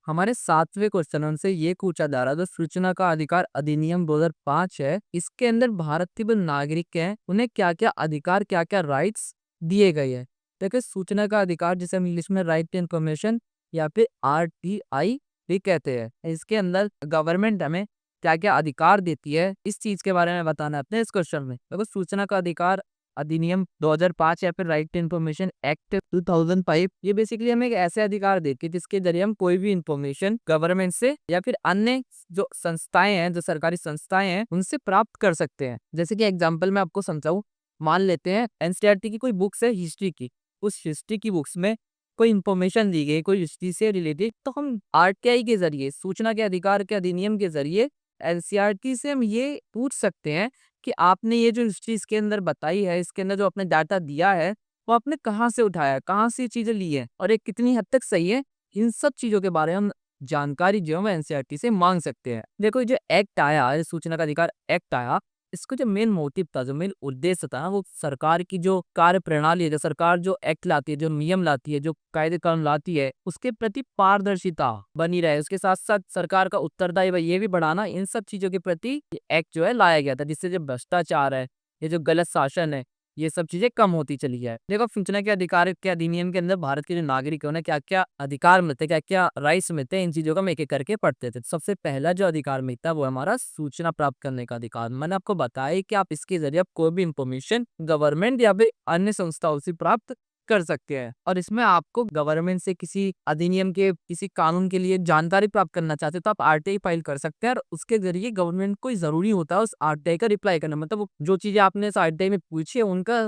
हमारे 7वें क्वेश्चन से ये पूछा जा रहा है, जो सूचना का अधिकार अधिनियम 2005 है, इसके अंदर भारतीय जो नागरिक हैं उन्हें क्या क्या अधिकार, क्या क्या राइट्स दिए गए हैं। देखिए सूचना का अधिकार जिसे हम इंग्लिश में राइट टू इन्फॉर्मेशन या फिर RTI भी कहते हैं, इसके अंदर गवर्नमेंट हमें क्या क्या अधिकार देती है, इस चीज के बारे में बताना है अपने इस क्वेश्चन में। देखो सूचना का अधिकार अधिनियम 2005 या फिर राइट टू इन्फॉर्मेशन एक्ट 2005, ये बेसिकली हमें एक ऐसे अधिकार देती है जिसके जरिए हम कोई भी इंफॉर्मेशन गवर्नमेंट से या फिर अन्य जो संस्थाएं हैं, जो सरकारी संस्थाएं हैं, उनसे प्राप्त कर सकते हैं। जैसे कि एग्जाम्पल मैं आपको समझाऊं, मान लेते हैं NCERT की कोई बुक्स है हिस्ट्री की, उस हिस्ट्री की बुक्स में कोई इंफॉर्मेशन दी गई कोई हिस्ट्री से रिलेटेड, तो हम RTI के जरिए, सूचना के अधिकार के अधिनियम के जरिए NCERT से हम ये पूछ सकते हैं कि आपने ये जो हिस्ट्री इसके अंदर बताई है, इसके अंदर जो आपने डाटा दिया है, वो आपने कहाँ से उठाया है, कहाँ से ये चीजें ली है और ये कितनी हद तक सही है, इन सब चीजों के बारे में हम जानकारी जो है वो NCERT से मांग सकते हैं। देखो जो एक्ट आया, ये सूचना का अधिकार एक्ट आया, इसको जो मेन मोटिव था, जो मेन उद्देश्य था, वो सरकार की जो कार्य प्रणाली है, जो सरकार जो एक्ट लाती है, जो नियम लाती है, जो कायदे कानून लाती है, उसके प्रति पारदर्शिता बनी रहे। उसके साथ साथ सरकार का उत्तरदायित्व ये भी बढ़ाना, इन सब चीजों के प्रति एक्ट जो है लाया गया था, जिससे जो भ्रष्टाचार है, ये जो गलत शासन है, ये सब चीजें कम होती चली जाए। देखो सूचना के अधिकार के अधिनियम के अंदर भारत के जो नागरिक है उन्हें क्या क्या अधिकार मिलते हैं, क्या क्या राइट्स मिलते हैं, इन चीजों का हम एक एक करके पढ़ते थे। सबसे पहला जो अधिकार मिलता है वो हमारा सूचना प्राप्त करने का अधिकार। मैंने आपको बताया कि आप इसके जरिए आप कोई भी इंफॉर्मेशन गवर्नमेंट या फिर अन्य संस्थाओं से प्राप्त कर सकते हैं, और इसमें आपको गवर्नमेंट से किसी अधिनियम के, किसी कानून के लिए जानकारी प्राप्त करना चाहते हो तो आप RTI फाइल कर सकते हैं, और उसके जरिए गवर्नमेंट को जरूरी होता है उस RTI का रिप्लाई करना। मतलब जो चीजें आपने इस RTI में पूछी है उनका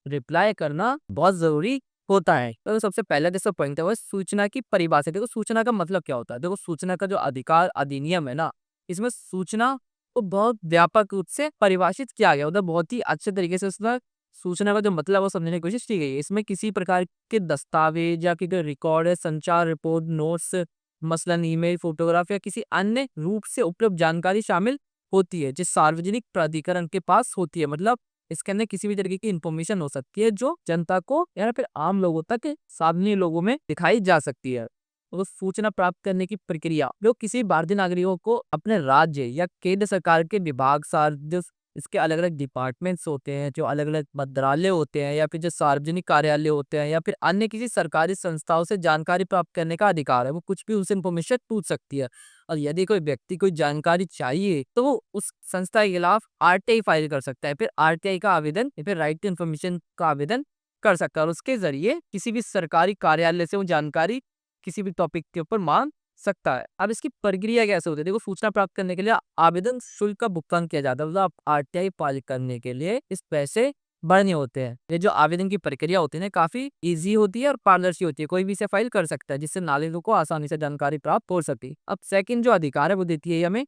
रिप्लाई करना बहुत जरूरी होता है। तो सबसे पहला जैसा पॉइंट है वो सूचना की परिभाषा। देखो सूचना का मतलब क्या होता है, देखो सूचना का जो अधिकार अधिनियम है ना, इसमें सूचना को बहुत व्यापक रूप से परिभाषित किया गया, उधर बहुत ही अच्छे तरीके से उसमें सूचना का जो मतलब वो समझने की कोशिश की गई है। इसमें किसी प्रकार के दस्तावेज या कि रिकॉर्ड है, संचार रिपोर्ट, नोट्स, मसलन ईमेल, फोटोग्राफ या किसी अन्य रूप से उपलब्ध जानकारी शामिल होती है जिस सार्वजनिक प्राधिकरण के पास होती है। मतलब इसके अंदर किसी भी तरीके की इंफॉर्मेशन हो सकती है जो जनता को या फिर आम लोगों तक, सामान्य लोगों में दिखाई जा सकती है। तो सूचना प्राप्त करने की प्रक्रिया, जो किसी भारतीय नागरिकों को अपने राज्य या केंद्र सरकार के विभाग, जो इसके अलग अलग डिपार्टमेंट्स होते हैं, जो अलग अलग मंत्रालय होते हैं या फिर जो सार्वजनिक कार्यालय होते हैं या फिर अन्य किसी सरकारी संस्थाओं से जानकारी प्राप्त करने का अधिकार है। वो कुछ भी उनसे इंफॉर्मेशन पूछ सकती है, और यदि कोई व्यक्ति कोई जानकारी चाहिए तो वो उस संस्था के खिलाफ RTI फाइल कर सकता है, फिर RTI का आवेदन या फिर राइट टू इन्फॉर्मेशन का आवेदन कर सकता है, और उसके जरिए किसी भी सरकारी कार्यालय से वो जानकारी किसी भी टॉपिक के ऊपर मांग सकता है। अब इसकी प्रक्रिया कैसे होती है, देखो सूचना प्राप्त करने के लिए आवेदन शुल्क का भुगतान किया जाता है। मतलब RTI फाइल करने के लिए इस पैसे भरने होते हैं। ये जो आवेदन की प्रक्रिया होती है ना, काफी इजी होती है और पारदर्शी होती है, कोई भी इसे फाइल कर सकता है, जिससे नागरिकों को आसानी से जानकारी प्राप्त हो सके। अब सेकंड जो अधिकार है वो देती है हमें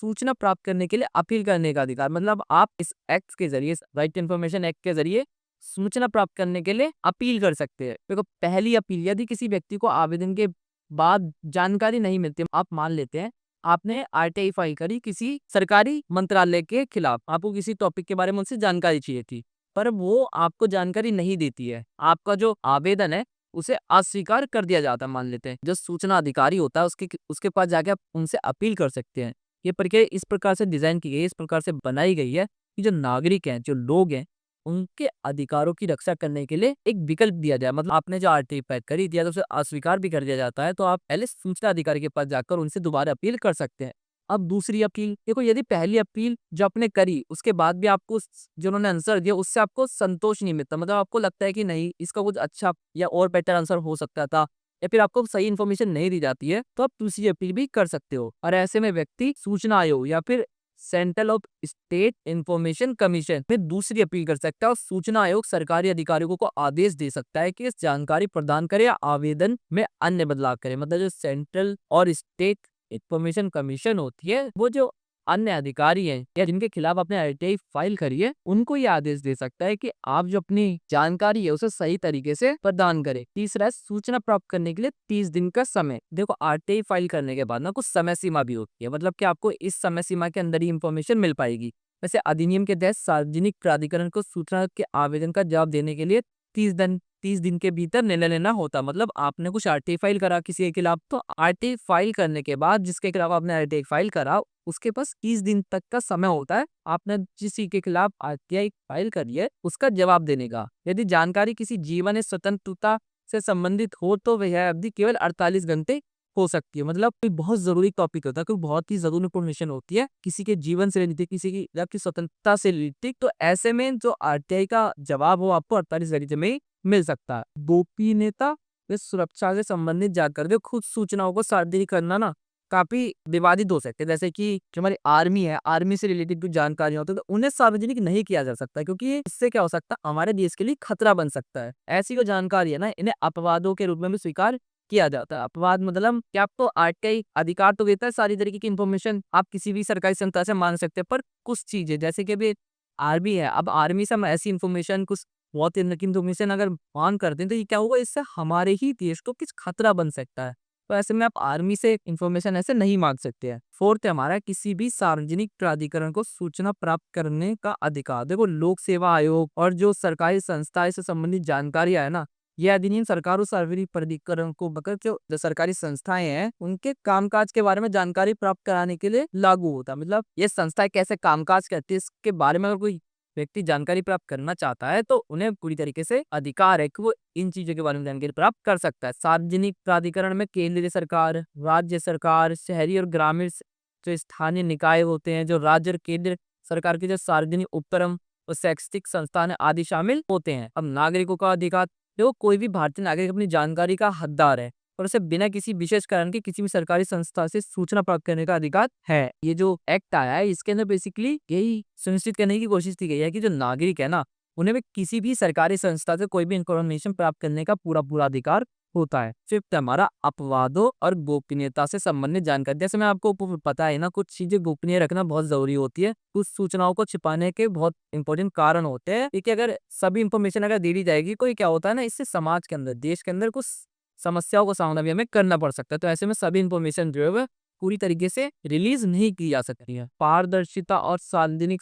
सूचना प्राप्त करने के लिए अपील करने का अधिकार। मतलब आप इस एक्ट के जरिए, राइट टू इन्फॉर्मेशन एक्ट के जरिए सूचना प्राप्त करने के लिए अपील कर सकते हैं। देखो, पहली अपील, यदि किसी व्यक्ति को आवेदन के बाद जानकारी नहीं मिलती, आप मान लेते हैं आपने आरटीआई फाइल करी किसी सरकारी मंत्रालय के खिलाफ, आपको किसी टॉपिक के बारे में उनसे जानकारी चाहिए थी, पर वो आपको जानकारी नहीं देती है, आपका जो आवेदन है उसे अस्वीकार कर दिया जाता है, मान लेते हैं। जो सूचना अधिकारी होता है उसके पास जाके आप उनसे अपील कर सकते हैं। ये प्रक्रिया इस प्रकार से डिजाइन की गई है, इस प्रकार से बनाई गई है कि जो नागरिक हैं, जो लोग हैं, उनके अधिकारों की रक्षा करने के लिए एक विकल्प दिया जाए। मतलब आपने जो आरटीआई फाइल करी दिया तो उसे अस्वीकार भी कर दिया जाता है, तो आप पहले सूचना अधिकारी के पास जाकर उनसे दोबारा अपील कर सकते हैं। अब दूसरी अपील देखो, यदि पहली अपील जो आपने करी उसके बाद भी आपको जो उन्होंने आंसर दिया उससे आपको संतोष नहीं मिलता, मतलब आपको लगता है कि नहीं, इसका कुछ अच्छा या और बेटर आंसर हो सकता था, या फिर आपको सही इन्फॉर्मेशन नहीं दी जाती है, तो आप दूसरी अपील भी कर सकते हो। और ऐसे में व्यक्ति सूचना आयोग या फिर central of state information commission में दूसरी अपील कर सकता है, और सूचना आयोग सरकारी अधिकारियों को आदेश दे सकता है कि इस जानकारी प्रदान करे या आवेदन में अन्य बदलाव करे। मतलब जो सेंट्रल और स्टेट इंफॉर्मेशन कमीशन होती है, वो जो अन्य अधिकारी हैं या जिनके खिलाफ आपने आरटीआई फाइल करी है, उनको ये आदेश दे सकता है कि आप जो अपनी जानकारी है उसे सही तरीके से प्रदान करें। तीसरा है सूचना प्राप्त करने के लिए 30 दिन का समय। देखो, आरटीआई फाइल करने के बाद ना कुछ समय सीमा भी होती है, मतलब कि आपको इस समय सीमा के अंदर ही इंफॉर्मेशन मिल पाएगी। वैसे अधिनियम के तहत सार्वजनिक प्राधिकरण को सूचना के आवेदन का जवाब देने के लिए 30 दिन के भीतर निर्णय लेना होता। मतलब आपने कुछ आरटीआई फाइल करा किसी के खिलाफ, तो आरटीआई फाइल करने के बाद जिसके खिलाफ आपने आरटीआई फाइल करा, उसके पास 30 दिन तक का समय होता है आपने किसी के खिलाफ आरटीआई फाइल करी है उसका जवाब देने का। यदि जानकारी किसी जीवन या स्वतंत्रता से संबंधित हो तो वह अवधि केवल 48 घंटे हो सकती है। मतलब कोई बहुत जरूरी टॉपिक होता है, कोई बहुत ही जरूरी इन्फॉर्मेशन होती है किसी के जीवन से रिलेटेड, किसी की आपकी स्वतंत्रता से रिलेटेड, तो ऐसे में जो आरटीआई का जवाब हो आपको 48 घंटे में ही मिल सकता है। गोपनीयता व सुरक्षा से संबंधित जानकारी, खुद सूचनाओं को सार्वजनिक करना ना काफी विवादित हो सकते हैं। जैसे कि जो हमारी आर्मी है, आर्मी से रिलेटेड कुछ जानकारी होती है, तो उन्हें सार्वजनिक नहीं किया जा सकता, क्योंकि इससे क्या हो सकता है, हमारे देश के लिए खतरा बन सकता है। ऐसी जो जानकारी है ना, इन्हें अपवादों के रूप में भी स्वीकार किया जाता है। अपवाद मतलब कि आपको आरटीआई अधिकार तो देता है सारी तरीके की इन्फॉर्मेशन आप किसी भी सरकारी संस्था से मांग सकते हैं, पर कुछ चीजें जैसे कि अभी आर्मी है, अब आर्मी से हम ऐसी इन्फॉर्मेशन, कुछ बहुत इन्फॉर्मेशन अगर मांग करते हैं, तो ये क्या होगा, इससे हमारे ही देश को कुछ खतरा बन सकता है। तो ऐसे में आप आर्मी से इन्फॉर्मेशन ऐसे नहीं मांग सकते हैं। फोर्थ है हमारा किसी भी सार्वजनिक प्राधिकरण को सूचना प्राप्त करने का अधिकार। देखो, लोक सेवा आयोग और जो सरकारी संस्था से संबंधित जानकारी है ना, यह अधिनियम सरकार और सार्वजनिक प्राधिकरण को बकर जो सरकारी संस्थाएं हैं उनके कामकाज के बारे में जानकारी प्राप्त कराने के लिए लागू होता है। मतलब ये संस्थाएं कैसे कामकाज करती है इसके बारे में अगर कोई व्यक्ति जानकारी प्राप्त करना चाहता है, तो उन्हें पूरी तरीके से अधिकार है कि वो इन चीजों के बारे में जानकारी प्राप्त कर सकता है। सार्वजनिक प्राधिकरण में केंद्रीय सरकार, राज्य सरकार, शहरी और ग्रामीण जो स्थानीय निकाय होते हैं, जो राज्य और केंद्र सरकार के जो सार्वजनिक उपक्रम और शैक्षिक संस्थान आदि शामिल होते हैं। अब नागरिकों का अधिकार, देखो कोई भी भारतीय नागरिक अपनी जानकारी का हकदार है और उसे बिना किसी विशेष कारण के किसी भी सरकारी संस्था से सूचना प्राप्त करने का अधिकार है। ये जो एक्ट आया है इसके अंदर बेसिकली यही सुनिश्चित करने की कोशिश की गई है कि जो नागरिक है ना, उन्हें भी किसी भी सरकारी संस्था से कोई भी इंफॉर्मेशन प्राप्त करने का पूरा अधिकार होता है। फिफ्थ हमारा अपवादों और गोपनीयता से संबंधित जानकारी। जैसे मैं आपको पता है ना, कुछ चीजें गोपनीय रखना बहुत जरूरी होती है, कुछ सूचनाओं को छिपाने के बहुत इंपॉर्टेंट कारण होते हैं, क्योंकि अगर सभी इंफॉर्मेशन अगर दे दी जाएगी, कोई क्या होता है ना, इससे समाज के अंदर, देश के अंदर कुछ समस्याओं का सामना भी हमें करना पड़ सकता है। तो ऐसे में सभी इंफॉर्मेशन जो है वह पूरी तरीके से रिलीज नहीं की जा सकती है। पारदर्शिता और सार्वजनिक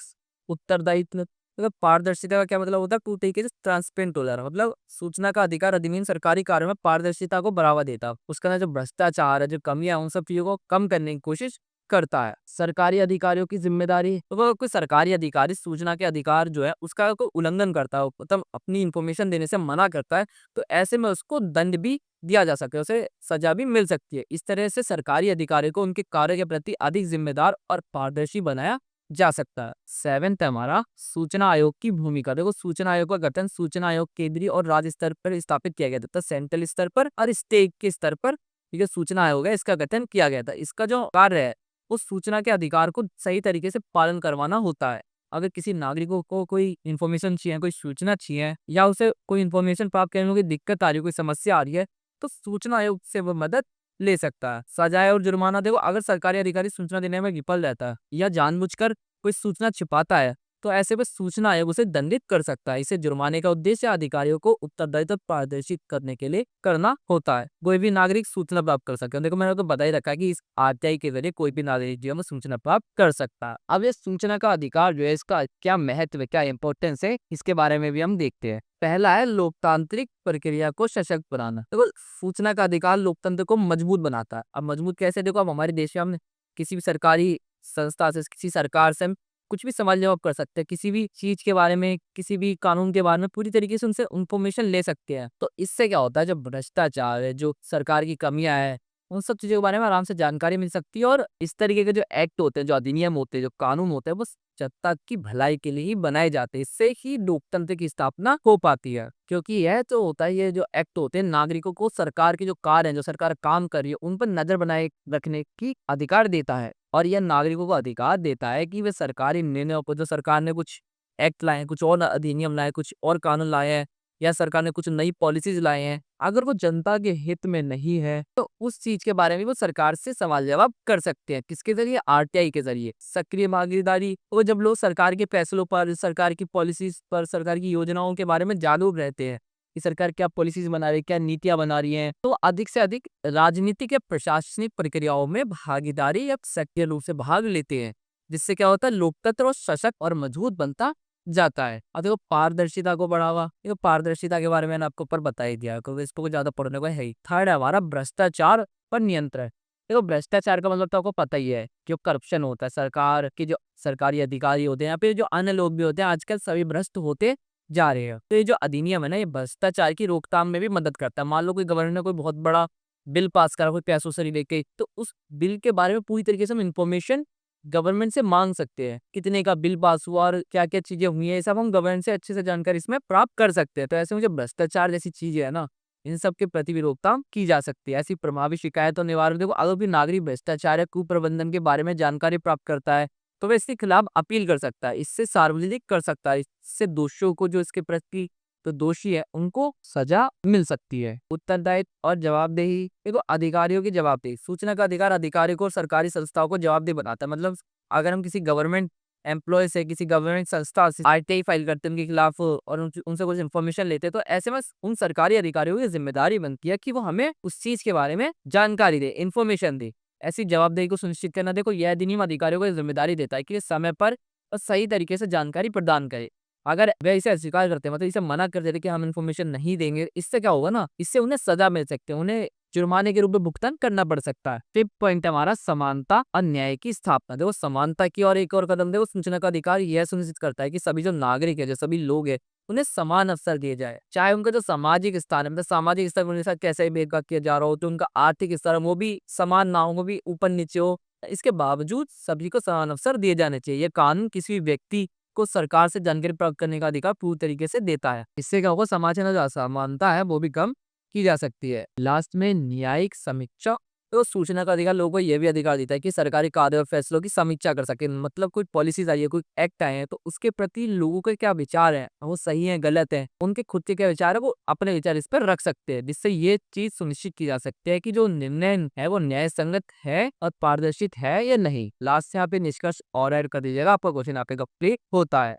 उत्तरदायित्व। मतलब पारदर्शिता का क्या मतलब होता है, पूरी तरीके से ट्रांसपेरेंट हो जाना। मतलब सूचना का अधिकार अधिनियम सरकारी कार्यों में पारदर्शिता को बढ़ावा देता है, उसका ना जो भ्रष्टाचार है, जो कमियां, उन सब चीजों को कम करने की कोशिश करता है। सरकारी अधिकारियों की जिम्मेदारी, तो वो कोई सरकारी अधिकारी सूचना के अधिकार जो है उसका कोई उल्लंघन करता है, मतलब अपनी इंफॉर्मेशन देने से मना करता है, तो ऐसे में उसको दंड भी दिया जा सकता है, उसे सजा भी मिल सकती है। इस तरह से सरकारी अधिकारी को उनके कार्य के प्रति अधिक जिम्मेदार और पारदर्शी बनाया जा सकता है। सेवेंथ है हमारा सूचना आयोग की भूमिका। देखो, सूचना आयोग का गठन सूचना आयोग केंद्रीय और राज्य स्तर पर स्थापित किया गया था, सेंट्रल स्तर पर और स्टेट के स्तर पर ये सूचना आयोग है, इसका गठन किया गया था। इसका जो कार्य है उस सूचना के अधिकार को सही तरीके से पालन करवाना होता है। अगर किसी नागरिकों को कोई इन्फॉर्मेशन चाहिए, कोई सूचना चाहिए, या उसे कोई इन्फॉर्मेशन प्राप्त करने में कोई दिक्कत आ रही है, कोई समस्या आ रही है, तो सूचना आयोग से वो मदद ले सकता है। सजाए और जुर्माना देखो, अगर सरकारी अधिकारी सूचना देने में विफल रहता है या जानबूझकर कोई सूचना छिपाता है, तो ऐसे में सूचना आयोग उसे दंडित कर सकता है। इसे जुर्माने का उद्देश्य अधिकारियों को उत्तरदायित्व पारदर्शित करने के लिए करना होता है। कोई भी नागरिक सूचना प्राप्त कर सकते हैं। देखो मैंने तो बता ही रखा है कि इस आरटीआई के जरिए कोई भी नागरिक जो है वो सूचना प्राप्त कर सकता है। अब ये सूचना का अधिकार जो है, इसका क्या महत्व है, क्या इंपॉर्टेंस है, इसके बारे में भी हम देखते हैं। पहला है लोकतांत्रिक प्रक्रिया को सशक्त बनाना। देखो सूचना का अधिकार लोकतंत्र को मजबूत बनाता है। अब मजबूत कैसे, देखो अब हमारे देश में हम किसी भी सरकारी संस्था से, किसी सरकार से हम कुछ भी सवाल जवाब कर सकते हैं, किसी भी चीज के बारे में, किसी भी कानून के बारे में पूरी तरीके से उनसे इंफॉर्मेशन ले सकते हैं। तो इससे क्या होता है, जो भ्रष्टाचार है, जो सरकार की कमियां है, उन सब चीजों के बारे में आराम से जानकारी मिल सकती है। और इस तरीके के जो एक्ट होते हैं, जो अधिनियम होते हैं, जो कानून होते हैं, वो जनता की भलाई के लिए ही बनाए जाते हैं। इससे ही लोकतंत्र की स्थापना हो पाती है। क्योंकि यह तो होता है, ये जो एक्ट होते हैं नागरिकों को सरकार के जो कार्य हैं, जो सरकार काम कर रही है, उन पर नजर बनाए रखने की अधिकार देता है। और यह नागरिकों को अधिकार देता है कि वे सरकारी निर्णयों पर, जो सरकार ने कुछ एक्ट लाए हैं, कुछ और अधिनियम लाए, कुछ और कानून लाए हैं, या सरकार ने कुछ नई पॉलिसीज लाए हैं, अगर वो जनता के हित में नहीं है, तो उस चीज के बारे में वो सरकार से सवाल जवाब कर सकते हैं। किसके जरिए, आरटीआई के जरिए। सक्रिय भागीदारी, वो जब लोग सरकार के फैसलों पर, सरकार की पॉलिसीज पर, सरकार की योजनाओं के बारे में जागरूक रहते हैं कि सरकार क्या पॉलिसीज बना रही है, क्या नीतियां बना रही है, तो अधिक से अधिक राजनीतिक या प्रशासनिक प्रक्रियाओं में भागीदारी या सक्रिय रूप से भाग लेते हैं। जिससे क्या होता है, लोकतंत्र और सशक्त और मजबूत बनता जाता है। और देखो पारदर्शिता को बढ़ावा, देखो पारदर्शिता के बारे में मैंने आपको ऊपर बता ही दिया, क्योंकि इसको ज्यादा पढ़ने को है ही। थर्ड है हमारा भ्रष्टाचार पर नियंत्रण। देखो भ्रष्टाचार का मतलब तो आपको पता ही है, जो करप्शन होता है, सरकार के जो सरकारी अधिकारी होते हैं या फिर जो अन्य लोग भी होते हैं, आजकल सभी भ्रष्ट होते जा रहे हैं। तो ये जो अधिनियम है ना, ये भ्रष्टाचार की रोकथाम में भी मदद करता है। मान लो कोई गवर्नर ने कोई बहुत बड़ा बिल पास करा, कोई पैसों से रिलेटेड, तो उस बिल के बारे में पूरी तरीके से हम इन्फॉर्मेशन गवर्नमेंट से मांग सकते हैं। कितने का बिल पास हुआ और क्या क्या चीजें हुई है, ये सब हम गवर्नमेंट से अच्छे से जानकारी इसमें प्राप्त कर सकते हैं। तो ऐसे में जो भ्रष्टाचार जैसी चीजें है ना, इन सब के प्रति भी रोकथाम की जा सकती है। ऐसी प्रभावी शिकायत और निवारण, देखो अगर भी नागरिक भ्रष्टाचार या कुप्रबंधन के बारे में जानकारी प्राप्त करता है, तो वह इसके खिलाफ अपील कर सकता है, इससे सार्वजनिक कर सकता है। इससे दोषियों को, जो इसके प्रति तो दोषी है, उनको सजा मिल सकती है। उत्तरदायित्व और जवाबदेही, देखो अधिकारियों की जवाबदेही। सूचना का अधिकार अधिकारियों को और सरकारी संस्थाओं को जवाबदेह बनाता है। मतलब अगर हम किसी गवर्नमेंट एम्प्लॉय से, किसी गवर्नमेंट संस्था से आरटीआई फाइल करते हैं उनके खिलाफ और उनसे कुछ इन्फॉर्मेशन लेते हैं, तो ऐसे में उन सरकारी अधिकारियों की जिम्मेदारी बनती है कि वो हमें उस चीज के बारे में जानकारी दे, इन्फॉर्मेशन दे। ऐसी जवाबदेही को सुनिश्चित करना, देखो यह अधिनियम अधिकारियों को जिम्मेदारी देता है कि समय पर और सही तरीके से जानकारी प्रदान करे। अगर वे इसे अस्वीकार करते हैं, मतलब इसे मना कर देते कि हम इन्फॉर्मेशन नहीं देंगे, इससे क्या होगा ना, इससे उन्हें सजा मिल सकती है, उन्हें जुर्माने के रूप में भुगतान करना पड़ सकता है। फिफ्थ पॉइंट है हमारा समानता और न्याय की स्थापना। देखो समानता की और एक और कदम, देखो सूचना का अधिकार यह सुनिश्चित करता है कि सभी जो नागरिक है, जो सभी लोग है, उन्हें समान अवसर दिए जाए। चाहे उनका जो सामाजिक स्थान है, मतलब सामाजिक स्तर उनके साथ कैसे भी भेदभाव किया जा रहा हो, तो उनका आर्थिक स्तर वो भी समान ना हो, वो भी ऊपर नीचे हो, इसके बावजूद सभी को समान अवसर दिए जाने चाहिए। ये कानून किसी भी व्यक्ति को सरकार से जानकारी प्राप्त करने का अधिकार पूरी तरीके से देता है। इससे क्या होगा, समाज में जो असमानता है वो भी कम की जा सकती है। लास्ट में न्यायिक समीक्षा, तो सूचना का अधिकार लोगों को यह भी अधिकार देता है कि सरकारी कार्य और फैसलों की समीक्षा कर सके। मतलब कोई पॉलिसीज आई है, कोई एक्ट आए हैं, तो उसके प्रति लोगों के क्या विचार हैं, वो सही है गलत है, उनके खुद के क्या विचार है, वो अपने विचार इस पर रख सकते हैं। जिससे ये चीज सुनिश्चित की जा सकती है कि जो निर्णय है वो न्याय संगत है और पारदर्शित है या नहीं। लास्ट से यहाँ पे निष्कर्ष और ऐड कर दीजिएगा, आपका क्वेश्चन यहाँ पे कंप्लीट होता है।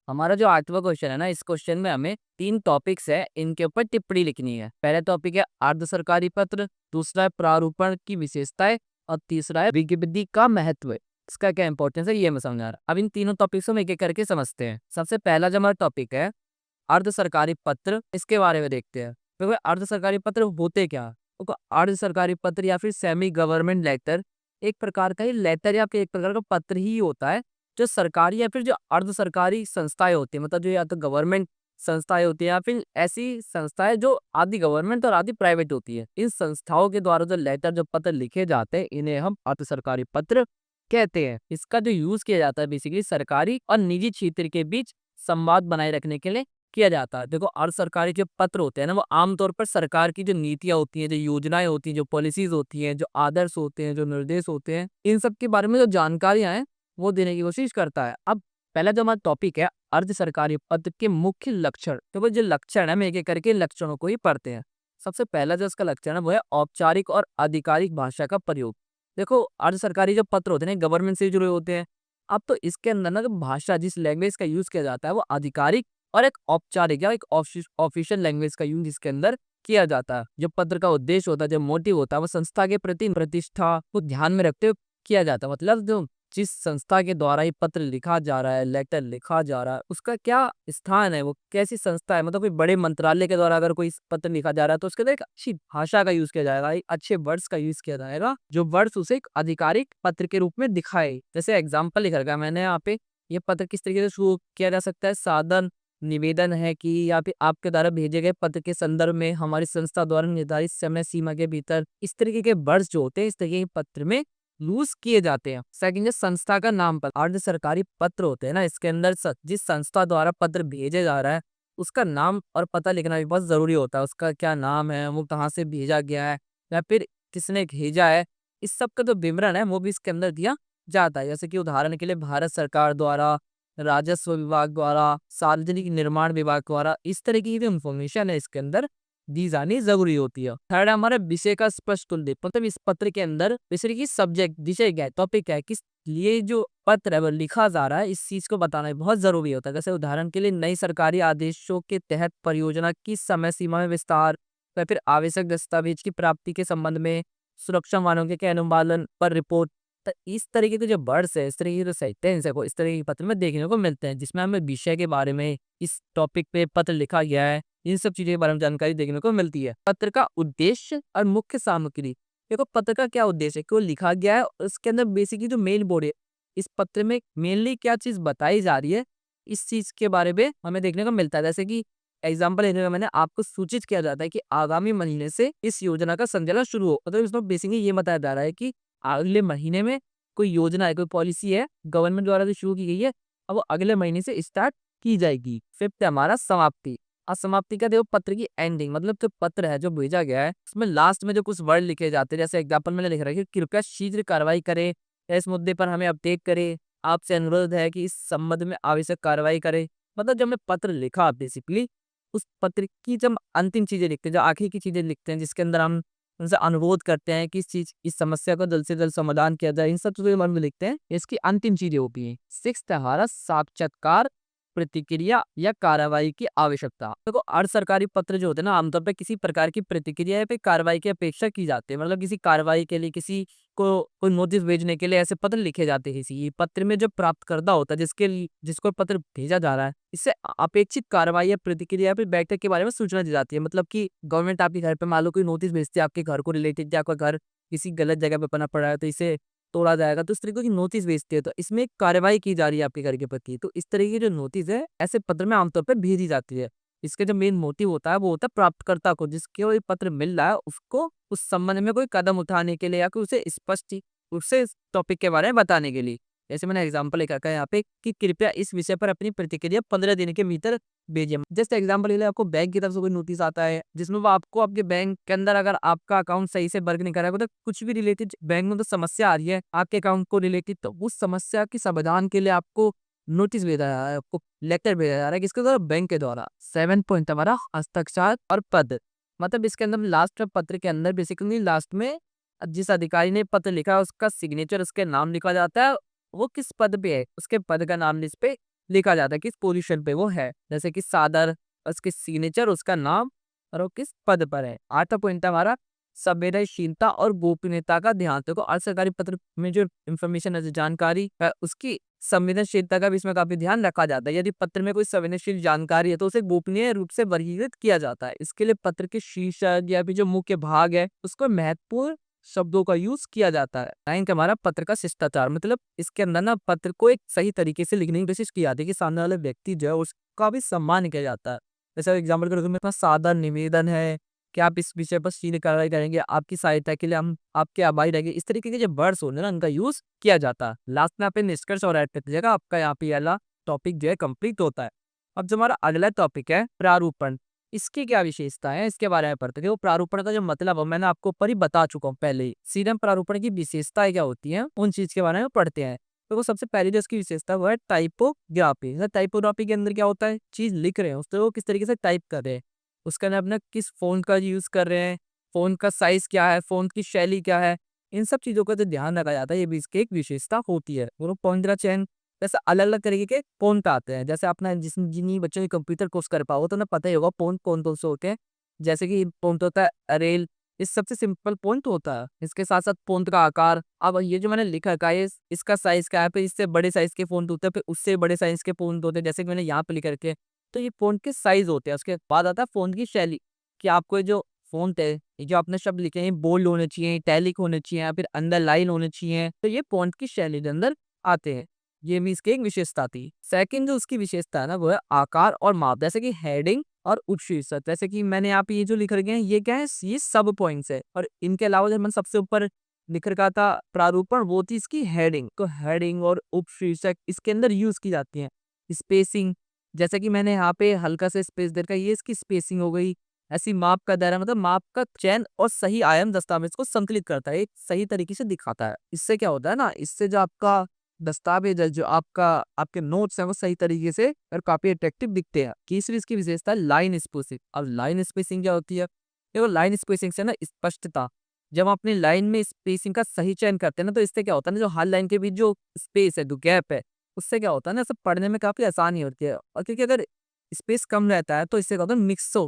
हमारा जो 8वां क्वेश्चन है ना, इस क्वेश्चन में हमें 3 टॉपिक्स है, इनके ऊपर टिप्पणी लिखनी है। पहला टॉपिक है अर्ध सरकारी पत्र, दूसरा है प्रारूपण की विशेषताएं और तीसरा है विकिपीडिया का महत्व। इसका क्या इंपॉर्टेंस है ये मैं समझा रहा। अब इन तीनों टॉपिक्स को एक एक करके समझते हैं। सबसे पहला जो हमारा टॉपिक है अर्ध सरकारी पत्र, इसके बारे में देखते हैं। तो अर्ध सरकारी पत्र होते क्या? तो अर्ध सरकारी पत्र या फिर सेमी गवर्नमेंट लेटर एक प्रकार का ही लेटर या फिर एक प्रकार का पत्र ही होता है, जो सरकारी या फिर जो अर्ध सरकारी संस्थाएं होती है, मतलब जो या तो गवर्नमेंट संस्थाएं होती है या फिर ऐसी संस्थाएं जो आधी गवर्नमेंट और आधी प्राइवेट होती है, इन संस्थाओं के द्वारा जो लेटर, जो पत्र लिखे जाते हैं, इन्हें हम अर्ध सरकारी पत्र कहते हैं। इसका जो यूज किया जाता है बेसिकली सरकारी और निजी क्षेत्र के बीच संवाद बनाए रखने के लिए किया जाता है। देखो अर्ध सरकारी जो पत्र होते हैं ना, वो आमतौर पर सरकार की जो नीतियां होती हैं, जो योजनाएं होती हैं, जो पॉलिसीज होती हैं, जो आदर्श होते हैं, जो निर्देश होते हैं, इन सब के बारे में जो जानकारियां हैं वो देने की कोशिश करता है। अब पहला जो हमारा टॉपिक है अर्ध सरकारी पत्र के मुख्य लक्षण, तो वो जो लक्षण है, हम एक एक करके लक्षणों को ही पढ़ते हैं। सबसे पहला जो इसका लक्षण है वो है औपचारिक और आधिकारिक भाषा का प्रयोग। देखो अर्ध सरकारी जो पत्र होते हैं गवर्नमेंट से जुड़े होते हैं। अब तो इसके अंदर ना जो भाषा जिस लैंग्वेज का यूज किया जाता है वो आधिकारिक और एक औपचारिक या एक ऑफिशियल लैंग्वेज का यूज इसके अंदर किया जाता है। जो पत्र का उद्देश्य होता है, जो मोटिव होता है, वो संस्था के प्रति प्रतिष्ठा को ध्यान में रखते हुए किया जाता है। मतलब जो जिस संस्था के द्वारा ये पत्र लिखा जा रहा है, लेटर लिखा जा रहा है, उसका क्या स्थान है, वो कैसी संस्था है। मतलब कोई बड़े मंत्रालय के द्वारा अगर कोई पत्र लिखा जा रहा है तो उसके अंदर एक अच्छी भाषा का यूज किया जाएगा, एक अच्छे वर्ड्स का यूज किया जाएगा, जो वर्ड्स उसे एक आधिकारिक पत्र के रूप में दिखाए। जैसे एग्जाम्पल लिखा गया मैंने यहाँ पे, ये पत्र किस तरीके से शुरू किया जा सकता है। साधन निवेदन है कि या फिर आपके द्वारा भेजे गए पत्र के संदर्भ में हमारी संस्था द्वारा निर्धारित समय सीमा के भीतर, इस तरीके के वर्ड्स जो होते हैं इस तरीके के पत्र में यूज किए जाते हैं। सेकंड है संस्था का नाम पत्र। अर्ध सरकारी पत्र होते हैं ना, इसके अंदर जिस संस्था द्वारा पत्र भेजे जा रहा है उसका नाम और पता लिखना भी बहुत जरूरी होता है। उसका क्या नाम है, वो कहाँ से भेजा गया है या फिर किसने भेजा है, इस सब का जो विवरण है वो भी इसके अंदर दिया जाता है। जैसे कि उदाहरण के लिए भारत सरकार द्वारा, राजस्व विभाग द्वारा, सार्वजनिक निर्माण विभाग द्वारा, इस तरह की जो इन्फॉर्मेशन है इसके अंदर दी जानी जरूरी होती है। थर्ड हमारा विषय का स्पष्ट उल्लेख। मतलब इस पत्र के अंदर विषय की सब्जेक्ट, विषय क्या है, टॉपिक है, किस लिए जो पत्र है वो लिखा जा रहा है, इस चीज को बताना बहुत जरूरी होता है। जैसे उदाहरण के लिए नई सरकारी आदेशों के तहत परियोजना की समय सीमा में विस्तार या फिर आवश्यक दस्तावेज की प्राप्ति के संबंध में, सुरक्षा मानकों के अनुपालन पर रिपोर्ट। तो इस तरीके के जो वर्ड्स है, इस तरीके के जो सेंटेंस है, वो इस तरीके के पत्र में देखने को मिलते हैं, जिसमें हमें विषय के बारे में, इस टॉपिक पे पत्र लिखा गया है, इन सब चीजों के बारे में जानकारी देखने को मिलती है। पत्र का उद्देश्य और मुख्य सामग्री। देखो पत्र का क्या उद्देश्य है, क्यों लिखा गया है, और उसके अंदर बेसिकली जो मेन बोर्ड है, इस पत्र में मेनली क्या चीज बताई जा रही है, इस चीज के बारे में हमें देखने को मिलता है। जैसे कि एग्जाम्पल लेने में मैंने आपको सूचित किया जाता है कि आगामी महीने से इस योजना का संचालन शुरू हो। मतलब इसमें बेसिकली ये बताया जा रहा है कि अगले महीने में कोई योजना है, कोई पॉलिसी है गवर्नमेंट द्वारा जो शुरू की गई है, अब वो अगले महीने से स्टार्ट की जाएगी। फिफ्थ है हमारा समाप्ति। असमाप्ति का देखो पत्र की एंडिंग। मतलब जो पत्र है जो भेजा गया है उसमें लास्ट में जो कुछ वर्ड लिखे जाते हैं, जैसे एग्जाम्पल मैंने लिख रहा है कि कृपया शीघ्र कार्रवाई करें या इस मुद्दे पर हमें अपडेट करें, आपसे अनुरोध है कि इस संबंध में आवश्यक कार्रवाई करें। मतलब जब मैं पत्र लिखा बेसिकली उस पत्र की जब अंतिम चीजें लिखते हैं, जो आखिर की चीजें लिखते हैं, जिसके अंदर हम उनसे अनुरोध करते हैं कि इस समस्या का जल्द से जल्द समाधान किया जाए, इन सब चीजों के बारे में लिखते हैं, इसकी अंतिम चीजें होती हैं। सिक्स्थ है हमारा साक्षात्कार, प्रतिक्रिया या कार्रवाई की आवश्यकता। देखो अर्ध सरकारी पत्र जो होते हैं ना, आमतौर पर किसी प्रकार की प्रतिक्रिया या फिर कार्रवाई की अपेक्षा की जाती है। मतलब किसी कार्रवाई के लिए, किसी को कोई नोटिस भेजने के लिए ऐसे पत्र लिखे जाते हैं। इसी पत्र में जो प्राप्तकर्ता होता है, जिसको पत्र भेजा जा रहा है, इससे अपेक्षित कार्रवाई या प्रतिक्रिया या फिर बैठक के बारे में सूचना दी जाती है। मतलब कि गवर्नमेंट आपके घर पे मान लो कोई नोटिस भेजती है आपके घर को रिलेटेड, या आपका घर किसी गलत जगह पे बना पड़ा है तो इसे तोड़ा जाएगा, तो इस तरीके की नोटिस भेजती है, तो इसमें एक कार्रवाई की जा रही है आपके घर के प्रति। तो इस तरीके की जो नोटिस है ऐसे पत्र में आमतौर पर भेजी जाती है। इसका जो मेन मोटिव होता है वो होता है प्राप्तकर्ता को, जिसको ये पत्र मिल रहा है, उसको उस संबंध में कोई कदम उठाने के लिए या फिर उसे स्पष्ट उससे इस टॉपिक के बारे में बताने के लिए। जैसे मैंने एग्जांपल लिखा है यहाँ पे कि कृपया इस विषय पर अपनी प्रतिक्रिया 15 दिन के भीतर भेजिए। जैसे एग्जांपल के लिए आपको बैंक की तरफ से कोई नोटिस आता है जिसमें वो आपको आपके बैंक के अंदर अगर आपका अकाउंट सही से वर्क नहीं कर रहा है, मतलब कुछ भी रिलेटेड बैंक में तो समस्या आ रही है आपके अकाउंट को रिलेटेड, तो उस समस्या के समाधान के लिए आपको नोटिस भेजा जा रहा है, आपको लेटर भेजा जा रहा है, किसके द्वारा, बैंक के द्वारा। 7 पॉइंट हमारा हस्ताक्षर और पद। मतलब इसके अंदर लास्ट में पत्र के अंदर बेसिकली लास्ट में जिस अधिकारी ने पत्र लिखा है उसका सिग्नेचर, उसके नाम लिखा जाता है, वो किस पद पे है उसके पद का नाम इस पे लिखा जाता है, किस पोजीशन पे वो है। जैसे कि सादर, उसके सिग्नेचर, उसका नाम और वो किस पद पर है। 8वां पॉइंट हमारा संवेदनशीलता और गोपनीयता का ध्यान। देखो अर्ध सरकारी पत्र में जो इन्फॉर्मेशन है, जो जानकारी है, उसकी संवेदनशीलता का भी इसमें काफी ध्यान रखा जाता है। यदि पत्र में कोई संवेदनशील जानकारी है तो उसे गोपनीय रूप से वर्गीकृत किया जाता है। इसके लिए पत्र के शीर्षक या फिर जो मुख्य भाग है उसको महत्वपूर्ण शब्दों का यूज किया जाता है। 9 हमारा पत्र का शिष्टाचार। मतलब इसके अंदर ना पत्र को एक सही तरीके से लिखने की कोशिश की जाती है कि सामने वाले व्यक्ति जो है उसका भी सम्मान किया जाता है। जैसे एग्जाम्पल के रूप में इतना सादा निवेदन है कि आप इस विषय पर शीघ्र कार्रवाई करेंगे, आपकी सहायता के लिए हम आपके आभारी रहेंगे। इस तरीके के जो वर्ड्स होते हैं ना उनका यूज किया जाता है। लास्ट में आप निष्कर्ष और ऐड कर दीजिएगा, आपका यहाँ पे वाला टॉपिक जो है कंप्लीट होता है। अब जो हमारा अगला टॉपिक है प्रारूपण, इसकी क्या विशेषता है इसके बारे में पढ़ते हैं। वो प्रारूपण का जो मतलब है मैंने आपको ऊपर ही बता चुका हूँ पहले ही। सीधे प्रारूपण की विशेषताएं क्या होती हैं उन चीज के बारे में पढ़ते हैं। तो वो सबसे पहली जो इसकी विशेषता वो है टाइपोग्राफी। टाइपोग्राफी के अंदर क्या होता है, चीज लिख रहे हैं उसको वो किस तरीके से टाइप कर रहे हैं, उसके अंदर अपना किस फ़ॉन्ट का यूज़ कर रहे हैं, फ़ॉन्ट का साइज़ क्या है, फ़ॉन्ट की शैली क्या है, इन सब चीज़ों का जो ध्यान रखा जाता है, ये भी इसकी एक विशेषता होती है। वो फ़ॉन्ट का चयन जैसे अलग-अलग तरीके के फ़ॉन्ट आते हैं, जैसे अपना जिन्हीं बच्चों ने कंप्यूटर कोर्स कर पाओ तो उन्हें पता ही होगा फ़ॉन्ट कौन-कौन से होते हैं। जैसे कि फ़ॉन्ट होता है अरेल, ये सबसे सिंपल फ़ॉन्ट होता है। इसके साथ-साथ फ़ॉन्ट का आकार, अब ये जो मैंने लिखा रखा है इसका साइज़ क्या है, फिर इससे बड़े साइज़ के फ़ॉन्ट होते हैं, फिर उससे बड़े साइज़ के फ़ॉन्ट होते हैं, जैसे कि मैंने यहाँ पे लिख रखे हैं। तो ये फ़ॉन्ट के साइज़ होते हैं, उसके बाद आता है फ़ॉन्ट की शैली, कि आपको ये जो फ़ॉन्ट है, ये जो आपने शब्द लिखे हैं, बोल्ड होने चाहिए, इटैलिक होने चाहिए या फिर अंडरलाइन होने चाहिए, तो ये फ़ॉन्ट की शैली के अंदर आते हैं। ये भी इसकी एक विशेषता थी। सेकंड जो उसकी विशेषता है ना, वो है आकार और माप, जैसे कि हेडिंग और उपशीर्षक। जैसे कि मैंने यहाँ पे ये जो लिख रखे हैं, ये क्या है, ये सब पॉइंट्स है और इनके अलावा जब मैंने सबसे ऊपर लिख रखा था प्रारूपण, वो थी इसकी हेडिंग। तो हेडिंग और उपशीर्षक इसके अंदर यूज़ की जाती हैं। स्पेसिंग, जैसे कि मैंने यहाँ पे हल्का सा स्पेस दे रखा है, ये इसकी स्पेसिंग हो गई। ऐसी माप का दायरा, मतलब माप का चयन और सही आयाम दस्तावेज को संतुलित करता है, एक सही तरीके से दिखाता है। इससे क्या होता है ना, इससे जो आपका दस्तावेज है, जो आपका आपके नोट्स हैं, वो सही तरीके से और काफ़ी अट्रैक्टिव दिखते हैं। तीसरी इसकी विशेषता है लाइन स्पेसिंग। अब लाइन स्पेसिंग क्या होती है? देखो, लाइन स्पेसिंग से ना स्पष्टता, जब हम अपनी लाइन में स्पेसिंग का सही चयन करते हैं ना, तो इससे क्या होता है ना, जो हर लाइन के बीच जो स्पेस है, जो गैप है, उससे क्या होता है ना, सब पढ़ने में काफ़ी आसानी होती है। और क्योंकि अगर स्पेस कम रहता है, तो इससे क्या होता है,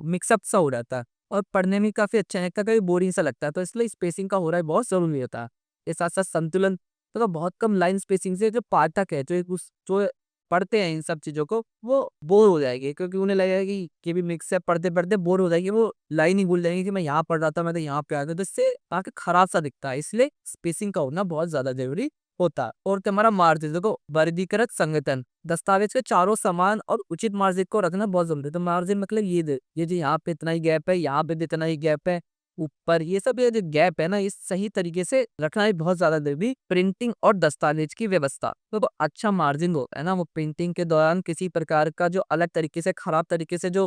मिक्सअप सा हो जाता है और पढ़ने में काफ़ी अच्छा नहीं लगता, कभी बोरिंग सा लगता है। तो इसलिए स्पेसिंग का हो रहा है बहुत ज़रूरी होता है। इसके साथ-साथ संतुलन, तो बहुत कम लाइन स्पेसिंग से जो पाठक है, जो एक उस जो पढ़ते हैं इन सब चीज़ों को, वो बोर हो जाएँगे, क्योंकि उन्हें लगेगा कि ये भी मिक्स है, पढ़ते-पढ़ते बोर हो जाएँगे, वो लाइन ही भूल जाएँगे कि मैं यहाँ पढ़ रहा था, मैं तो यहाँ पे आ गया, तो इससे काफ़ी खराब-सा दिखता है। इसलिए स्पेसिंग का होना बहुत ज़्यादा ज़रूरी होता है। और हमारा मार्जिन, देखो वर्गीकृत संगठन, दस्तावेज के चारों समान और उचित मार्जिन को रखना बहुत ज़रूरी है। तो मार्जिन मतलब ये जो यहाँ पे इतना ही गैप है, यहाँ पे भी इतना ही गैप है, ऊपर ये सब, ये जो गैप है ना, ये सही तरीके से रखना भी बहुत ज़्यादा ज़रूरी। प्रिंटिंग और दस्तावेज की व्यवस्था, तो अच्छा मार्जिन होता है ना, वो प्रिंटिंग के दौरान किसी प्रकार का जो अलग तरीके से, खराब तरीके से जो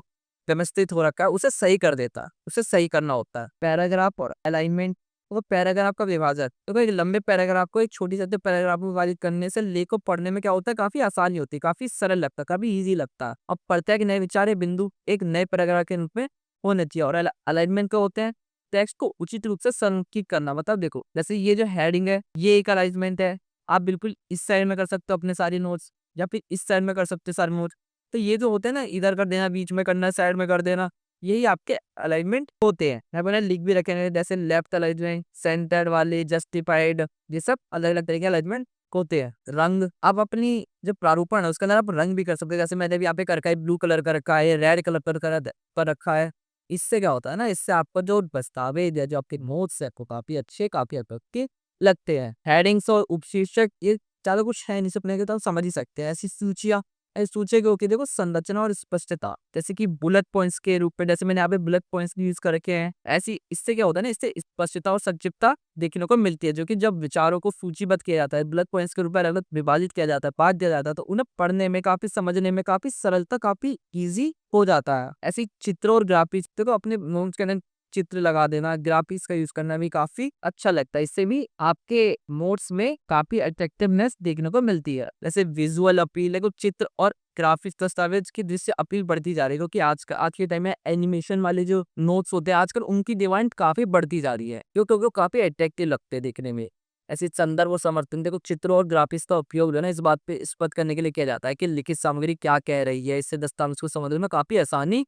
व्यवस्थित हो रखा है, उसे सही कर देता है, उसे सही करना होता है। पैराग्राफ और अलाइनमेंट, वो पैराग्राफ का विभाजन, तो एक लंबे पैराग्राफ को एक छोटी सी पैराग्राफ में विभाजित करने से लेख को पढ़ने में क्या होता है, काफी आसानी होती है, काफी सरल लगता है, काफी इजी लगता है। अब प्रत्येक नए विचार या बिंदु एक नए पैराग्राफ के रूप में होने चाहिए। और अलाइनमेंट का होते हैं टेक्स्ट को उचित रूप से संरेखित करना। मतलब देखो, जैसे ये जो हेडिंग है, ये एक अलाइनमेंट है, आप बिल्कुल इस साइड में कर सकते हो अपने सारे नोट्स, या फिर इस साइड में कर सकते हो सारे नोट्स। तो ये जो होते हैं ना, इधर कर देना, बीच में करना, साइड में कर देना, यही आपके अलाइनमेंट होते हैं। यहाँ पे मैंने लिख भी रखे हैं, जैसे लेफ्ट अलाइनमेंट, सेंटर वाले, जस्टिफाइड, ये सब अलग अलग तरीके के अलाइनमेंट होते हैं। रंग, आप अपनी जो प्रारूपण है उसके अंदर आप रंग भी कर सकते हो, जैसे मैंने भी यहाँ पे कर रखा है, ब्लू कलर का रखा है, रेड कलर पर रखा है। इससे क्या होता है ना, इससे आपका जो दस्तावेज है, जो आपके नोट्स है, वो काफी अच्छे, काफी अट्रैक्टिव लगते हैं। हेडिंग्स और उपशीर्षक, ये ज़्यादा कुछ है नहीं, सिर्फ अपने तो हम समझ ही सकते हैं। ऐसी सूचियाँ, ऐसी सूची की होती है, देखो संरचना और स्पष्टता, जैसे कि बुलेट पॉइंट्स के रूप में, जैसे मैंने यहाँ पे बुलेट पॉइंट्स यूज कर रखे हैं, ऐसी इससे क्या होता है ना, इससे स्पष्टता और संक्षिप्तता देखने को मिलती है, जो कि जब विचारों को सूचीबद्ध किया जाता है, बुलेट पॉइंट्स के रूप में अलग अलग विभाजित किया जाता है, बांट दिया जाता है, तो उन्हें पढ़ने में काफी, समझने में काफी सरलता, काफी ईजी हो जाता है। ऐसी चित्रों और ग्राफिक्स, देखो अपने नोट्स के अंदर चित्र लगा देना, ग्राफिक्स का यूज करना भी काफी अच्छा लगता है। इससे भी आपके नोट्स में काफी अट्रैक्टिवनेस देखने को मिलती है। जैसे विजुअल अपील, देखो चित्र और ग्राफिक्स दस्तावेज की दृश्य अपील बढ़ती जा रही है, क्योंकि आज के टाइम में एनिमेशन वाले जो नोट्स होते हैं, आजकल उनकी डिमांड काफी बढ़ती जा रही है, क्योंकि वो काफी अट्रैक्टिव लगते हैं देखने में। ऐसे संदर्भ और समर्थन, देखो चित्रों और ग्राफिक्स का उपयोग जो है ना, इस बात पे स्पष्ट करने के लिए किया जाता है कि लिखित सामग्री क्या कह रही है, इससे दस्तावेज को समझने में काफी आसानी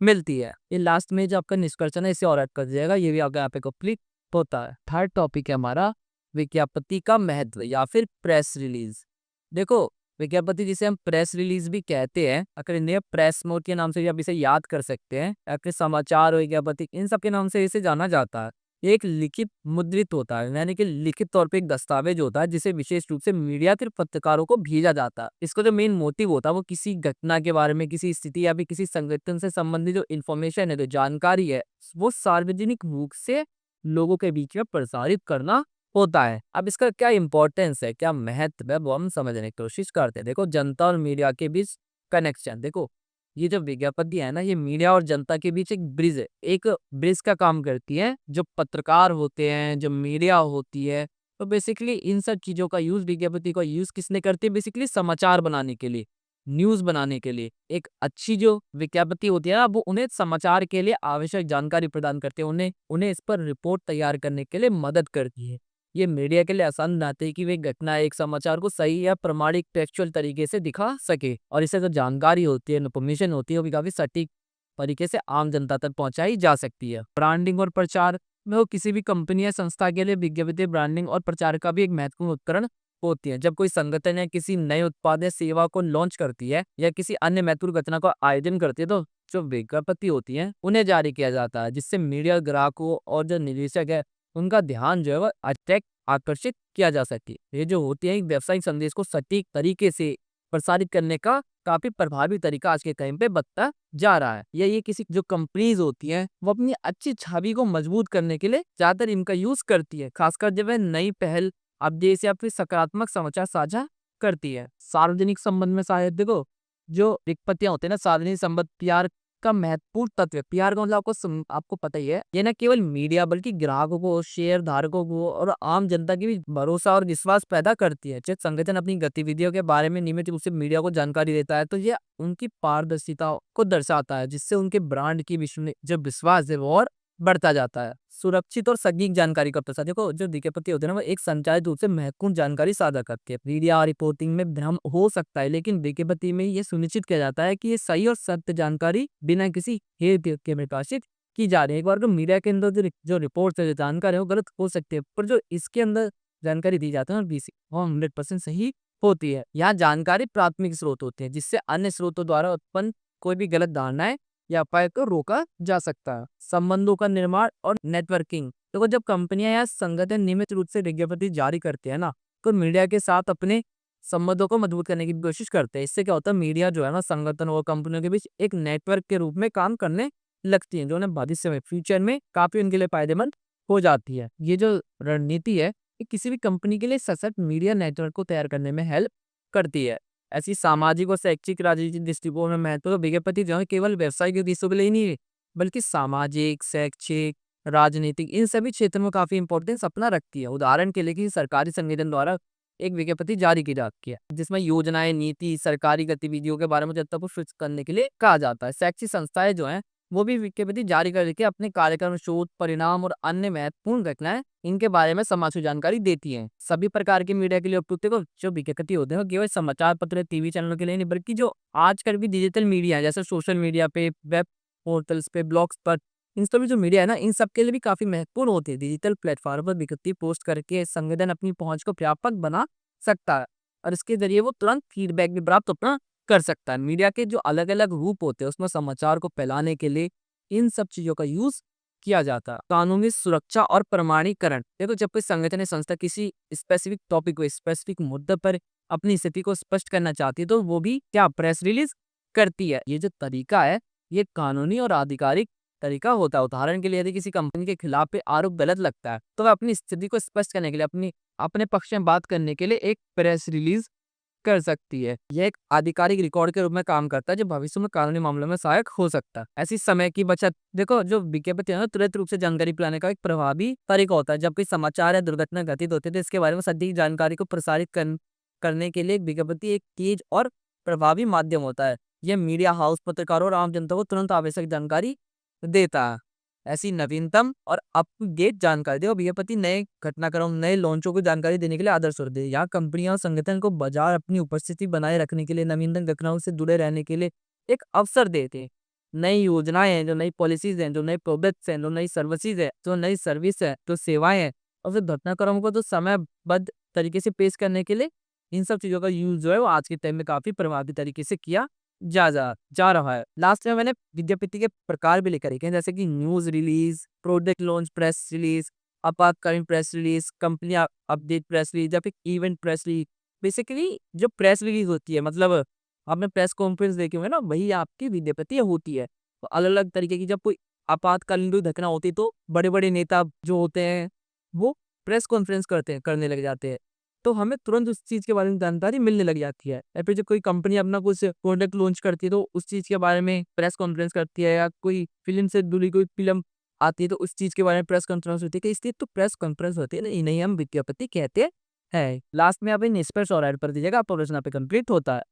मिलती है। ये लास्ट में जो आपका निष्कर्षण है, इसे और ऐड कर दिएगा, ये भी आपका यहाँ पे कंप्लीट होता है। थर्ड टॉपिक है हमारा विज्ञापति का महत्व या फिर प्रेस रिलीज। देखो, विज्ञापति जिसे हम प्रेस रिलीज भी कहते हैं, अगर इन्हें प्रेस नोट के नाम से भी आप इसे याद कर सकते हैं, या फिर समाचार विज्ञापति, इन सब के नाम से इसे जाना जाता है। ये एक लिखित मुद्रित होता है, यानी कि लिखित तौर पे एक दस्तावेज होता है, जिसे विशेष रूप से मीडिया फिर पत्रकारों को भेजा जाता है। इसका जो मेन मोटिव होता है, वो किसी घटना के बारे में, किसी स्थिति या फिर किसी संगठन से संबंधित जो इन्फॉर्मेशन है, जो जानकारी है, वो सार्वजनिक रूप से लोगों के बीच में प्रसारित करना होता है। अब इसका क्या इंपॉर्टेंस है, क्या महत्व है, वो हम समझने की कोशिश करते हैं। देखो, जनता और मीडिया के बीच कनेक्शन, देखो ये जो विज्ञापति है ना, ये मीडिया और जनता के बीच एक ब्रिज है, एक ब्रिज का काम करती है। जो पत्रकार होते हैं, जो मीडिया होती है, तो बेसिकली इन सब चीजों का यूज, विज्ञापति का यूज किसने करती है, बेसिकली समाचार बनाने के लिए। न्यूज़ बनाने के लिए एक अच्छी जो विज्ञापति होती है ना, वो उन्हें समाचार के लिए आवश्यक जानकारी प्रदान करती है, उन्हें उन्हें इस पर रिपोर्ट तैयार करने के लिए मदद करती है। ये मीडिया के लिए आसान बनाते हैं कि वे घटना एक समाचार को सही या प्रमाणिक टेक्सचुअल तरीके से दिखा सके, और इससे जो जानकारी होती है, इन्फॉर्मेशन होती है, वो भी काफ़ी सटीक तरीके से आम जनता तक पहुँचाई जा सकती है। ब्रांडिंग और प्रचार में वो किसी भी कंपनी या संस्था के लिए विज्ञापन, ब्रांडिंग और प्रचार का भी एक महत्वपूर्ण उपकरण होती है। जब कोई संगठन या किसी नए उत्पाद या सेवा को लॉन्च करती है या किसी अन्य महत्वपूर्ण घटना का आयोजन करती है, तो जो विज्ञापन होती है उन्हें जारी किया जाता है, जिससे मीडिया, ग्राहकों और जो निवेशक है उनका ध्यान जो है वह आकर्षित किया जा सके। ये जो होती है, एक व्यावसायिक संदेश को सटीक तरीके से प्रसारित करने का काफी प्रभावी तरीका आज के टाइम पे बनता जा रहा है। ये किसी जो कंपनीज होती हैं वो अपनी अच्छी छवि को मजबूत करने के लिए ज्यादातर इनका यूज करती है, खासकर जब वह नई पहल, अपडेट या फिर सकारात्मक समाचार साझा करती है। सार्वजनिक संबंध में शायद देखो, जो विज्ञप्तियां होते हैं ना, सार्वजनिक संबंध पीआर का महत्वपूर्ण तत्व है। पीआर का मतलब आपको पता ही है, ये न केवल मीडिया बल्कि ग्राहकों को, शेयर धारकों को और आम जनता की भी भरोसा और विश्वास पैदा करती है। जब संगठन अपनी गतिविधियों के बारे में नियमित रूप से मीडिया को जानकारी देता है, तो ये उनकी पारदर्शिता को दर्शाता है, जिससे उनके ब्रांड की जो विश्वास है वो और बढ़ता जाता है। सुरक्षित और सटीक जानकारी का प्रसार, देखो जो विज्ञापन होते हैं ना, वो एक संचालित रूप से महत्वपूर्ण जानकारी साझा करते हैं। मीडिया रिपोर्टिंग में भ्रम हो सकता है, लेकिन विज्ञापन में ये सुनिश्चित किया जाता है कि ये सही और सत्य जानकारी बिना किसी हेरफेर के प्रकाशित की जा रही है। एक बार मीडिया के अंदर जो रिपोर्ट है, जो जानकारी है, वो गलत हो सकती है, पर जो इसके अंदर जानकारी दी जाती है ना, वो 100% सही होती है। यहाँ जानकारी प्राथमिक स्रोत होते हैं, जिससे अन्य स्रोतों द्वारा उत्पन्न कोई भी गलत धारणाएं या अफवाह को रोका जा सकता है। संबंधों का निर्माण और नेटवर्किंग, देखो जब कंपनियां या संगठन नियमित रूप से विज्ञप्ति जारी करते हैं ना, तो मीडिया के साथ अपने संबंधों को मजबूत करने की कोशिश करते हैं। इससे क्या होता है, मीडिया जो है ना, संगठन और कंपनियों के बीच एक नेटवर्क के रूप में काम करने लगती है, जो उन्हें भविष्य में, फ्यूचर में काफी उनके लिए फायदेमंद हो जाती है। ये जो रणनीति है, ये किसी भी कंपनी के लिए सशक्त मीडिया नेटवर्क को तैयार करने में हेल्प करती है। ऐसी सामाजिक और शैक्षिक राजनीतिक दृष्टिकोण में महत्व, तो विज्ञापन जो है केवल व्यवसायिक उद्देश्यों के लिए ही नहीं है, बल्कि सामाजिक, शैक्षिक, राजनीतिक, इन सभी क्षेत्रों में काफी इंपॉर्टेंस अपना रखती है। उदाहरण के लिए किसी सरकारी संगठन द्वारा एक विज्ञप्ति जारी की जाती है, जिसमें योजनाएं, नीति, सरकारी गतिविधियों के बारे में जनता को सूचित करने के लिए कहा जाता है। शैक्षिक संस्थाएं जो हैं, वो भी विज्ञप्ति जारी करके अपने कार्यक्रम, शोध परिणाम और अन्य महत्वपूर्ण घटनाएं, इनके बारे में समाज को जानकारी देती हैं। सभी प्रकार के मीडिया के लिए उपयुक्त देखो, जो विज्ञप्ति होते हैं, वो केवल समाचार पत्र, टीवी चैनलों के लिए नहीं, बल्कि जो आजकल भी डिजिटल मीडिया है, जैसे सोशल मीडिया पे, वेब पोर्टल्स पे, ब्लॉग्स पर, इन सभी जो मीडिया है ना, इन सब के लिए भी काफी महत्वपूर्ण होती है। डिजिटल प्लेटफॉर्म पर विज्ञप्ति पोस्ट करके संगठन अपनी पहुंच को व्यापक बना सकता है, और इसके जरिए वो तुरंत फीडबैक भी प्राप्त अपना कर सकता है। मीडिया के जो अलग अलग रूप होते हैं, उसमें समाचार को फैलाने के लिए इन सब चीजों का यूज किया जाता है। कानूनी सुरक्षा और प्रमाणीकरण, देखो जब कोई संगठन या संस्था किसी स्पेसिफिक टॉपिक को, स्पेसिफिक मुद्दे पर अपनी स्थिति को स्पष्ट करना चाहती है, तो वो भी क्या प्रेस रिलीज करती है। ये जो तरीका है, ये कानूनी और आधिकारिक तरीका होता है। उदाहरण के लिए यदि किसी कंपनी के खिलाफ पे आरोप गलत लगता है, तो वह अपनी स्थिति को स्पष्ट करने के लिए, अपने पक्ष में बात करने के लिए एक प्रेस रिलीज कर सकती है। यह एक आधिकारिक रिकॉर्ड के रूप में काम करता है, जो भविष्य में कानूनी मामलों में सहायक हो सकता है। ऐसी समय की बचत, देखो जो विज्ञापन है, तुरंत रूप से जानकारी फैलाने का एक प्रभावी तरीका होता है। जब कोई समाचार या दुर्घटना घटित होती है, तो इसके बारे में सटीक जानकारी को प्रसारित करने के लिए विज्ञापन एक तेज और प्रभावी माध्यम होता है। यह मीडिया हाउस, पत्रकारों और आम जनता को तुरंत आवश्यक जानकारी देता है। ऐसी नवीनतम और अप टू डेट जानकारी देखो, विज्ञापन नए घटनाक्रम, नए लॉन्चों को जानकारी देने के लिए आदर्श होते हैं। यहाँ कंपनियां और संगठन को बाजार अपनी उपस्थिति बनाए रखने के लिए, नवीनतम घटनाओं से जुड़े रहने के लिए एक अवसर देते हैं। नई योजनाएं हैं, जो नई पॉलिसीज हैं, जो नए प्रोडक्ट्स हैं, जो नई सर्विसेज है, जो नई सर्विस है, जो सेवाएं हैं, और फिर घटनाक्रमों को तो समयबद्ध तरीके से पेश करने के लिए इन सब चीजों का यूज जो है, वो आज के टाइम में काफी प्रभावी तरीके से किया जा रहा है। लास्ट में मैंने विज्ञप्ति के प्रकार भी लिखे हैं, जैसे कि news release, product launch press release, आपातकालीन press release, company update press release, या फिर इवेंट प्रेस रिलीज। बेसिकली जो प्रेस रिलीज होती है, मतलब आपने प्रेस कॉन्फ्रेंस देखे हुए ना, वही आपकी विज्ञप्ति होती है। तो अलग अलग तरीके की जब कोई आपातकालीन कोई घटना होती है, तो बड़े बड़े नेता जो होते हैं, वो प्रेस कॉन्फ्रेंस करने लग जाते हैं, तो हमें तुरंत उस चीज के बारे में जानकारी मिलने लग जाती है। या फिर जब कोई कंपनी अपना कुछ प्रोडक्ट लॉन्च करती है, तो उस चीज के बारे में प्रेस कॉन्फ्रेंस करती है, या कोई फिल्म से जुड़ी कोई फिल्म आती है, तो उस चीज के बारे में प्रेस कॉन्फ्रेंस होती है। इसलिए तो प्रेस कॉन्फ्रेंस होती है ना, इन्हें हम विज्ञप्ति कहते हैं। लास्ट में आप इन निष्कर्ष और ऐड पर दीजिएगा, आपका प्रश्न पे कंप्लीट होता है।